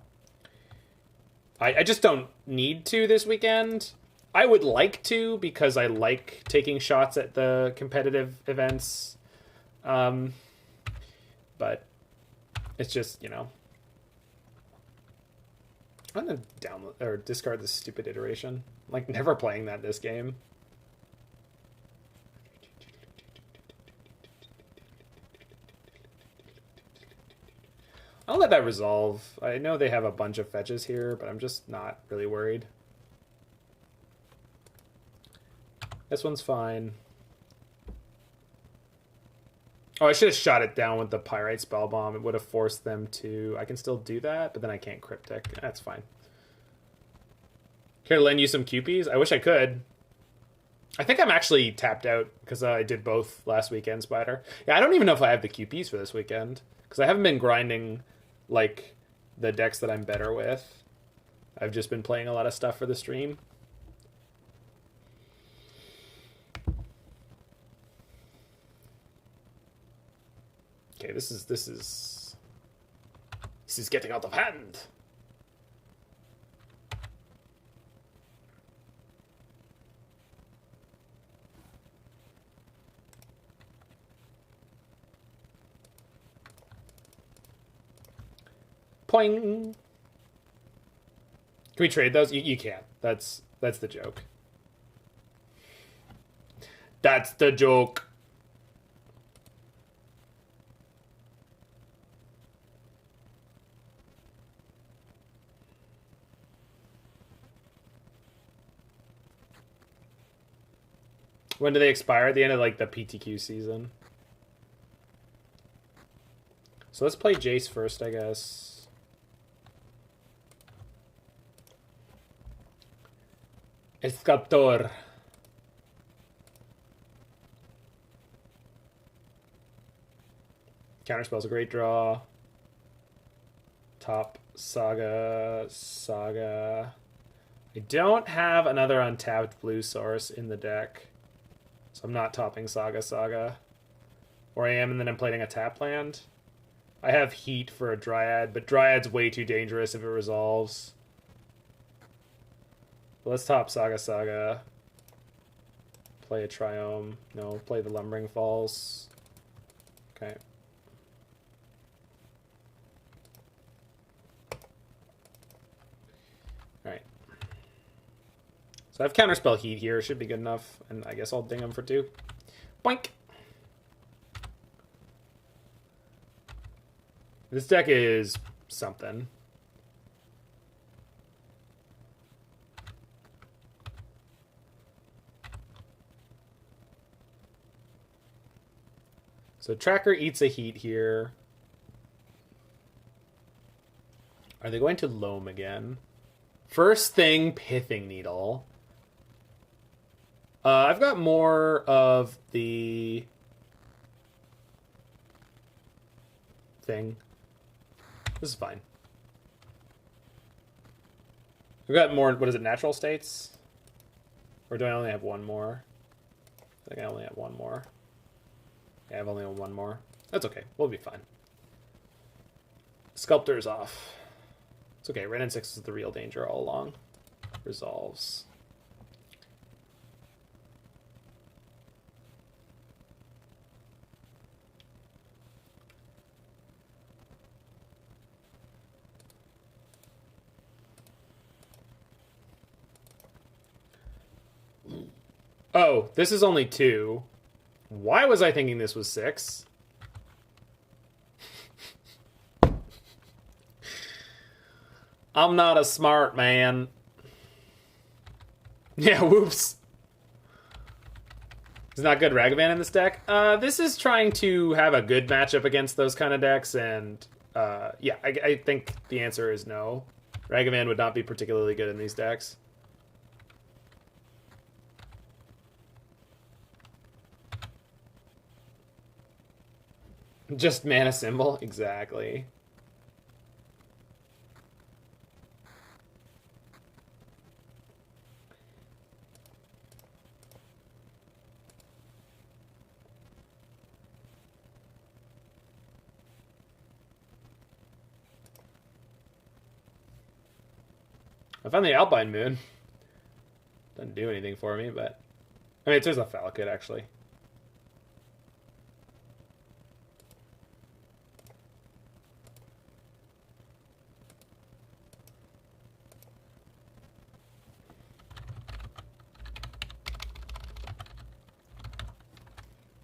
I just don't need to this weekend. I would like to because I like taking shots at the competitive events. But it's just, you know. I'm going to download or discard this stupid iteration. Like, never playing that this game. I'll let that resolve. I know they have a bunch of fetches here, but I'm just not really worried. This one's fine. Oh, I should have shot it down with the Pyrite Spellbomb. It would have forced them to... I can still do that, but then I can't Cryptic. That's fine. Care to lend you some QPs? I wish I could. I think I'm actually tapped out because I did both last weekend, Spider. Yeah, I don't even know if I have the QPs for this weekend because I haven't been grinding like the decks that I'm better with. I've just been playing a lot of stuff for the stream. Okay, this is getting out of hand. Poing. Can we trade those? You can't. That's the joke. That's the joke. When do they expire? At the end of like the PTQ season. So let's play Jace first, I guess. Sculptor. Counterspell's a great draw. Top Saga. I don't have another untapped blue source in the deck. So I'm not topping Saga. Or I am, and then I'm playing a tap land. I have Heat for a Dryad, but Dryad's way too dangerous if it resolves. But let's top Saga. Play a Triome. No, play the Lumbering Falls. Okay. Alright. So I have Counterspell Heat here. Should be good enough. And I guess I'll ding him for 2. Boink! This deck is something. So Tracker eats a Heat here. Are they going to Loam again? First thing, Pithing Needle. I've got more of the thing. This is fine. We've got more, what is it, natural states? Or do I only have one more? I think I only have one more. Yeah, I've only one more. That's okay. We'll be fine. Sculptor's off. It's okay. Wrenn and Six is the real danger all along. Resolves. Oh, this is only 2. Why was I thinking this was 6? I'm not a smart man. Yeah, whoops. It's not good Ragavan in this deck. This is trying to have a good matchup against those kind of decks, and yeah, I think the answer is no. Ragavan would not be particularly good in these decks. Just mana symbol? Exactly. I found the Alpine Moon. Doesn't do anything for me, but... I mean, there's a Falcon, actually.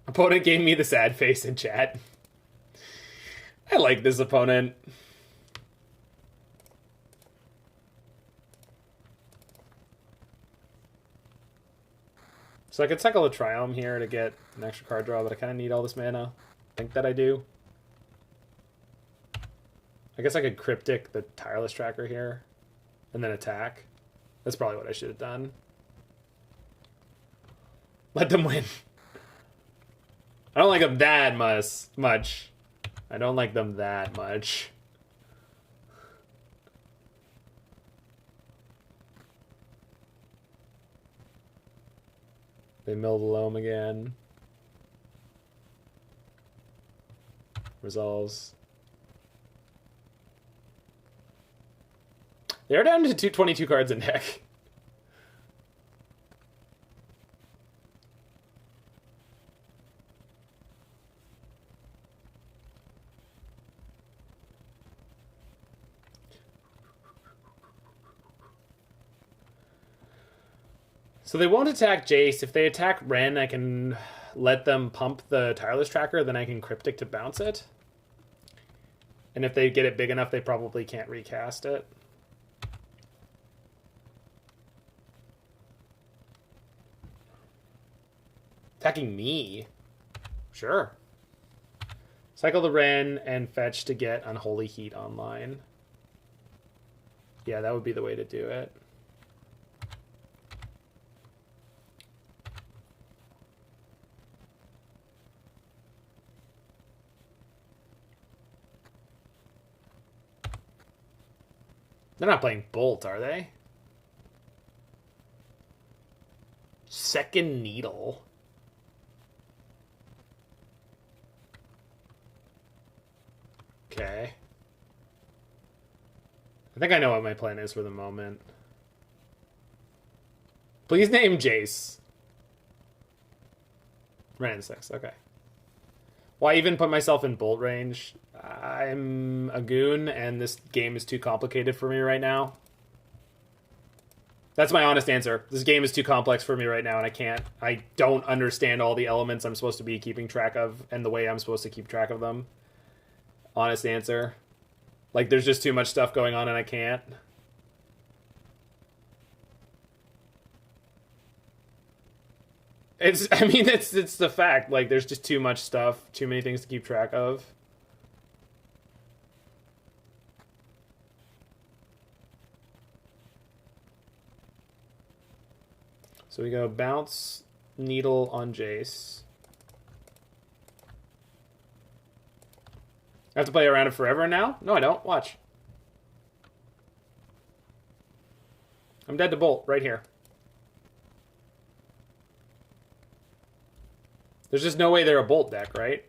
Opponent gave me the sad face in chat. I like this opponent. So I could cycle a Triome here to get an extra card draw, but I kind of need all this mana. I think that I do. I guess I could Cryptic the Tireless Tracker here, and then attack. That's probably what I should have done. Let them win. I don't like them that much. I don't like them that much. They mill the loam again. Resolves. They're down to 222 cards in deck. So they won't attack Jace. If they attack Wrenn, I can let them pump the Tireless Tracker, then I can Cryptic to bounce it. And if they get it big enough, they probably can't recast it. Attacking me? Sure. Cycle the Wrenn and fetch to get Unholy Heat online. Yeah, that would be the way to do it. They're not playing Bolt, are they? Second Needle. Okay. I think I know what my plan is for the moment. Please name Jace. Wrenn and Six, okay. Why even put myself in Bolt range? I'm a goon, and this game is too complicated for me right now. That's my honest answer. This game is too complex for me right now, and I don't understand all the elements I'm supposed to be keeping track of, and the way I'm supposed to keep track of them. Honest answer. Like, there's just too much stuff going on, and I can't. It's the fact. Like, there's just too much stuff, too many things to keep track of. So we go bounce Needle on Jace. I have to play around it forever now? No, I don't. Watch. I'm dead to Bolt right here. There's just no way they're a Bolt deck, right?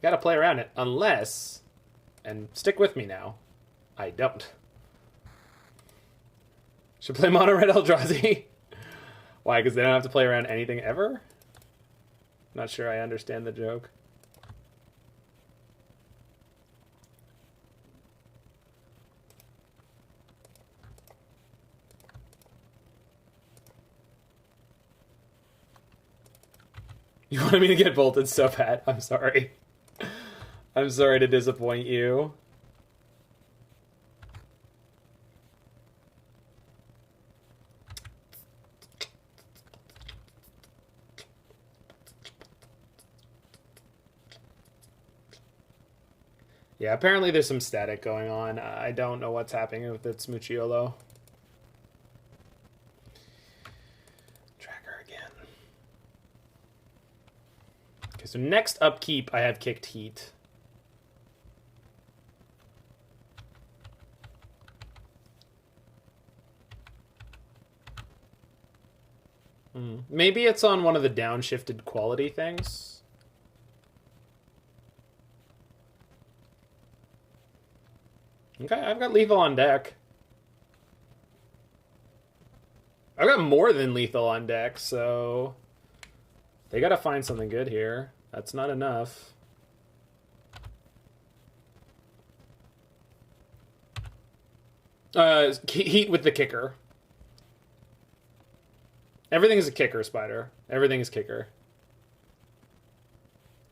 Gotta play around it. Unless, and stick with me now, I don't. Should play Mono Red Eldrazi. Why? Because they don't have to play around anything ever? Not sure I understand the joke. You wanted me to get bolted so bad. I'm sorry. I'm sorry to disappoint you. Yeah, apparently there's some static going on. I don't know what's happening with its Muciolo. Tracker again. Okay, so next upkeep, I have Kicked Heat. Maybe it's on one of the downshifted quality things. Okay, I've got lethal on deck. I've got more than lethal on deck, so they gotta find something good here. That's not enough. Heat with the kicker. Everything is a kicker, Spider. Everything is kicker.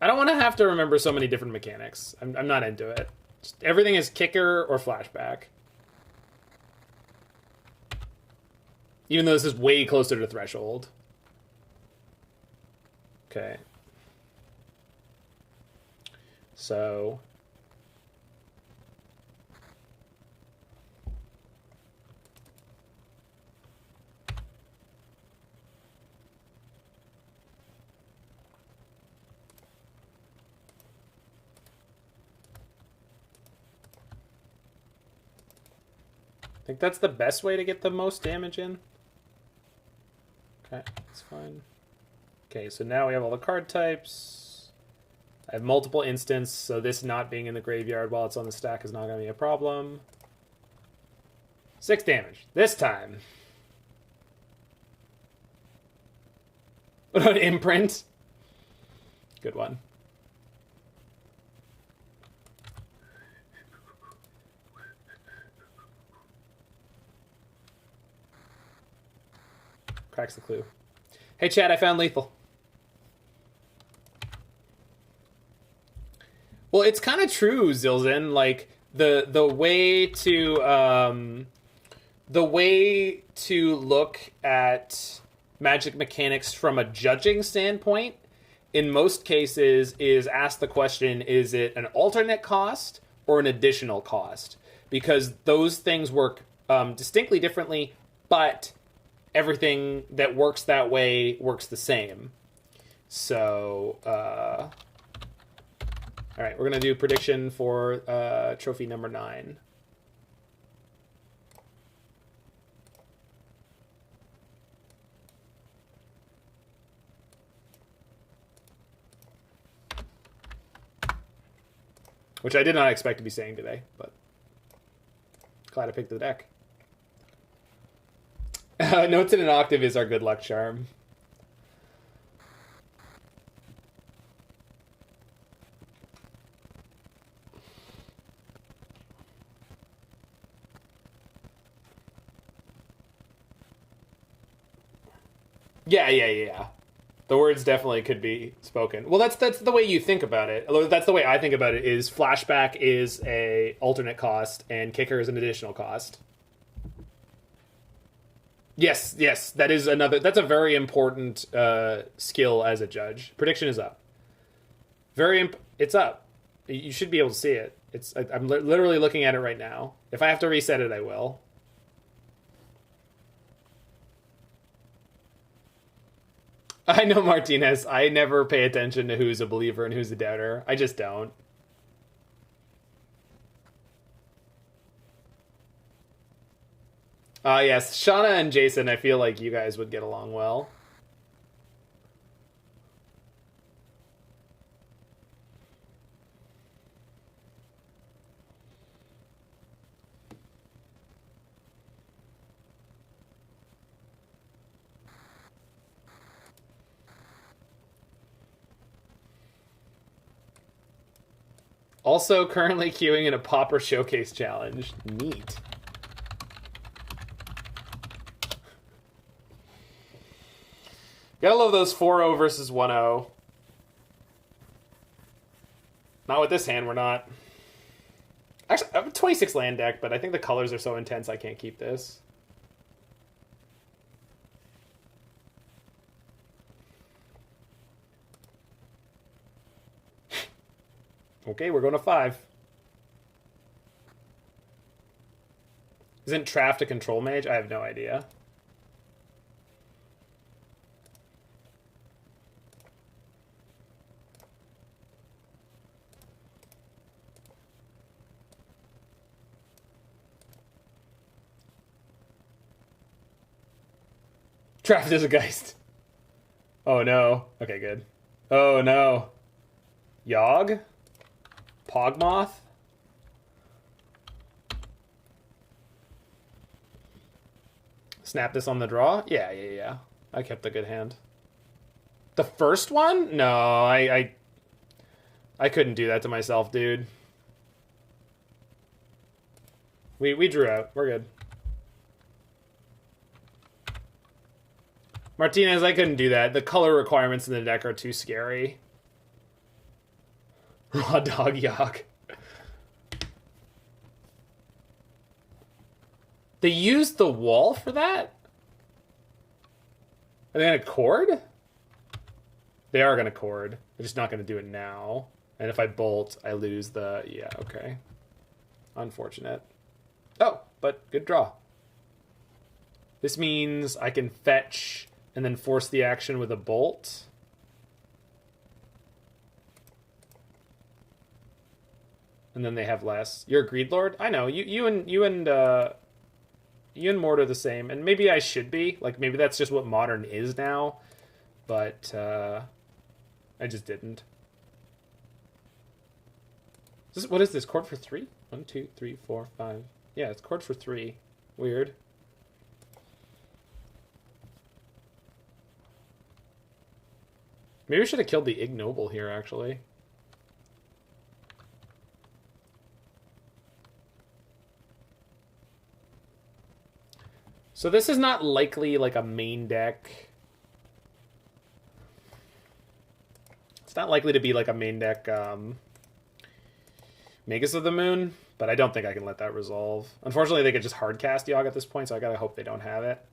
I don't want to have to remember so many different mechanics. I'm not into it. Just everything is kicker or flashback. Even though this is way closer to threshold. Okay. So... I think that's the best way to get the most damage in. Okay, that's fine. Okay, so now we have all the card types. I have multiple instants, so this not being in the graveyard while it's on the stack is not going to be a problem. 6 damage. This time. What about Imprint? Good one. Cracks the clue. Hey, Chad, I found lethal. Well, it's kind of true, Zilzin. Like the way to look at Magic mechanics from a judging standpoint, in most cases, is ask the question: is it an alternate cost or an additional cost? Because those things work distinctly differently, but everything that works that way works the same. So, all right, we're going to do prediction for trophy number 9. Which I did not expect to be saying today, but glad I picked the deck. Notes in an Octave is our good luck charm. Yeah. The words definitely could be spoken. Well, that's the way you think about it. That's the way I think about it, is flashback is a alternate cost and kicker is an additional cost. Yes, that is another. That's a very important skill as a judge. Prediction is up. It's up. You should be able to see it. I'm literally looking at it right now. If I have to reset it, I will. I know, Martinez. I never pay attention to who's a believer and who's a doubter. I just don't. Yes, Shauna and Jason, I feel like you guys would get along well. Also currently queuing in a Pauper Showcase Challenge. Neat. Gotta love those 4-0 versus 1-0. Not with this hand, we're not. Actually, I have a 26 land deck, but I think the colors are so intense I can't keep this. Okay, we're going to 5. Isn't Traft a control mage? I have no idea. Traft is a Geist. Oh no. Okay, good. Oh no. Yogg? Pogmoth? Snap this on the draw? Yeah. I kept a good hand. The first one? No, I couldn't do that to myself, dude. We drew out. We're good. Martinez, I couldn't do that. The color requirements in the deck are too scary. Raw dog yog. They used the wall for that? Are they going to cord? They are going to cord. They're just not going to do it now. And if I bolt, I lose the... Yeah, okay. Unfortunate. Oh, but good draw. This means I can fetch and then force the action with a bolt. And then they have less. You're a Greed Lord? I know. You and Mort are the same. And maybe I should be. Like, maybe that's just what Modern is now. But, I just didn't. What is this? Chord for 3? 1, 2, 3, 4, 5. Yeah, it's chord for 3. Weird. Maybe we should have killed the Ignoble here, actually. So this is not likely like a main deck. It's not likely to be like a main deck Magus of the Moon, but I don't think I can let that resolve. Unfortunately, they could just hardcast Yogg at this point, so I gotta hope they don't have it.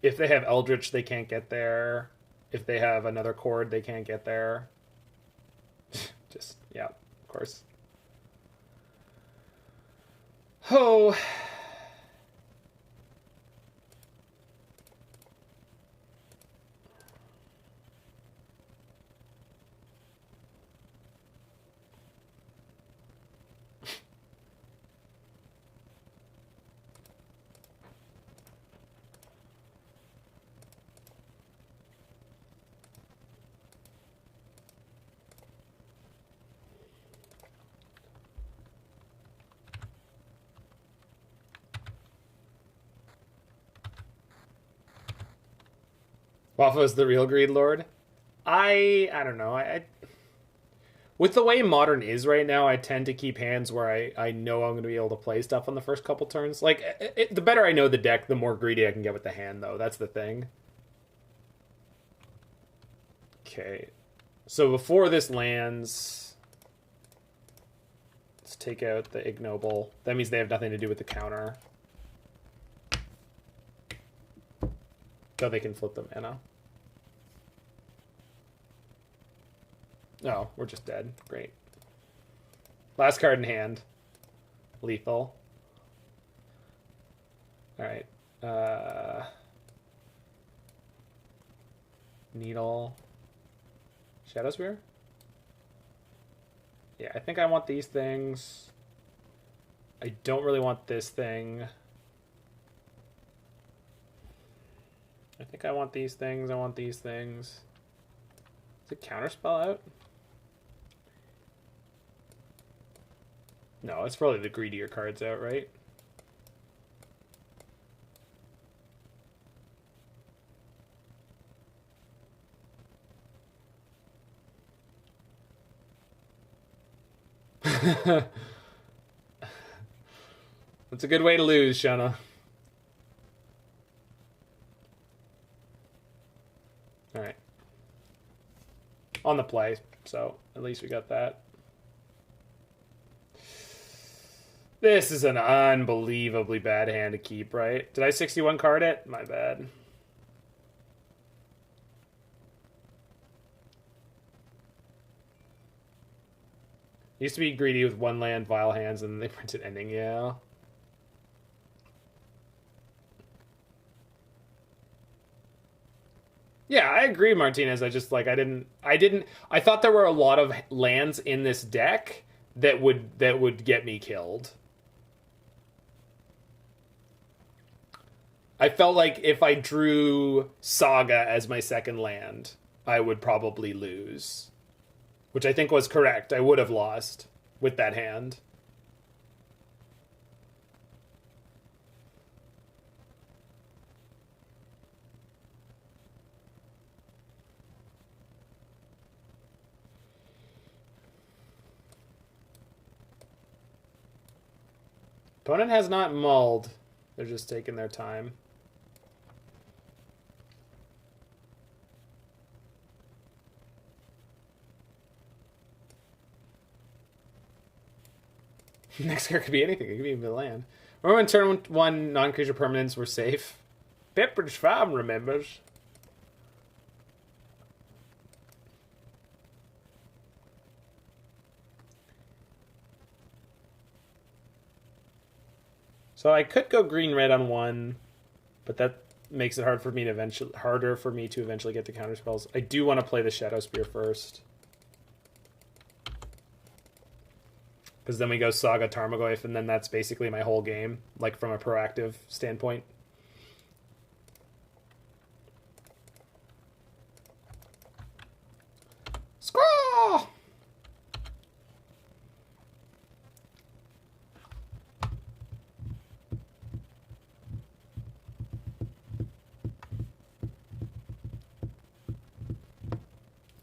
If they have Eldritch, they can't get there. If they have another chord, they can't get there. Just, yeah, of course. Oh. Waffle's the real Greed Lord? I don't know. With the way Modern is right now, I tend to keep hands where I know I'm going to be able to play stuff on the first couple turns. Like, the better I know the deck, the more greedy I can get with the hand, though. That's the thing. Okay. So before this lands, let's take out the Ignoble. That means they have nothing to do with the counter. So they can flip the mana. Oh, we're just dead. Great. Last card in hand. Lethal. Alright. Needle. Shadowspear? Yeah, I think I want these things. I don't really want this thing. I think I want these things. I want these things. Is it Counterspell out? No, it's probably the greedier cards out, right? That's a good way to lose, Shana. Alright. On the play, so at least we got that. This is an unbelievably bad hand to keep, right? Did I 61 card it? My bad. Used to be greedy with one land, vile hands, and then they printed ending, yeah. Yeah, I agree, Martinez. I just, like, I thought there were a lot of lands in this deck that would get me killed. I felt like if I drew Saga as my second land, I would probably lose. Which I think was correct. I would have lost with that hand. Opponent has not mulled. They're just taking their time. Next card could be anything. It could be the land. Remember when turn 1 non-creature permanents were safe? Pepperidge Farm remembers. So I could go green-red on one, but that makes it harder for me to eventually get to counterspells. I do want to play the Shadowspear first. Because then we go Saga Tarmogoyf, and then that's basically my whole game, like from a proactive standpoint. Squaw!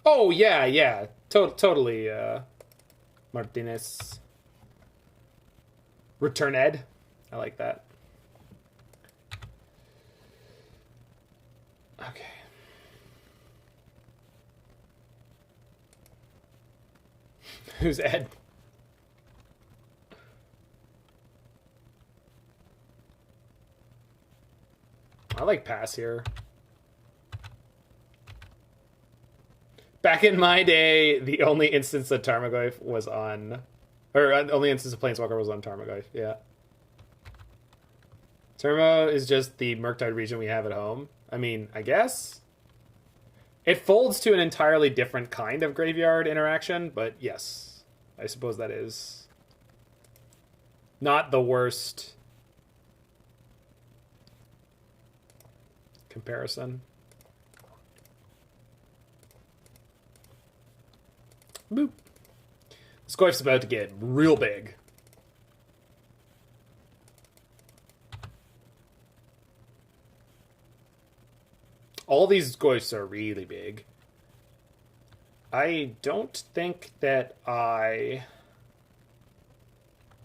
Oh, yeah. Totally, Martinez. Return Ed. I like that. Okay. Who's Ed? I like pass here. Back in my day, the only instance that Tarmogoyf was on... Or only instance of Planeswalker was on Tarmogoyf, yeah. Termo is just the Murktide region we have at home. I mean, I guess? It folds to an entirely different kind of graveyard interaction, but yes. I suppose that is not the worst comparison. Boop. This Goyf's about to get real big. All these Goyfs are really big. I don't think that I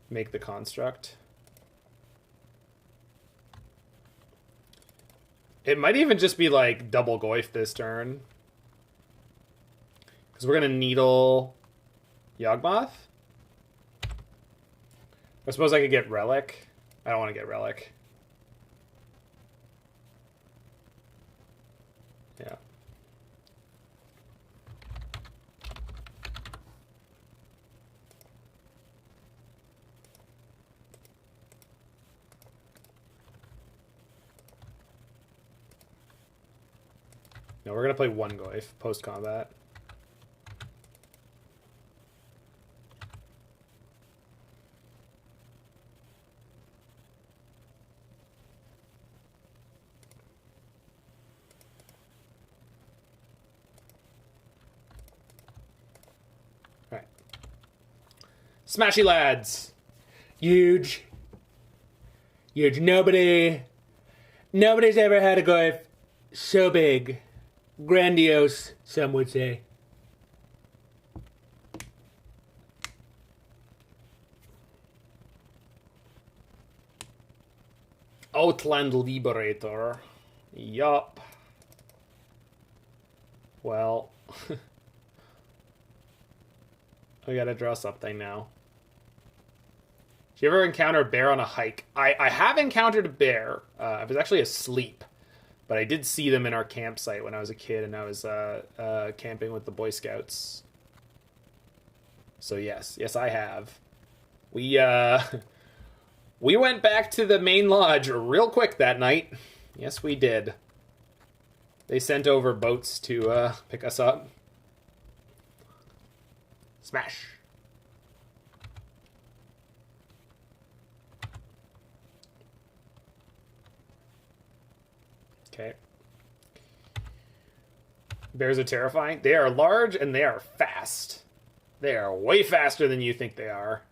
make the construct. It might even just be like double Goyf this turn. Because we're going to Needle Yawgmoth. I suppose I could get Relic. I don't want to get Relic. Yeah. No, we're going to play one Goyf post-combat. Smashy lads. Huge. Nobody's ever had a Goyf so big. Grandiose, some would say. Outland Liberator. Yup. Well. We gotta draw something now. Did you ever encounter a bear on a hike? I have encountered a bear. I was actually asleep. But I did see them in our campsite when I was a kid and I was camping with the Boy Scouts. So yes, I have. We went back to the main lodge real quick that night. Yes, we did. They sent over boats to pick us up. Smash. Okay. Bears are terrifying. They are large and they are fast. They are way faster than you think they are.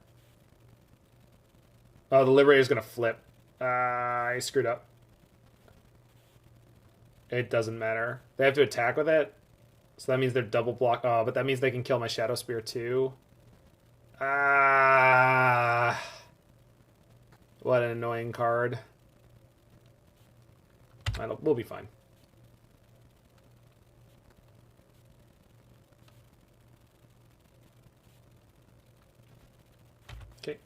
Oh, the Liberator's going to flip. I screwed up. It doesn't matter. They have to attack with it. So that means they're double block. Oh, but that means they can kill my Shadowspear too. What an annoying card. We'll be fine. Okay.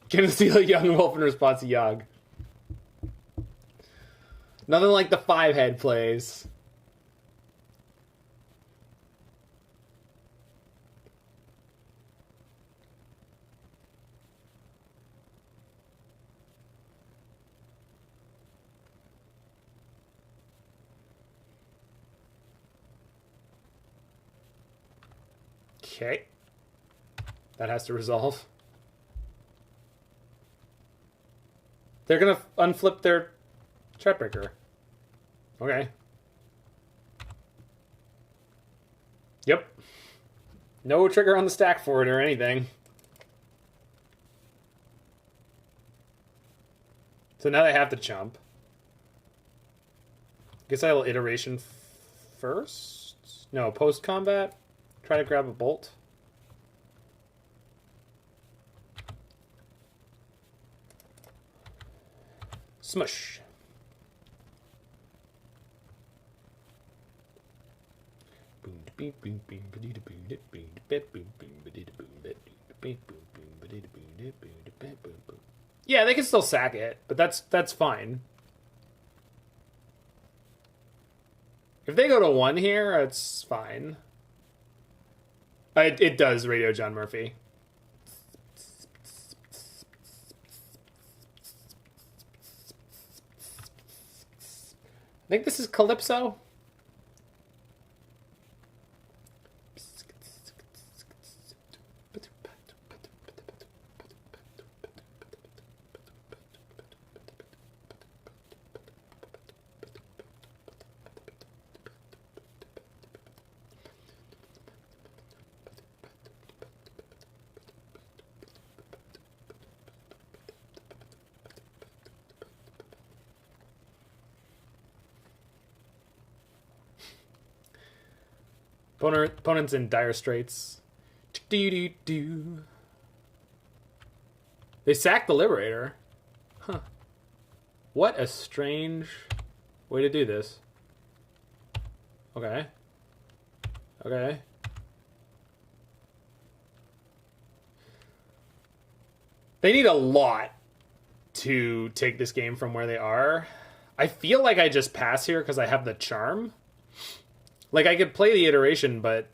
Gonna steal a young wolf in response to Yogg. Nothing like the 5-head plays. Okay. That has to resolve. They're gonna unflip their Threatbreaker. Okay. Yep. No trigger on the stack for it or anything. So now they have to chump. Guess I'll iteration first? No, post-combat. Try to grab a bolt. Smush. Yeah, they can still sack it, but that's fine. If they go to 1 here, it's fine. It does, Radio John Murphy. I think this is Calypso. Opponent's in dire straits. They sacked the Liberator. Huh. What a strange way to do this. Okay. Okay. They need a lot to take this game from where they are. I feel like I just pass here because I have the charm. Like, I could play the iteration, but...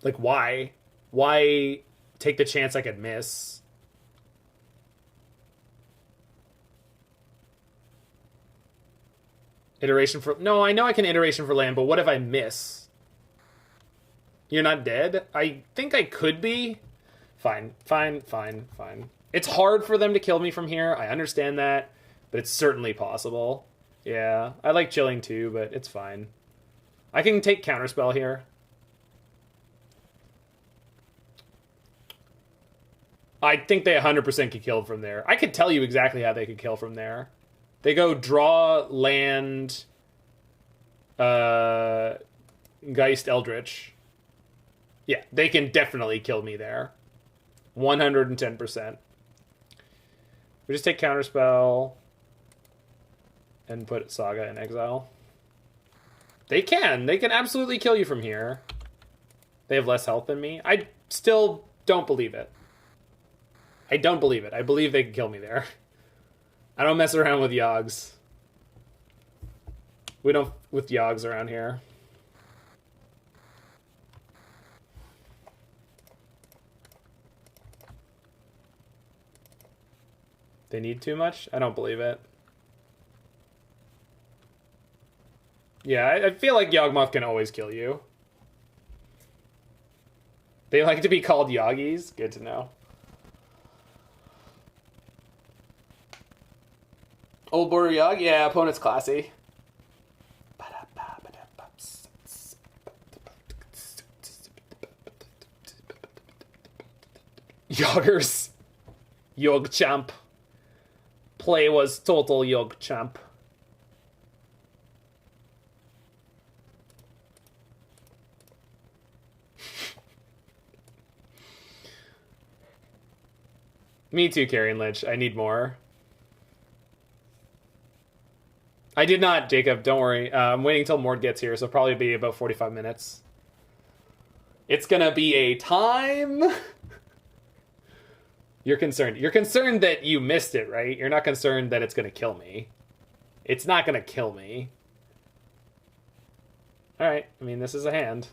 like, why? Why take the chance I could miss? Iteration for... no, I know I can iteration for land, but what if I miss? You're not dead? I think I could be. Fine. It's hard for them to kill me from here. I understand that. But it's certainly possible. Yeah. I like chilling too, but it's fine. I can take Counterspell here. I think they 100% could kill from there. I could tell you exactly how they could kill from there. They go draw land, Geist Eldritch. Yeah, they can definitely kill me there. 110%. We just take Counterspell and put Saga in exile. They can absolutely kill you from here. They have less health than me. I still don't believe it. I don't believe it. I believe they can kill me there. I don't mess around with Yoggs. We don't with Yoggs around here. They need too much? I don't believe it. Yeah, I feel like Yawgmoth can always kill you. They like to be called Yoggies. Good to know. Old Border Yogg? Yeah, opponent's classy. Yoggers. Yog champ. Play was total Yog champ. Me too, Carrion Lich. I need more. I did not, Jacob. Don't worry. I'm waiting until Mord gets here, so it'll probably be about 45 minutes. It's gonna be a time. You're concerned. You're concerned that you missed it, right? You're not concerned that it's gonna kill me. It's not gonna kill me. Alright, I mean, this is a hand.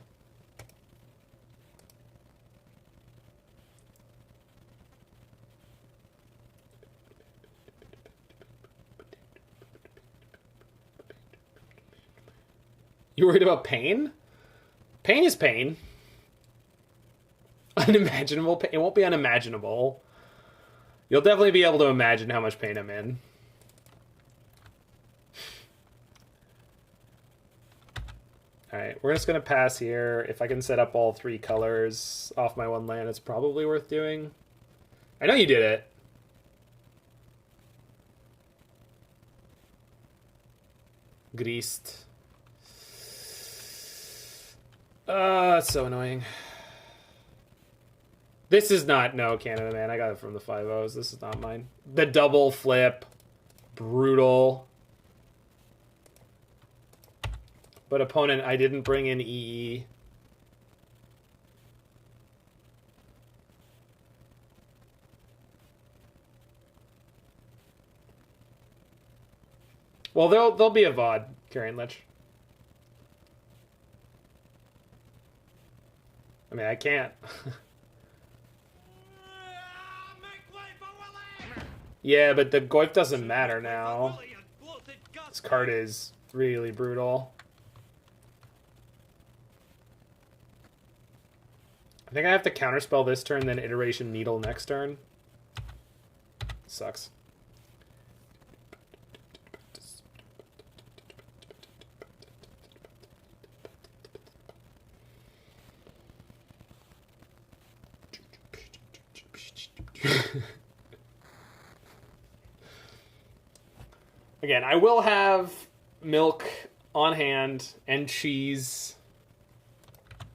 You worried about pain? Pain is pain. Unimaginable pain. It won't be unimaginable. You'll definitely be able to imagine how much pain I'm in. Alright, we're just going to pass here. If I can set up all 3 colors off my 1 land, it's probably worth doing. I know you did it. Greased. It's so annoying. This is not... No, Canada, man. I got it from the 5-0s. This is not mine. The double flip. Brutal. But opponent, I didn't bring in EE. Well, there'll be a VOD, Carrion Lich. I mean, I can't. Yeah, but the Goyf doesn't matter now. This card is really brutal. I think I have to counterspell this turn, then Iteration Needle next turn. Sucks. Again, I will have milk on hand and cheese,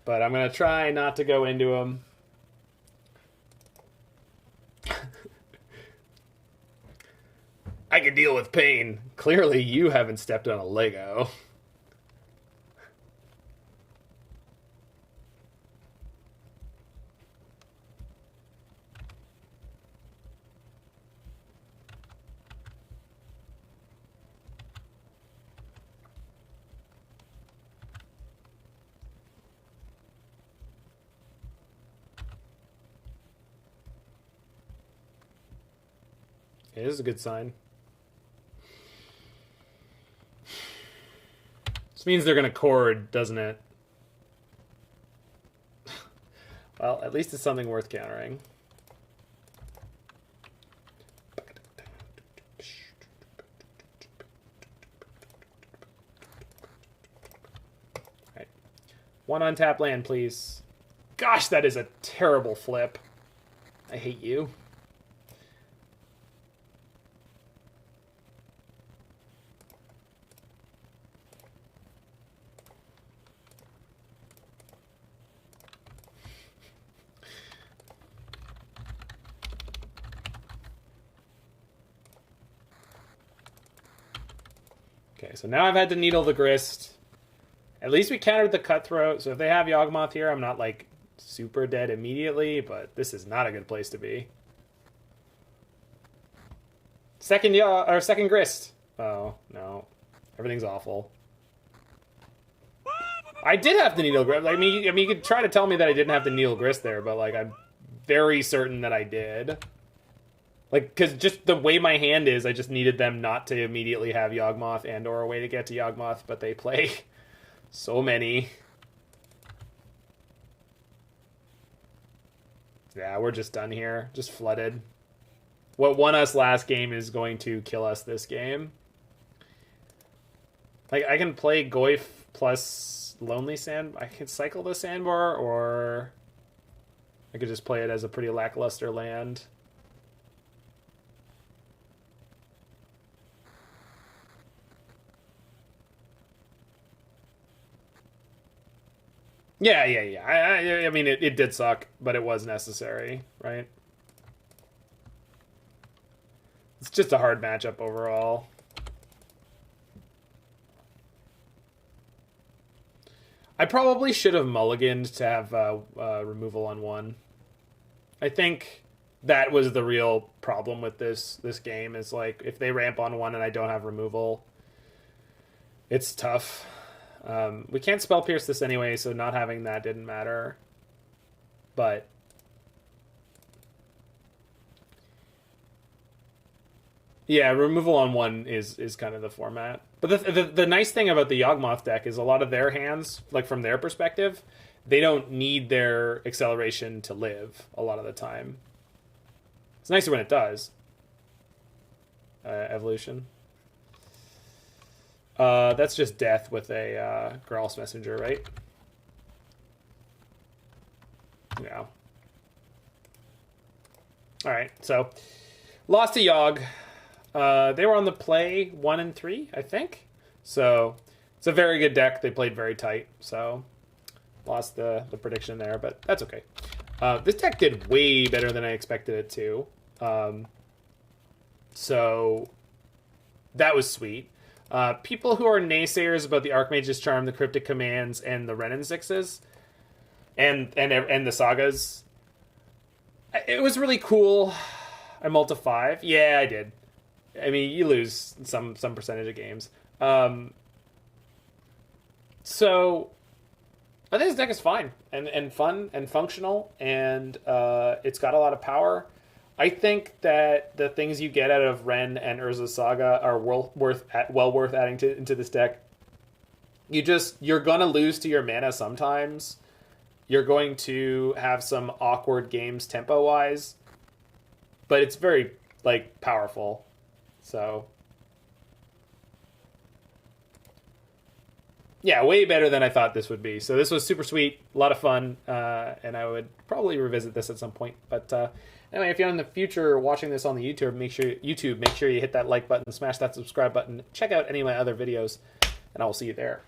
but I'm going to try not to go into them. I can deal with pain. Clearly, you haven't stepped on a Lego. It is a good sign. This means they're going to chord, doesn't it? Well, at least it's something worth countering. Alright. 1 untap land, please. Gosh, that is a terrible flip. I hate you. Okay, so now I've had to needle the grist. At least we countered the cutthroat, so if they have Yawgmoth here, I'm not, like, super dead immediately, but this is not a good place to be. Second grist. Oh, no. Everything's awful. I did have the needle grist. I mean, you could try to tell me that I didn't have the needle grist there, but, like, I'm very certain that I did. Like, because just the way my hand is, I just needed them not to immediately have Yawgmoth and or a way to get to Yawgmoth, but they play so many. Yeah, we're just done here. Just flooded. What won us last game is going to kill us this game. Like, I can play Goyf plus Lonely Sandbar. I can cycle the Sandbar, or... I could just play it as a pretty lackluster land. Yeah. I mean, it did suck, but it was necessary, right? It's just a hard matchup overall. I probably should have mulliganed to have removal on 1. I think that was the real problem with this game, is like, if they ramp on 1 and I don't have removal, it's tough. We can't Spell Pierce this anyway, so not having that didn't matter. But yeah, removal on 1 is kind of the format. But the nice thing about the Yawgmoth deck is a lot of their hands, like from their perspective, they don't need their acceleration to live a lot of the time. It's nicer when it does. Evolution. That's just death with a Growl's Messenger, right? Yeah. Alright, so lost to Yogg. They were on the play 1 and 3, I think. So it's a very good deck. They played very tight, so lost the prediction there, but that's okay. This deck did way better than I expected it to. So that was sweet. People who are naysayers about the Archmage's Charm, the Cryptic Commands, and the Wrenn and Sixes, and the Sagas, it was really cool. I mulled 5. Yeah, I did. I mean, you lose some percentage of games. So I think this deck is fine and fun and functional, and it's got a lot of power. I think that the things you get out of Wrenn and Urza Saga are well worth adding into this deck. You're gonna lose to your mana sometimes. You're going to have some awkward games tempo wise, but it's very powerful. So yeah, way better than I thought this would be. So this was super sweet, a lot of fun, and I would probably revisit this at some point. But anyway, if you're in the future watching this on the YouTube, make sure you hit that like button, smash that subscribe button, check out any of my other videos, and I will see you there.